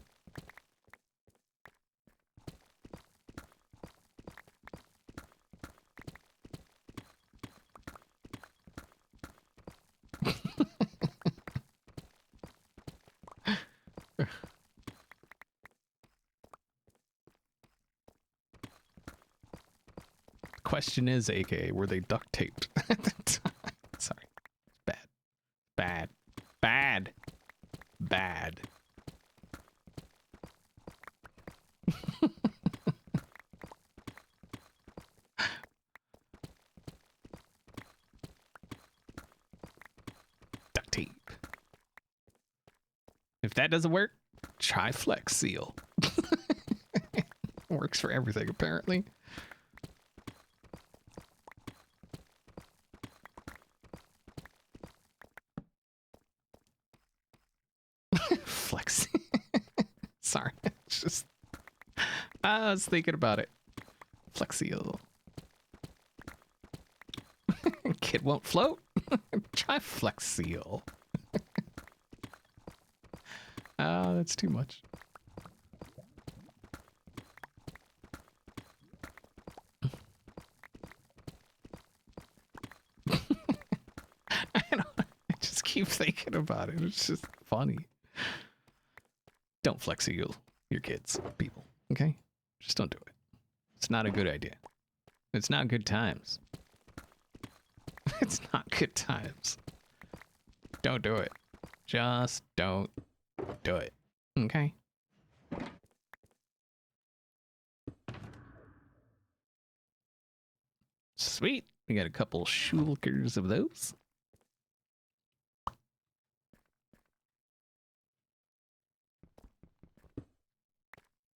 Question is, AKA, were they duct taped at the time? Sorry. Bad. Bad. Bad. Bad. Duct tape. If that doesn't work, try Flex Seal. Works for everything, apparently. Flex. Sorry, it's just I was thinking about it. Flex Seal. Kid won't float. Try Flex Seal. That's too much. I just keep thinking about it. It's just funny. Don't Flex Seal your kids, people. Okay? Just don't do it. It's not a good idea. It's not good times. It's not good times. Don't do it. Just don't do it. Okay? Sweet. We got a couple shulkers of those.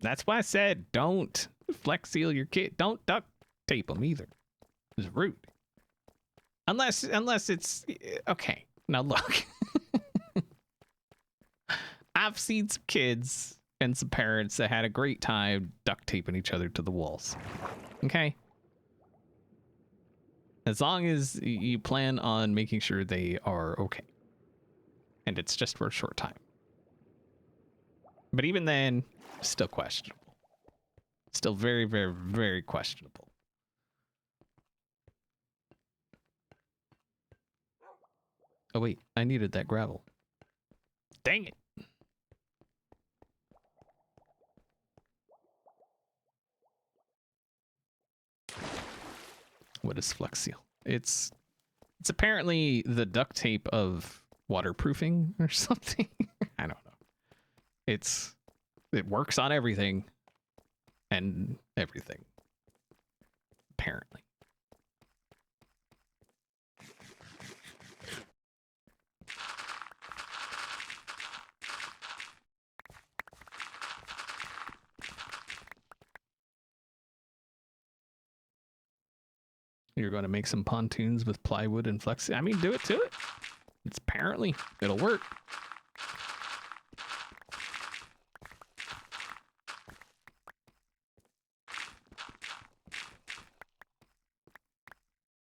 That's why I said don't. Flex seal your kid. Don't duct tape them either. It's rude. Unless it's okay. Now look. I've seen some kids and some parents that had a great time duct taping each other to the walls. Okay? As long as you plan on making sure they are okay. And it's just for a short time. But even then, still questionable. Still very, very, very questionable. Oh wait, I needed that gravel. Dang it. What is Flex Seal? It's apparently the duct tape of waterproofing or something. I don't know. It works on everything and everything. Apparently. You're going to make some pontoons with plywood and flex. I mean, do it to it. It's apparently it'll work.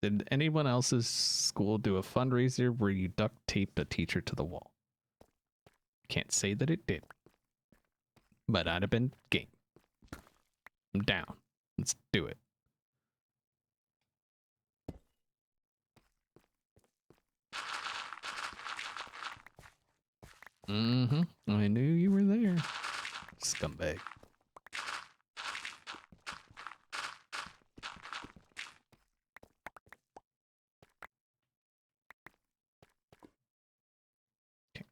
Did anyone else's school do a fundraiser where you duct taped a teacher to the wall? Can't say that it did, but I'd have been game. I'm down. Let's do it. Mm-hmm. I knew you were there, scumbag. Okay.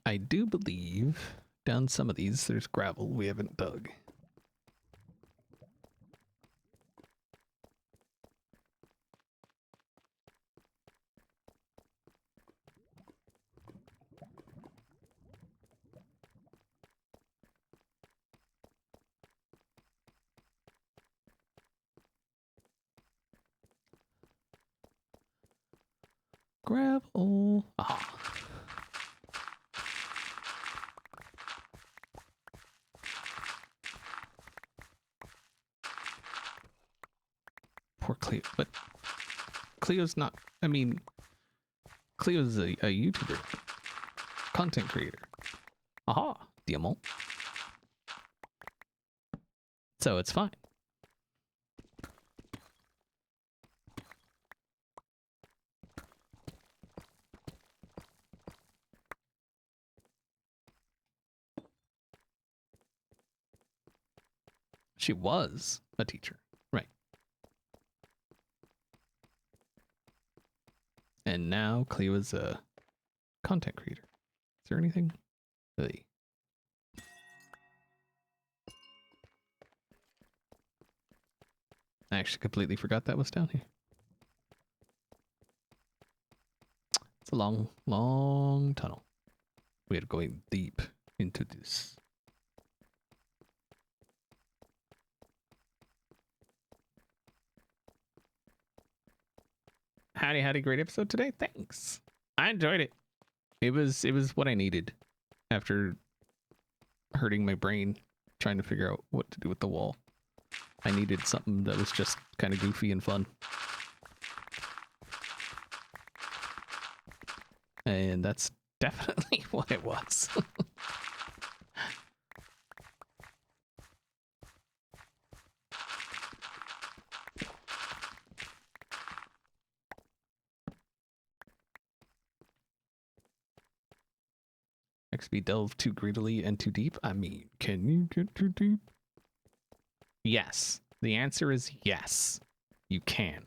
I do believe down some of these there's gravel we haven't dug. Gravel. Ah. Poor Cleo. But Cleo's not, I mean, Cleo's a YouTuber. Content creator. Aha. Diamond. So it's fine. She was a teacher, right? And now Cleo is a content creator. Is there anything? Hey. I actually completely forgot that was down here. It's a long, long tunnel. We are going deep into this. Howdy, great episode today. Thanks. I enjoyed it. It was what I needed after hurting my brain trying to figure out what to do with the wall. I needed something that was just kind of goofy and fun. And that's definitely what it was. XP delve too greedily and too deep? I mean, can you get too deep? Yes. The answer is yes. You can.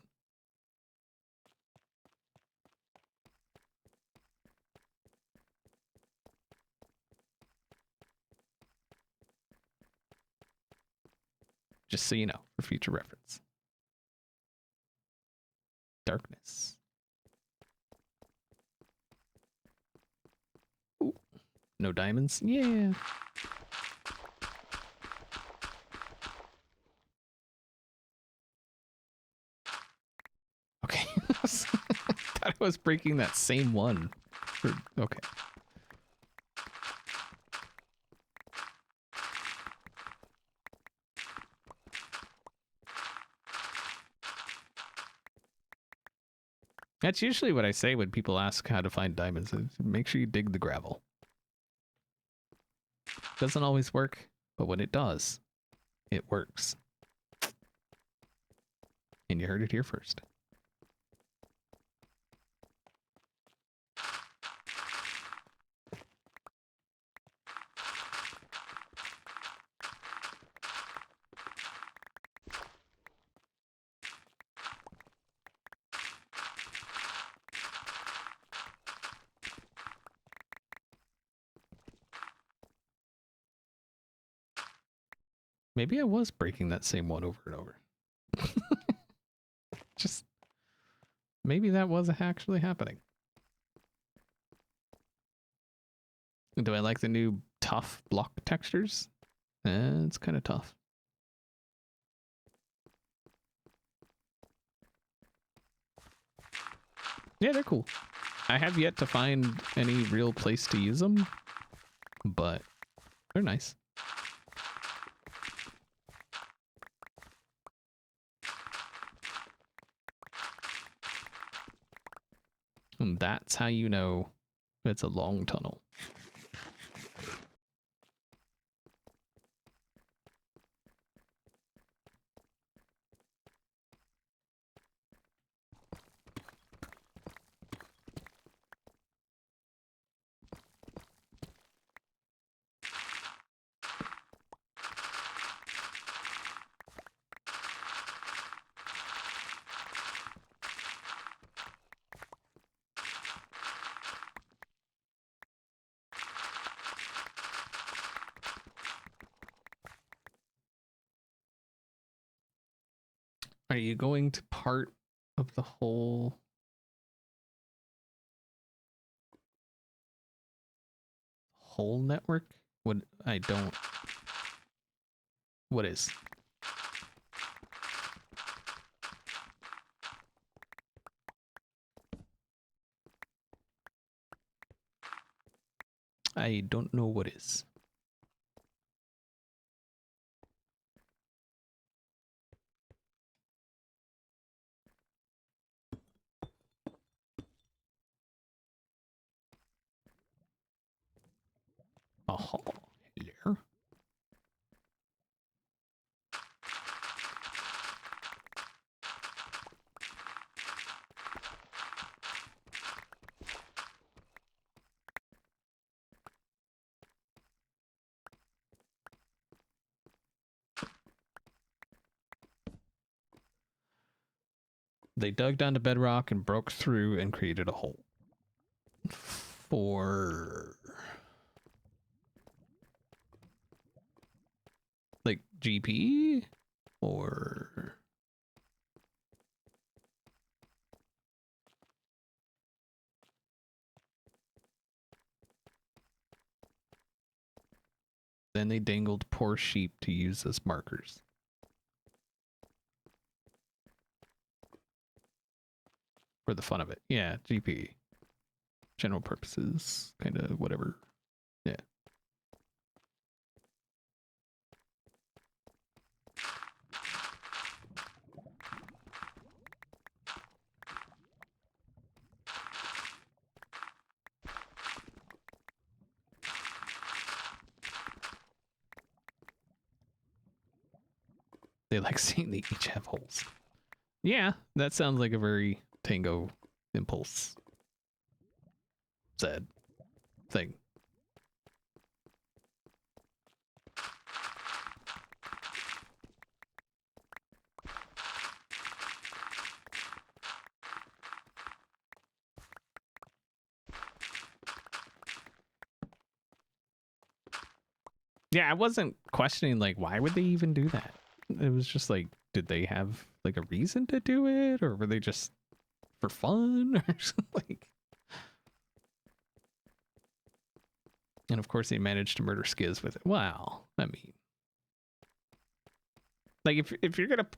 Just so you know, for future reference. Darkness. Ooh. No diamonds? Yeah. Thought I was breaking that same one. Okay. That's usually what I say when people ask how to find diamonds. Make sure you dig the gravel. Doesn't always work, but when it does, it works. And you heard it here first. Maybe I was breaking that same one over and over. Just maybe that was actually happening. Do I like the new tough block textures? It's kind of tough. Yeah, they're cool. I have yet to find any real place to use them, but they're nice. And that's how you know it's a long tunnel. Are you going to part of the whole network? What I don't. What is? I don't know what is. Oh, hello. They dug down to bedrock and broke through and created a hole. For like GP or then they dangled poor sheep to use as markers. For the fun of it. Yeah, GP. General purposes, kind of whatever. Yeah. They like saying they each have holes. Yeah, that sounds like a very Tango impulse said thing. Yeah, I wasn't questioning like why would they even do that? It was just like, did they have like a reason to do it, or were they just for fun or something? Like, and of course they managed to murder Skiz with it. Wow, I mean, like if you're gonna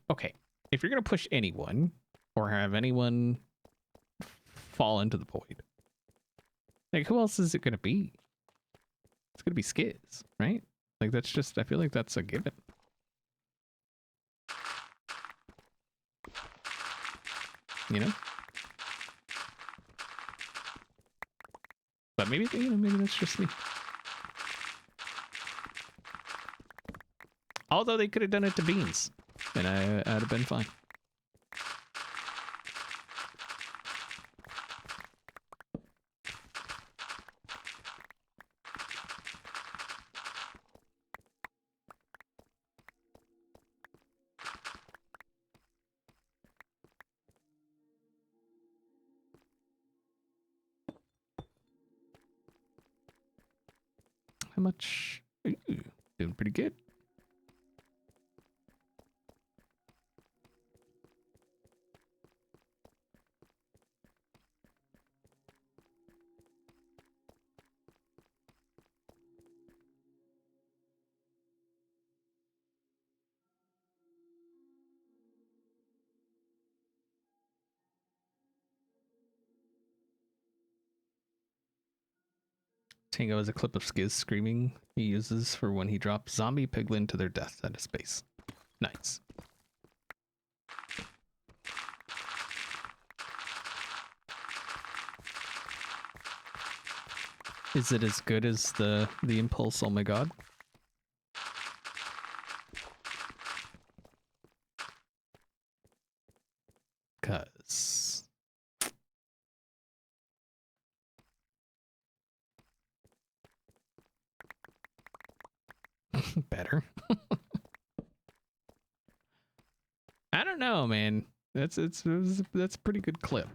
if you're gonna push anyone or have anyone fall into the void. Like, who else is it gonna be? It's gonna be Skiz, right? Like, that's just, I feel like that's a given. You know? But maybe, you know, maybe that's just me. Although they could have done it to Beans, and I'd have been fine. How much? Ooh, doing pretty good. Tango has a clip of Skiz screaming he uses for when he drops zombie piglin to their death at his base. Nice. Is it as good as the impulse? Oh my god. Cause better. I don't know, man. That's a pretty good clip.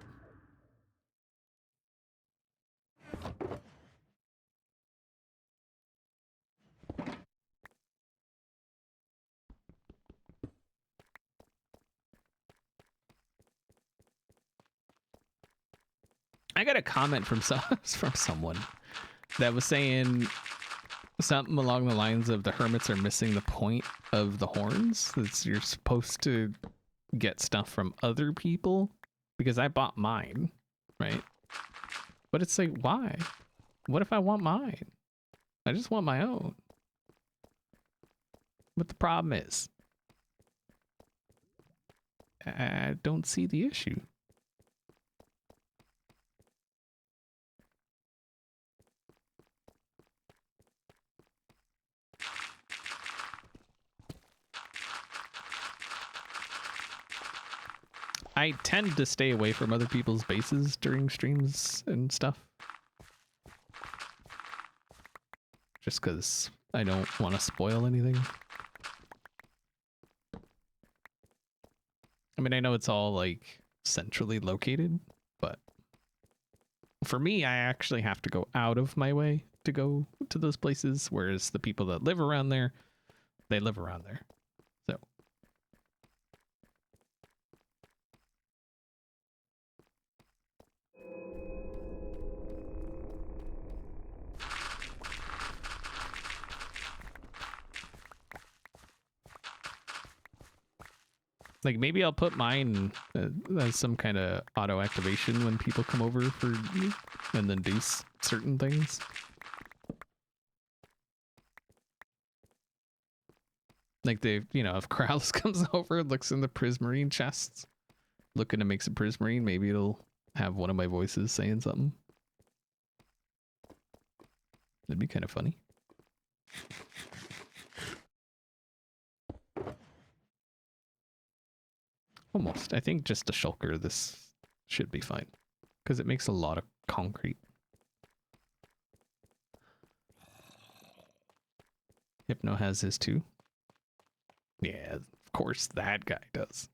I got a comment from someone that was saying something along the lines of the hermits are missing the point of the horns. It's you're supposed to get stuff from other people because I bought mine, right? But it's like, why? What if I want mine? I just want my own. But the problem is, I don't see the issue. I tend to stay away from other people's bases during streams and stuff. Just because I don't want to spoil anything. I mean, I know it's all like centrally located, but for me, I actually have to go out of my way to go to those places, whereas the people that live around there, they live around there. So like maybe I'll put mine as some kind of auto activation when people come over for and then do certain things. Like they, you know, if Corrales comes over and looks in the prismarine chests, looking to make some prismarine, maybe it'll have one of my voices saying something. That'd be kind of funny. Almost. I think just a shulker, this should be fine. Because it makes a lot of concrete. Hypno has his too. Yeah, of course that guy does.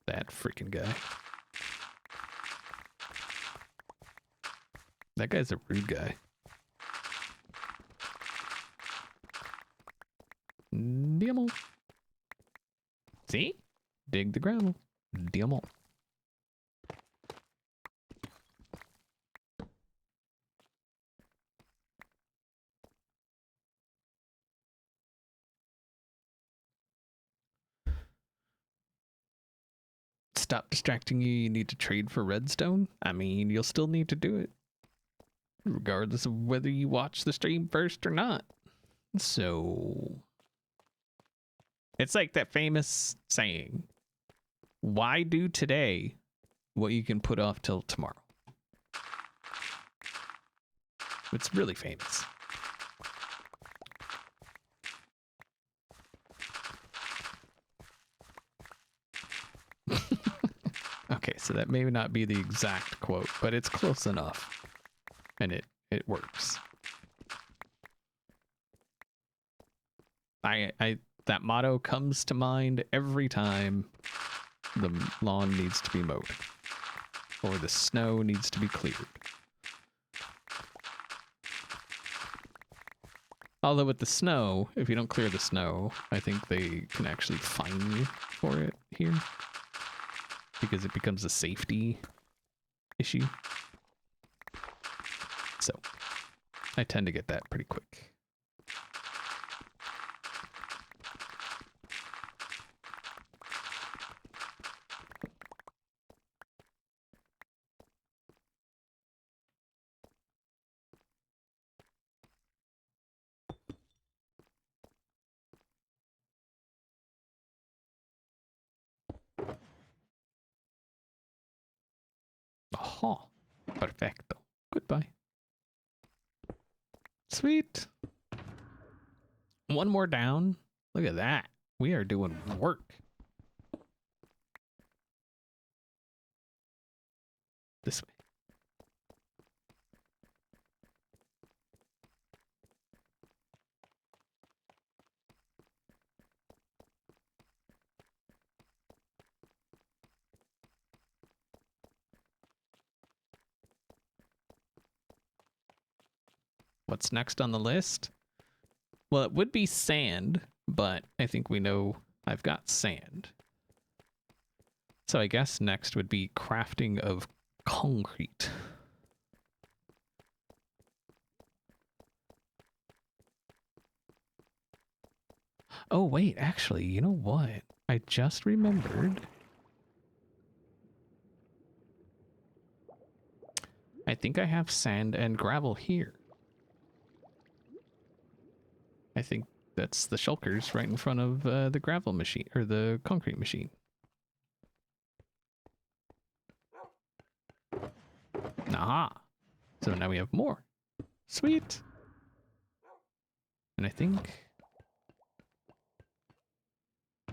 That freaking guy. That guy's a rude guy. Diamond. See? Dig the gravel. Diamond. stop distracting you, you need to trade for redstone, I mean, you'll still need to do it, regardless of whether you watch the stream first or not. So, it's like that famous saying, why do today what you can put off till tomorrow? It's really famous. Okay, so that may not be the exact quote, but it's close enough. And it works. That motto comes to mind every time the lawn needs to be mowed or the snow needs to be cleared. Although with the snow, if you don't clear the snow, I think they can actually fine you for it here because it becomes a safety issue. So I tend to get that pretty quick. Oh, perfecto. Goodbye. Sweet. One more down. Look at that. We are doing work. This way. What's next on the list? Well, it would be sand, but I think we know I've got sand. So I guess next would be crafting of concrete. Oh, wait, actually, you know what? I just remembered. I think I have sand and gravel here. I think that's the shulkers right in front of the gravel machine, or the concrete machine. Aha! So now we have more. Sweet! And I think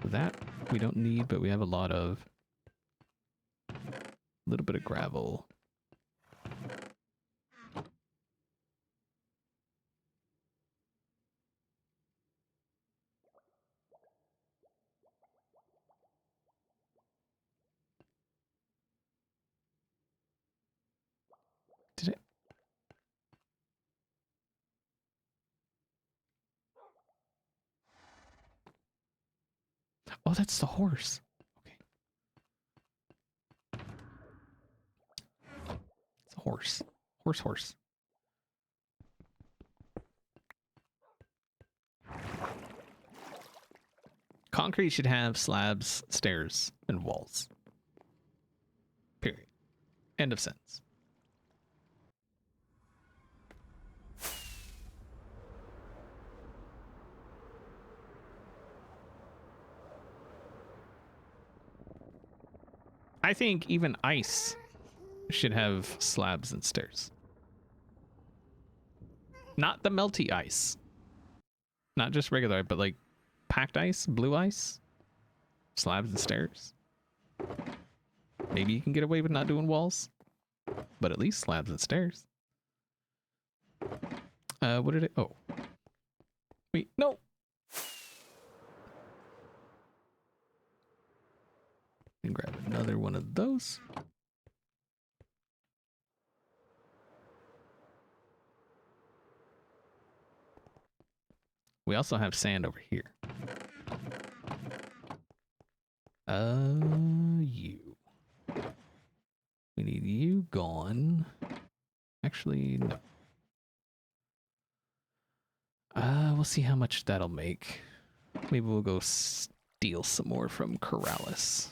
that we don't need, but we have a lot of... a little bit of gravel. Did it? Oh, that's the horse. Okay. It's a horse. Horse. Concrete should have slabs, stairs, and walls. Period. End of sentence. I think even ice should have slabs and stairs. Not the melty ice. Not just regular, but like packed ice, blue ice, slabs and stairs. Maybe you can get away with not doing walls, but at least slabs and stairs. What did it? Oh. Wait, no. And grab another one of those. We also have sand over here. You. We need you gone. Actually, no. We'll see how much that'll make. Maybe we'll go steal some more from Corrales.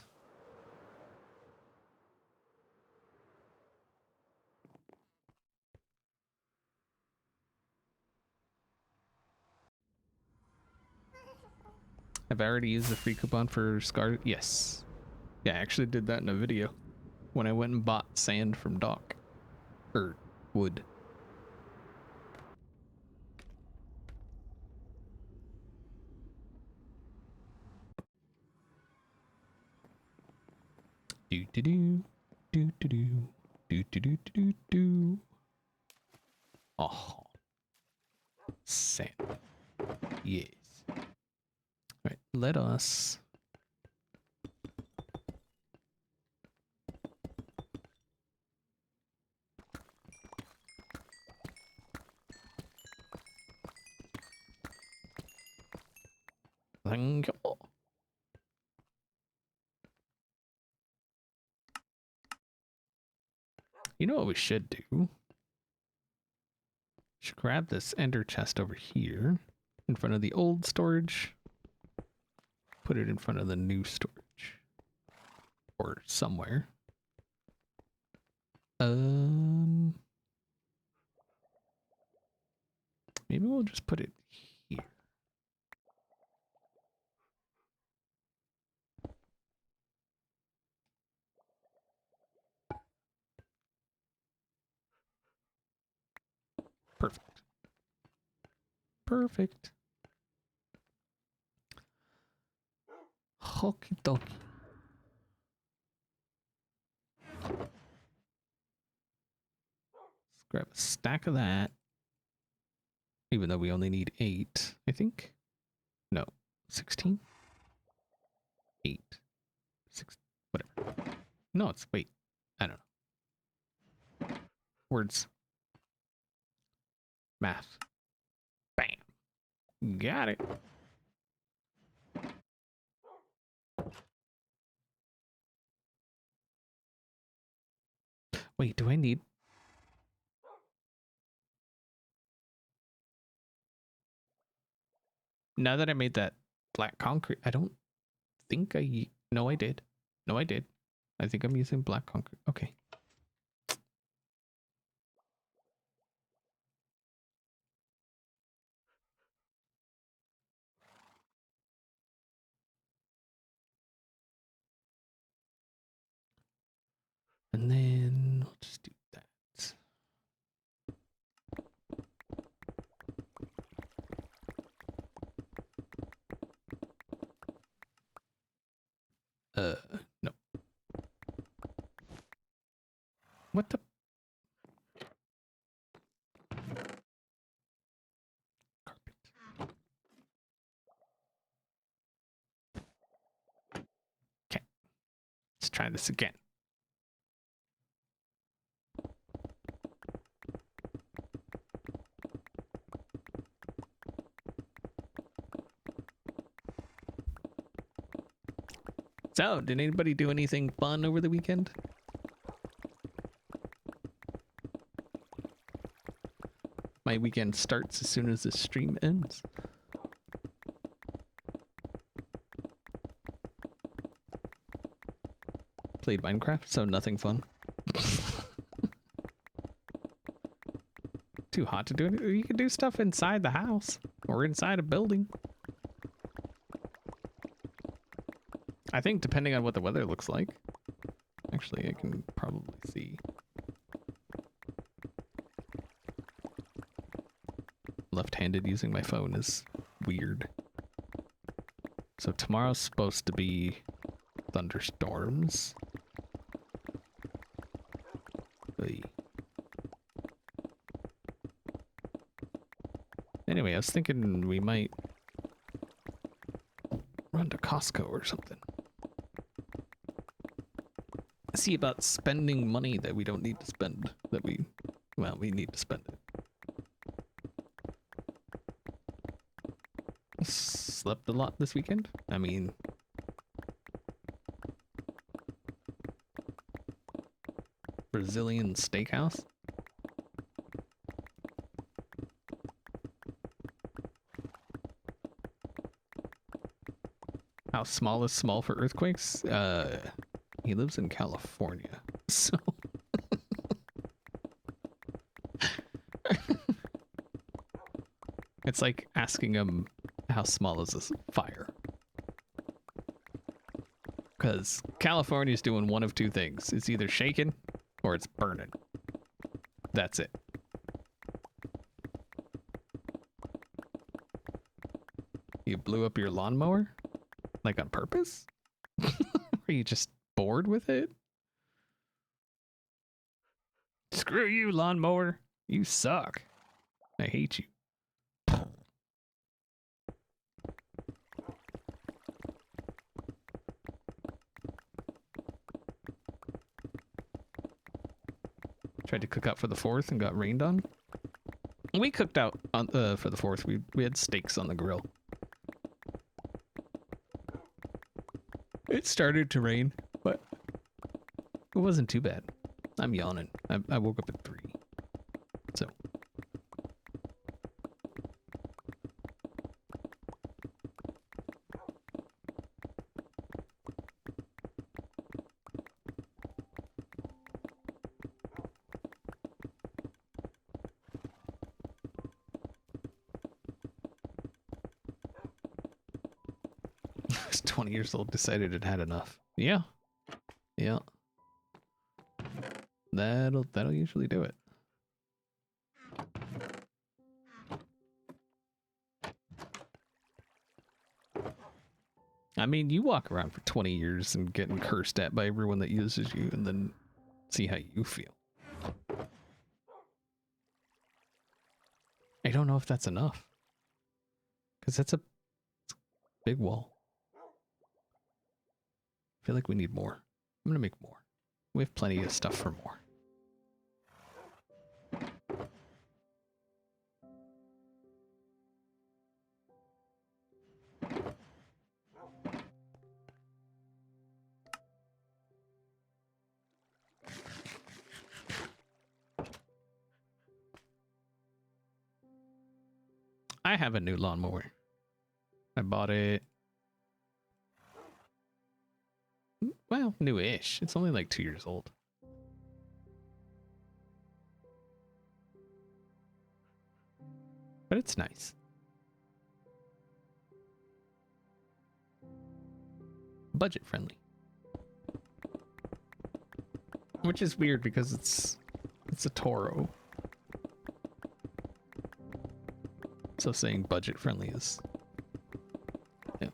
Have I already used the free coupon for Scar? Yes. Yeah, I actually did that in a video when I went and bought sand from Doc. Or wood. Do do do do do do do do do do do. Oh, sand. Yes. All right, let us. Thank you. You know what we should do? Should grab this ender chest over here in front of the old storage. Put it in front of the new storage. Or somewhere. Maybe we'll just put it here. Perfect. Perfect. Okie dokie. Let's grab a stack of that. Even though we only need 8, I think. No, 16? 8. 6, whatever. No, it's, wait. I don't know. Words. Math. Bam. Got it. Wait, do I need... Now that I made that black concrete, I don't think I... No, I did. No, I did. I think I'm using black concrete. Okay. And then we'll just do that. No. What the? Carpet. Okay. Let's try this again. So, did anybody do anything fun over the weekend? My weekend starts as soon as this stream ends. Played Minecraft, so nothing fun. Too hot to do it. You can do stuff inside the house or inside a building. I think depending on what the weather looks like. Actually, I can probably see. Left-handed using my phone is weird. So tomorrow's supposed to be thunderstorms. Oy. Anyway, I was thinking we might run to Costco or something. See about spending money that we don't need to spend. That we need to spend it. Slept a lot this weekend. I mean, Brazilian steakhouse. How small is small for earthquakes? He lives in California, so it's like asking him how small is this fire. Because California's doing one of two things. It's either shaking or it's burning. That's it. You blew up your lawnmower? Like on purpose? Are you just bored with it? Screw you, lawnmower. You suck. I hate you. Tried to cook out for the 4th and got rained on. We cooked out on for the 4th. We had steaks on the grill. It started to rain, but it wasn't too bad. I'm yawning. I woke up at 3. So. I was 20 years old, decided it had enough. Yeah. Yeah. That'll usually do it. I mean, you walk around for 20 years and getting cursed at by everyone that uses you and then see how you feel. I don't know if that's enough. Because that's a big wall. I feel like we need more. I'm gonna make more. We have plenty of stuff for more. I have a new lawnmower. I bought it. Well, new-ish. It's only like 2 years old. But it's nice. Budget friendly. Which is weird because it's a Toro. So saying budget friendly is... yeah.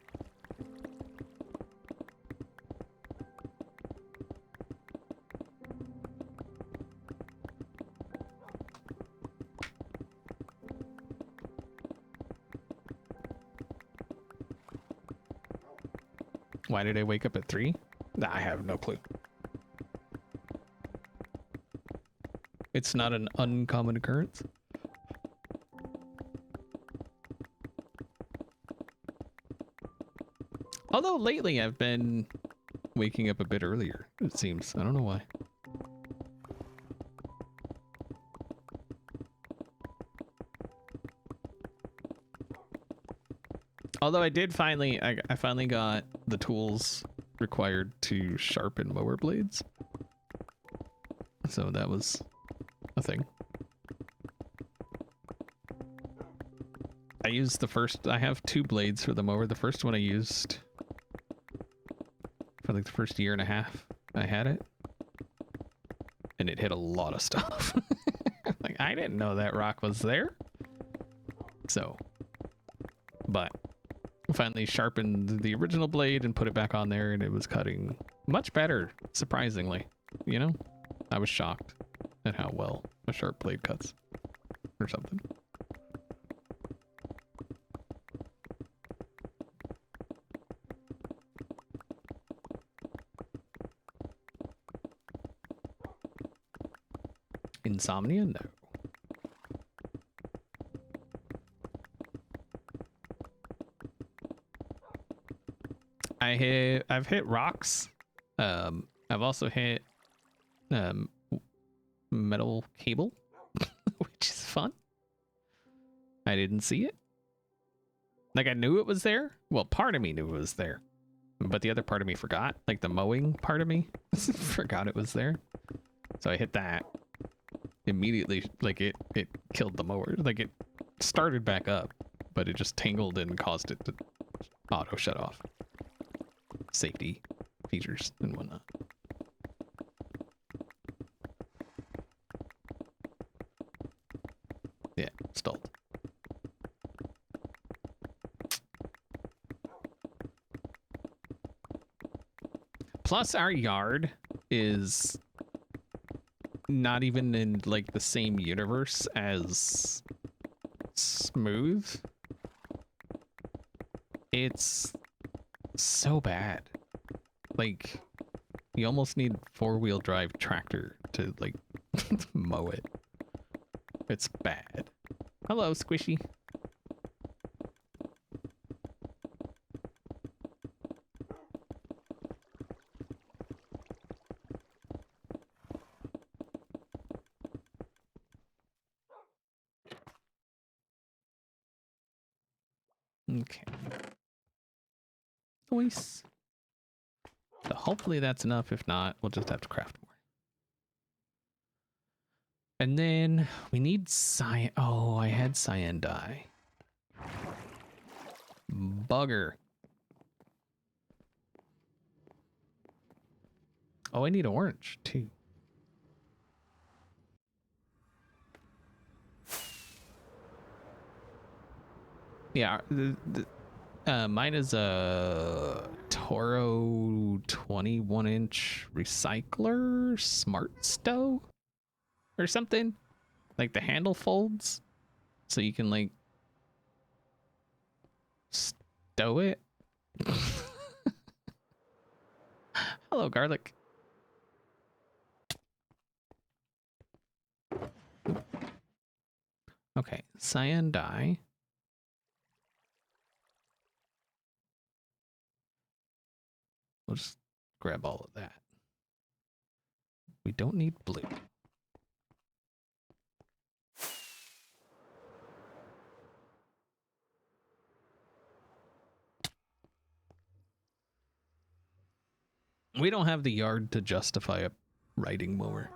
Why did I wake up at 3? I have no clue. It's not an uncommon occurrence. Although lately I've been waking up a bit earlier, it seems. I don't know why. Although I did finally, I finally got the tools required to sharpen mower blades. So that was a thing. I used the first, I have 2 blades for the mower. The first one I used for like the first year and a half I had it. And it hit a lot of stuff. Like, I didn't know that rock was there. So, but finally sharpened the original blade and put it back on there, and it was cutting much better, surprisingly. You know, I was shocked at how well a sharp blade cuts or something. Insomnia? No. I've hit rocks. I've also hit metal cable, which is fun. I didn't see it. Like, I knew it was there. Well, part of me knew it was there, but the other part of me forgot. Like, the mowing part of me forgot it was there. So I hit that immediately. Like, it killed the mower. Like, it started back up, but it just tangled and caused it to auto shut off. Safety. features and whatnot. Yeah, stalled. Plus, our yard is not even in like the same universe as Smooth. It's so bad. Like, you almost need 4-wheel drive tractor to like mow it. It's bad. Hello, Squishy. Okay. Nice. So hopefully that's enough. If not, we'll just have to craft more. And then we need cyan. Oh, I had cyan dye. Bugger. Oh, I need orange too. Yeah, mine is a Toro 21-inch recycler smart stow or something. Like the handle folds so you can like stow it. Hello, garlic. Okay, cyan dye. We'll just grab all of that. We don't need blue. We don't have the yard to justify a riding mower.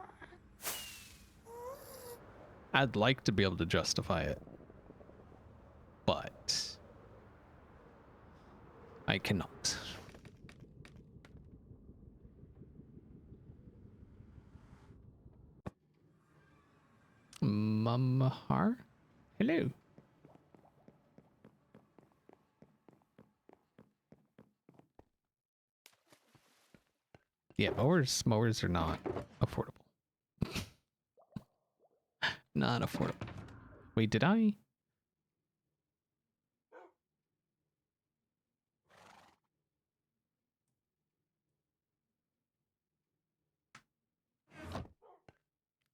I'd like to be able to justify it, but I cannot. Mamahar? Hello. Yeah, mowers are not affordable. Not affordable. Wait, did I?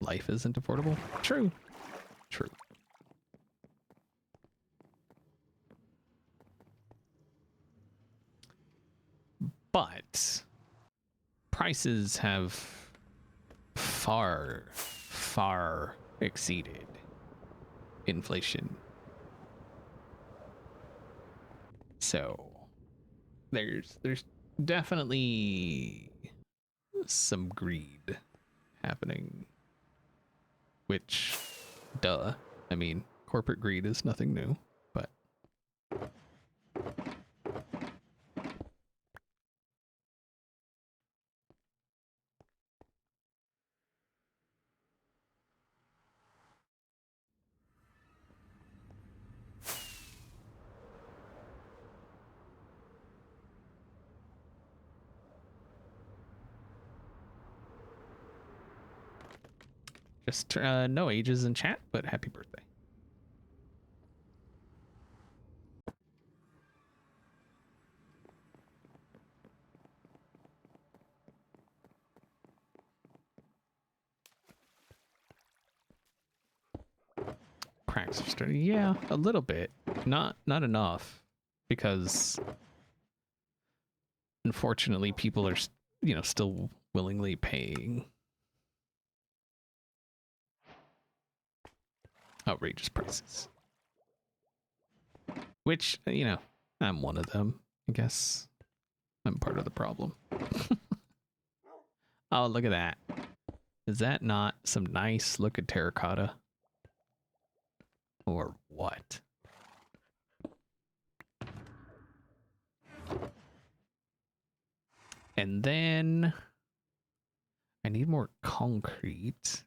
Life isn't affordable? True. True. But prices have far, far exceeded inflation. So there's definitely some greed happening, which, duh. I mean, corporate greed is nothing new, but just no ages in chat, but happy birthday. Cracks are starting. Yeah, a little bit. Not enough, because unfortunately people are, still willingly paying outrageous prices. Which, I'm one of them, I guess. I'm part of the problem. Oh, look at that. Is that not some nice looking terracotta? Or what? And then I need more concrete.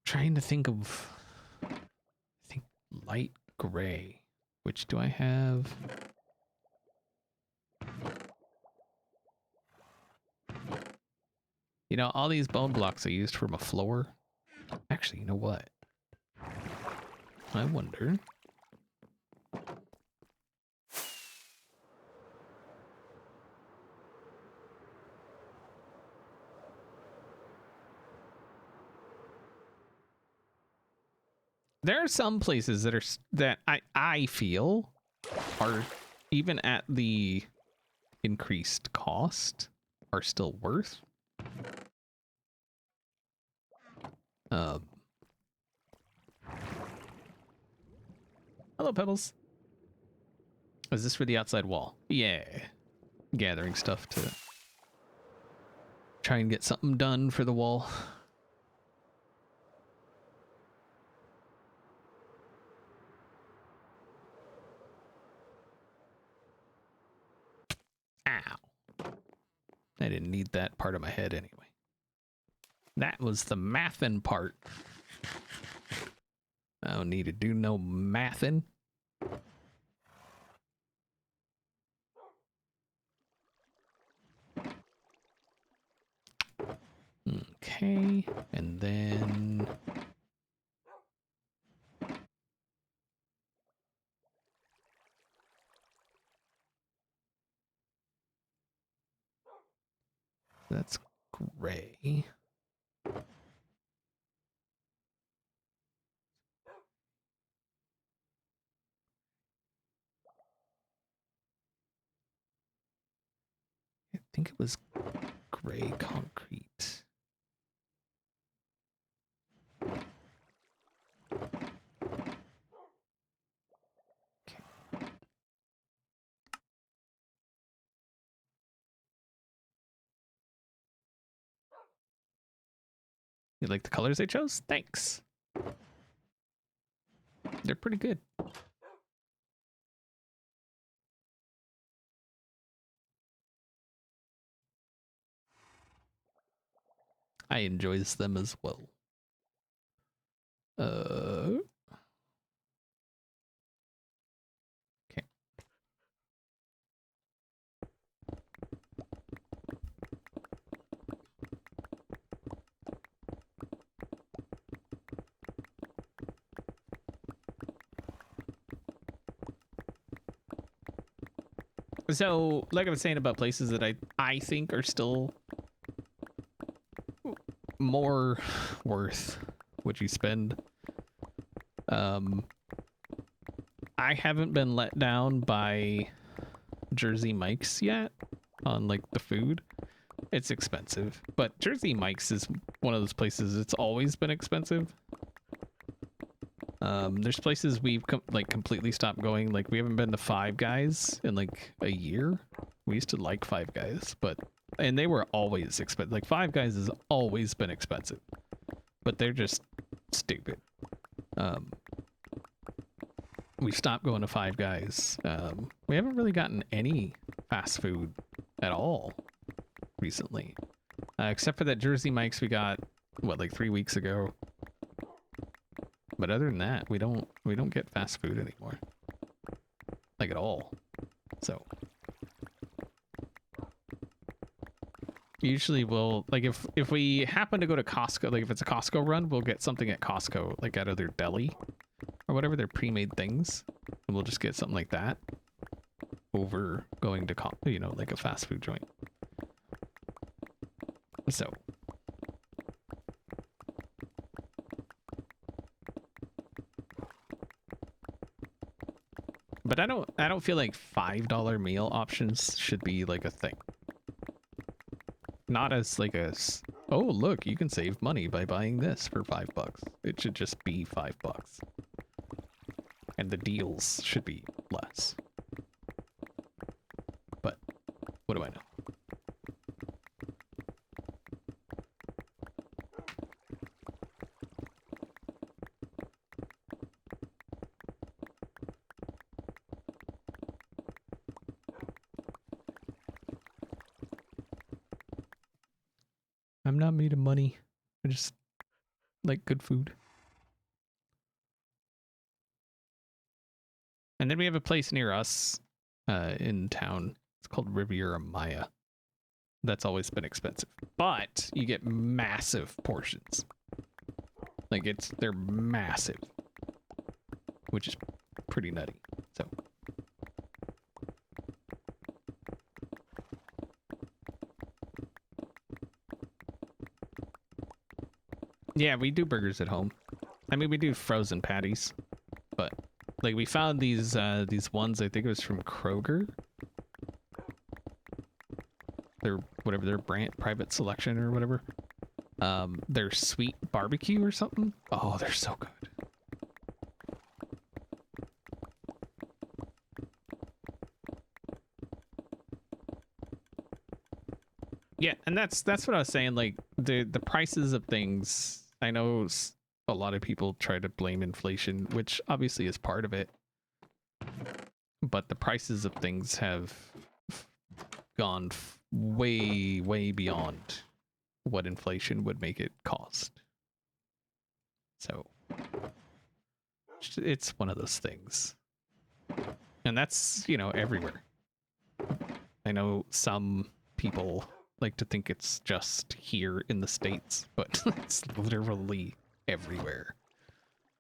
Trying to think of, I think light gray. Which do I have? You know, all these bone blocks I used for my floor. Actually, you know what? I wonder. There are some places that are that I feel are, even at the increased cost, are still worth. Hello, Pebbles. Is this for the outside wall? Yeah. Gathering stuff to try and get something done for the wall. Ow. I didn't need that part of my head anyway. That was the mathin' part. I don't need to do no mathin'. Okay, and then that's gray. I think it was gray concrete. Okay. You like the colors they chose? Thanks. They're pretty good. I enjoys them as well. Okay. So, like I was saying about places that I think are still more worth what you spend. I haven't been let down by Jersey Mike's yet on like the food. It's expensive, but Jersey Mike's is one of those places it's always been expensive. There's places we've completely stopped going. Like we haven't been to Five Guys in like a year. We used to like Five Guys, and they were always expensive. Like Five Guys has always been expensive, but they're just stupid. We've stopped going to Five Guys. We haven't really gotten any fast food at all recently, except for that Jersey Mike's we got like 3 weeks ago. But other than that, we don't get fast food anymore, like at all. So usually we'll like if we happen to go to Costco, like if it's a Costco run, we'll get something at Costco, like out of their deli or whatever, their pre-made things, and we'll just get something like that over going to like a fast food joint. So but I don't feel like $5 meal options should be like a thing. Not as like oh look, you can save money by buying this for $5. It should just be $5. And the deals should be less. But what do I know? I'm not made of money. I just like good food. And then we have a place near us in town. It's called Riviera Maya. That's always been expensive, but you get massive portions. Like they're massive, which is pretty nutty. So yeah, we do burgers at home. I mean, we do frozen patties, but like we found these ones. I think it was from Kroger. Their whatever their brand private selection or whatever. Their sweet barbecue or something. Oh, they're so good. Yeah, and that's what I was saying. Like the prices of things. I know a lot of people try to blame inflation, which obviously is part of it. But the prices of things have gone way beyond what inflation would make it cost. So it's one of those things. And that's, you know, everywhere. I know some people like to think it's just here in the States, but it's literally everywhere.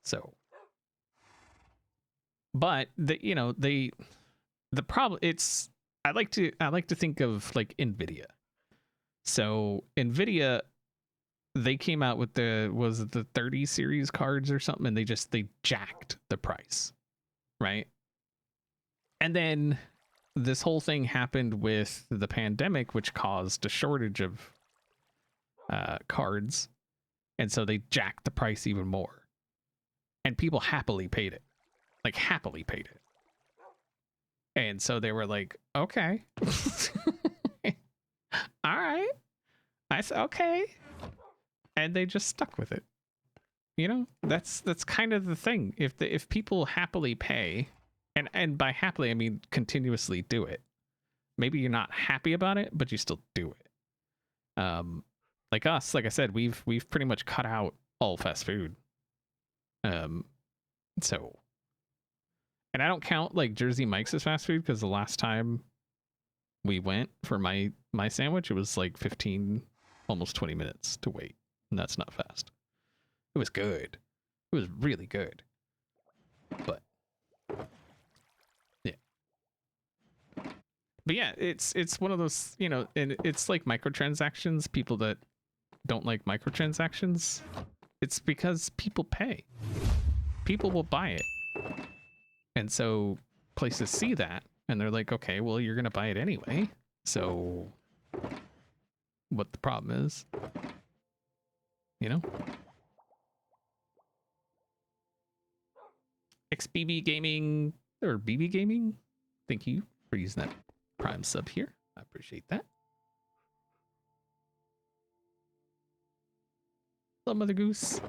So, but the problem, it's, I like to think of like NVIDIA. So NVIDIA, they came out with was it the 30 series cards or something, and they jacked the price, right? And then this whole thing happened with the pandemic, which caused a shortage of cards, and so they jacked the price even more, and people happily paid it, like happily paid it. And so they were like, okay. All right. I said, okay. And they just stuck with it. You know, that's kind of the thing. If people happily pay, and by happily I mean continuously do it. Maybe you're not happy about it, but you still do it. Like us, like I said, we've pretty much cut out all fast food. So, and I don't count like Jersey Mike's as fast food, because the last time we went for my sandwich, it was like 15, almost 20 minutes to wait, and that's not fast. It was good. It was really good. But yeah. But yeah, it's one of those, you know, and it's like microtransactions. People that don't like microtransactions, it's because people pay. People will buy it. And so places see that and they're like, okay, well, you're going to buy it anyway. So what the problem is, you know? XBB Gaming or BB Gaming, thank you for using that Prime sub here. I appreciate that. Hello, Mother Goose.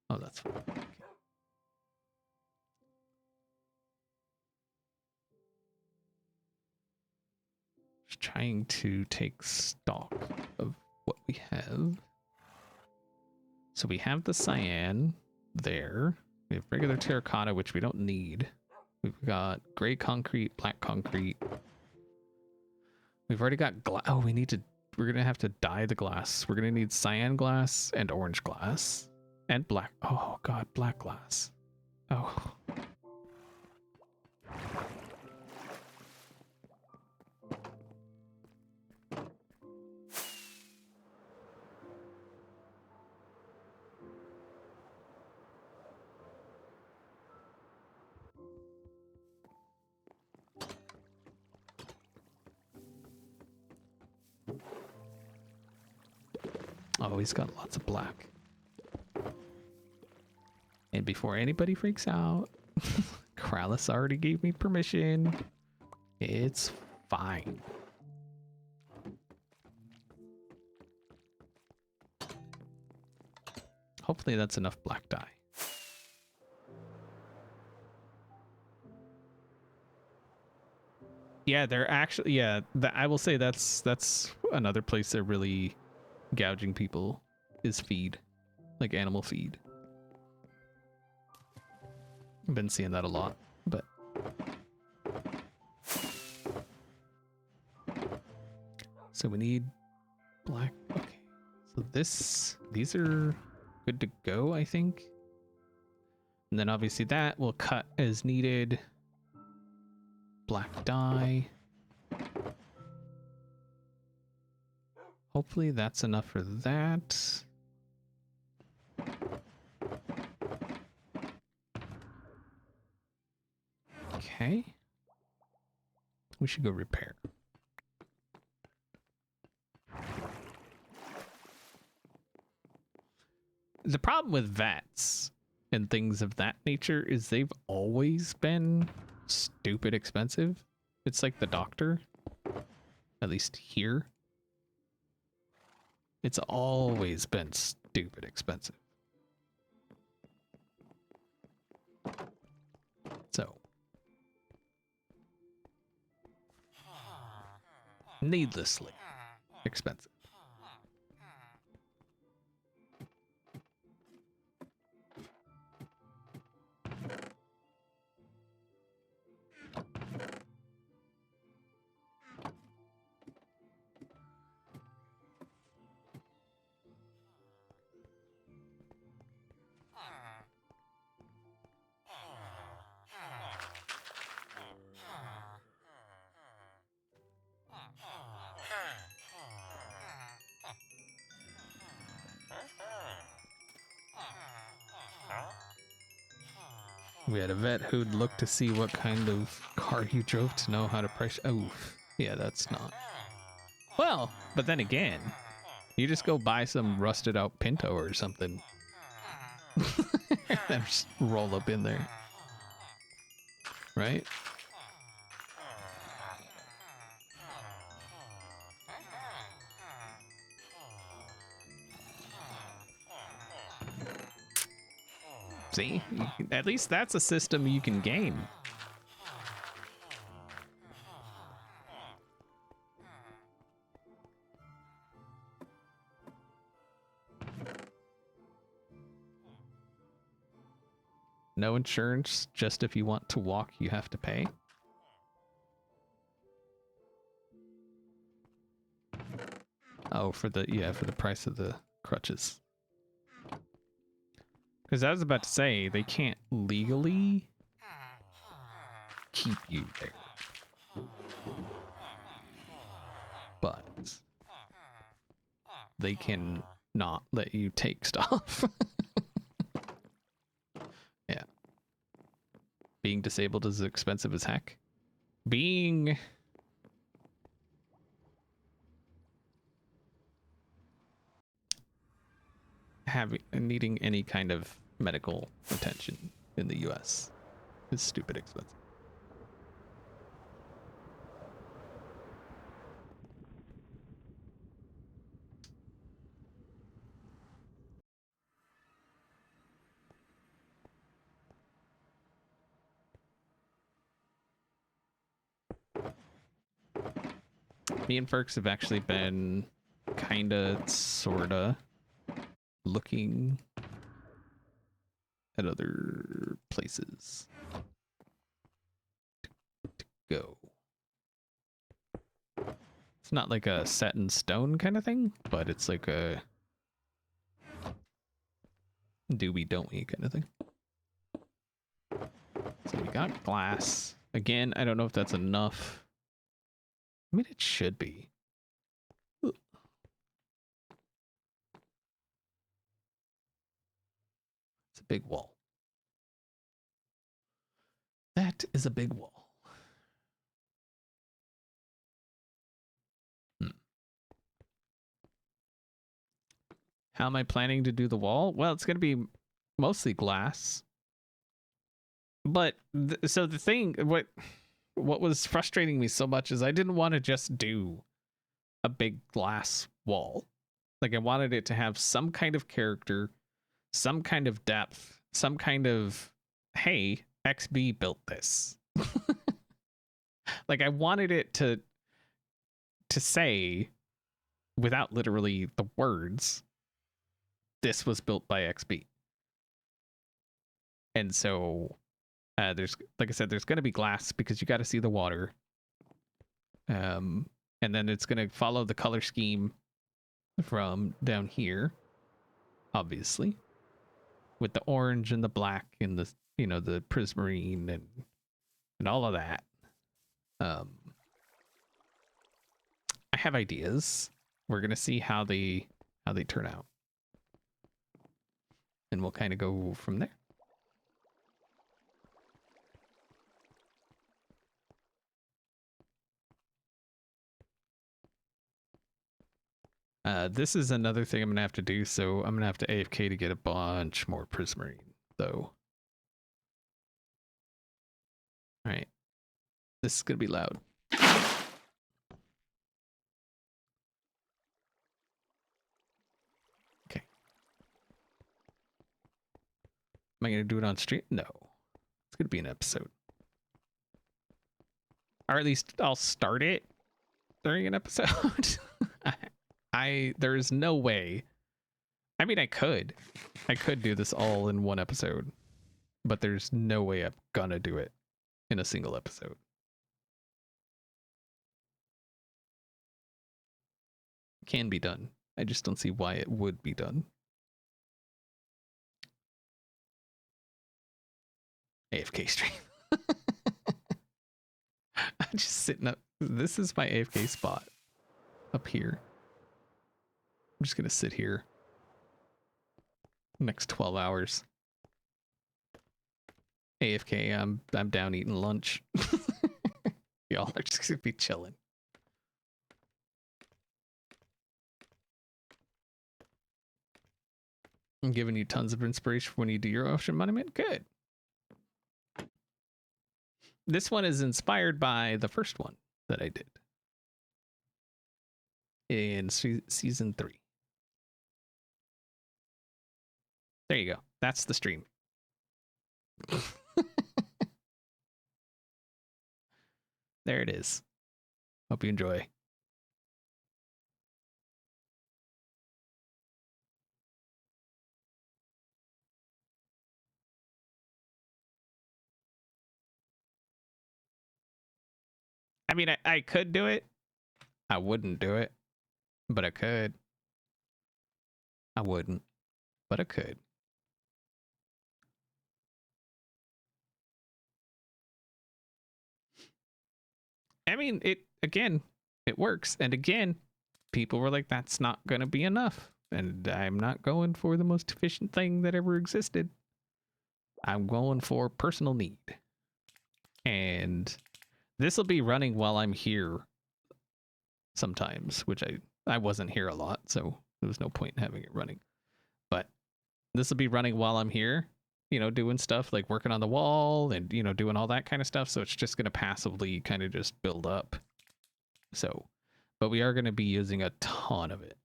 Oh, that's fine. Okay. Just trying to take stock of what we have. So we have the cyan there. We have regular terracotta, which we don't need. We've got gray concrete, black concrete. We've already got glass. Oh, we're going to have to dye the glass. We're going to need cyan glass and orange glass and black. Oh God, black glass. Oh. Oh, he's got lots of black. And before anybody freaks out, Kralis already gave me permission. It's fine. Hopefully that's enough black dye. Yeah, they're actually, yeah, I will say that's another place they're really gouging people is feed, like animal feed. I've been seeing that a lot, but so we need black. Okay, so these are good to go, I think. And then obviously that will cut as needed. Black dye. Hopefully that's enough for that. Okay. We should go repair. The problem with vats and things of that nature is they've always been stupid expensive. It's like the doctor, at least here. It's always been stupid expensive. So, needlessly expensive. We had a vet who'd look to see what kind of car you drove to know how to price. Oh, yeah, that's not. Well, but then again, you just go buy some rusted out Pinto or something. And just roll up in there. Right? See? At least that's a system you can game. No insurance, just if you want to walk, you have to pay. Oh, for the price of the crutches. Because I was about to say, they can't legally keep you there. But they can not let you take stuff. Yeah. Being disabled is expensive as heck. Needing any kind of medical attention in the US is stupid expensive. Me and Ferks have actually been kinda, sorta looking at other places to go. It's not like a set in stone kind of thing, but it's like a do we don't we kind of thing. So we got glass. Again, I don't know if that's enough. I mean, it should be. It's a big wall. That is a big wall. How am I planning to do the wall? Well, it's going to be mostly glass. But so the thing, what was frustrating me so much is I didn't want to just do a big glass wall. Like I wanted it to have some kind of character, some kind of depth, some kind of, hey, XB built this. Like I wanted it to say without literally the words, this was built by XB. And so there's, like I said, there's going to be glass because you got to see the water. And then it's going to follow the color scheme from down here, obviously, with the orange and the black and the, you know, the prismarine and all of that. I have ideas. We're going to see how they turn out. And we'll kind of go from there. This is another thing I'm gonna have to do, so I'm gonna have to AFK to get a bunch more prismarine, though. Alright. This is gonna be loud. Okay. Am I gonna do it on stream? No. It's gonna be an episode. Or at least I'll start it during an episode. There's no way. I mean, I could do this all in one episode, but there's no way I'm gonna do it in a single episode. It can be done. I just don't see why it would be done. AFK stream. I'm just sitting up. This is my AFK spot up here. I'm just gonna sit here next 12 hours. AFK, I'm down eating lunch. Y'all are just gonna be chilling. I'm giving you tons of inspiration for when you do your ocean monument. Good. This one is inspired by the first one that I did in season 3. There you go. That's the stream. There it is. Hope you enjoy. I mean, I could do it. I wouldn't do it, but I could. I wouldn't, but I could. I mean, it works. And again, people were like, that's not going to be enough. And I'm not going for the most efficient thing that ever existed. I'm going for personal need. And this will be running while I'm here sometimes, which I wasn't here a lot, so there was no point in having it running. But this will be running while I'm here, you know, doing stuff like working on the wall and, you know, doing all that kind of stuff. So it's just going to passively kind of just build up. So, but we are going to be using a ton of it.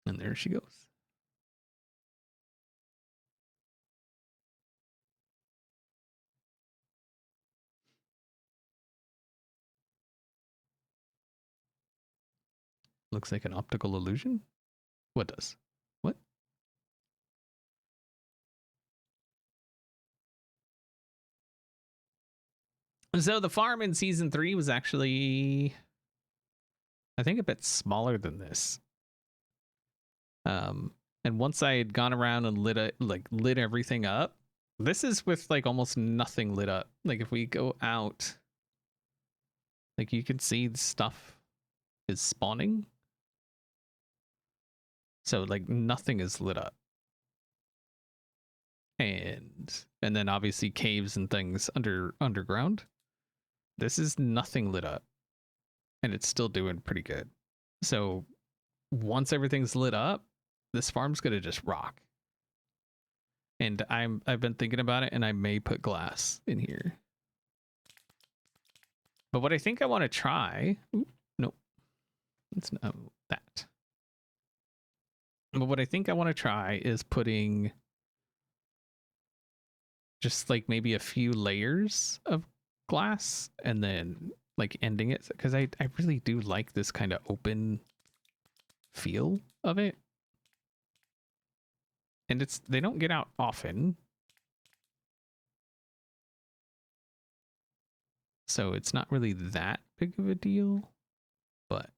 And there she goes. Looks like an optical illusion. What does? What? So the farm in season 3 was actually, I think, a bit smaller than this. And once I had gone around and lit everything up, this is with like almost nothing lit up. Like if we go out, like you can see the stuff is spawning. So like nothing is lit up. And then obviously caves and things underground. This is nothing lit up. And it's still doing pretty good. So once everything's lit up, this farm's gonna just rock. And I've been thinking about it, and I may put glass in here. But what I think I want to try, nope, it's not that. But what I think I want to try is putting just like maybe a few layers of glass and then like ending it, because I really do like this kind of open feel of it. And they don't get out often. So it's not really that big of a deal, but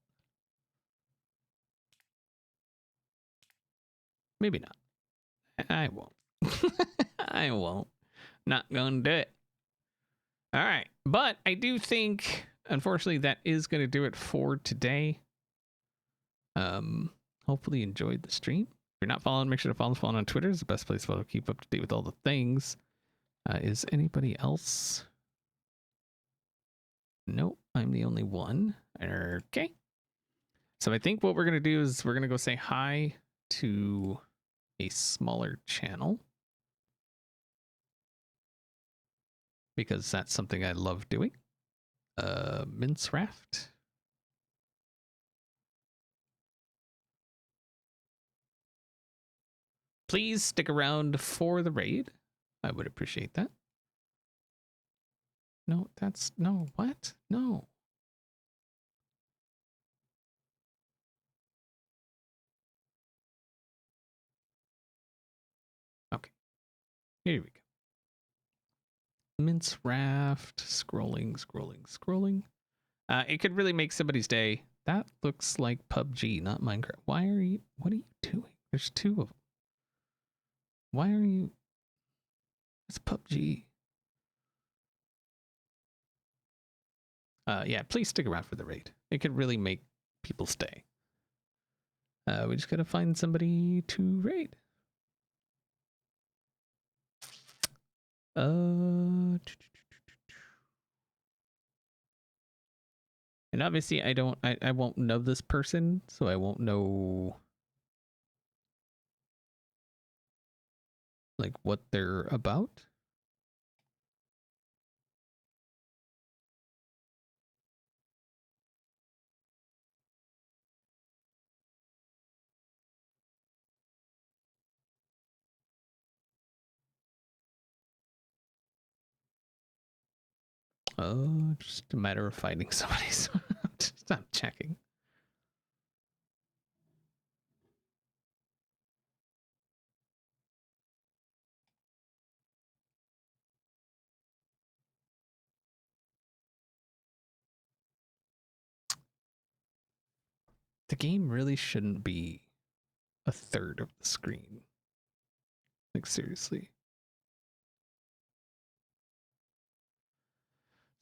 maybe not. I won't. I won't. Not gonna do it. All right. But I do think, unfortunately, that is going to do it for today. Hopefully you enjoyed the stream. If you're not following, make sure to follow us on Twitter. It's the best place to keep up to date with all the things. Is anybody else? Nope, I'm the only one. Okay. So I think what we're going to do is we're going to go say hi to a smaller channel, because that's something I love doing. Minecraft. Please stick around for the raid. I would appreciate that. No, that's no, what? No. Okay. Here we go. Minecraft. Scrolling. It could really make somebody's day. That looks like PUBG, not Minecraft. What are you doing? There's two of them. Why are you? It's PUBG. Yeah, please stick around for the raid. It could really make people stay. We just gotta find somebody to raid. And obviously I won't know this person, so I won't know like what they're about. Oh, just a matter of finding somebody. So I'm checking. The game really shouldn't be a third of the screen. Like, seriously.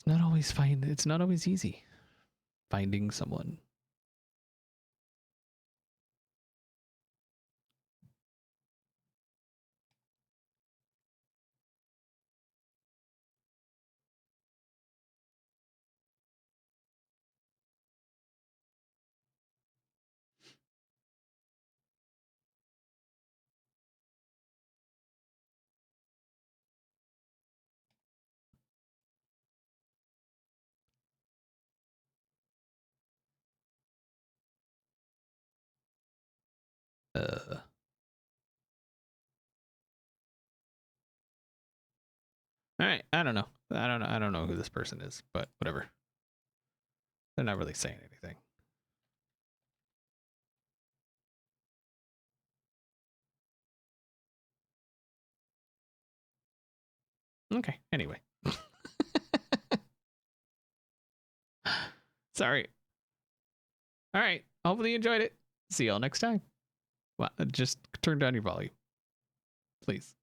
It's not always easy finding someone. All right, I don't know. I don't know who this person is, but whatever. They're not really saying anything. Okay, anyway. Sorry. All right, hopefully you enjoyed it. See y'all next time. Well, just turn down your volume, please.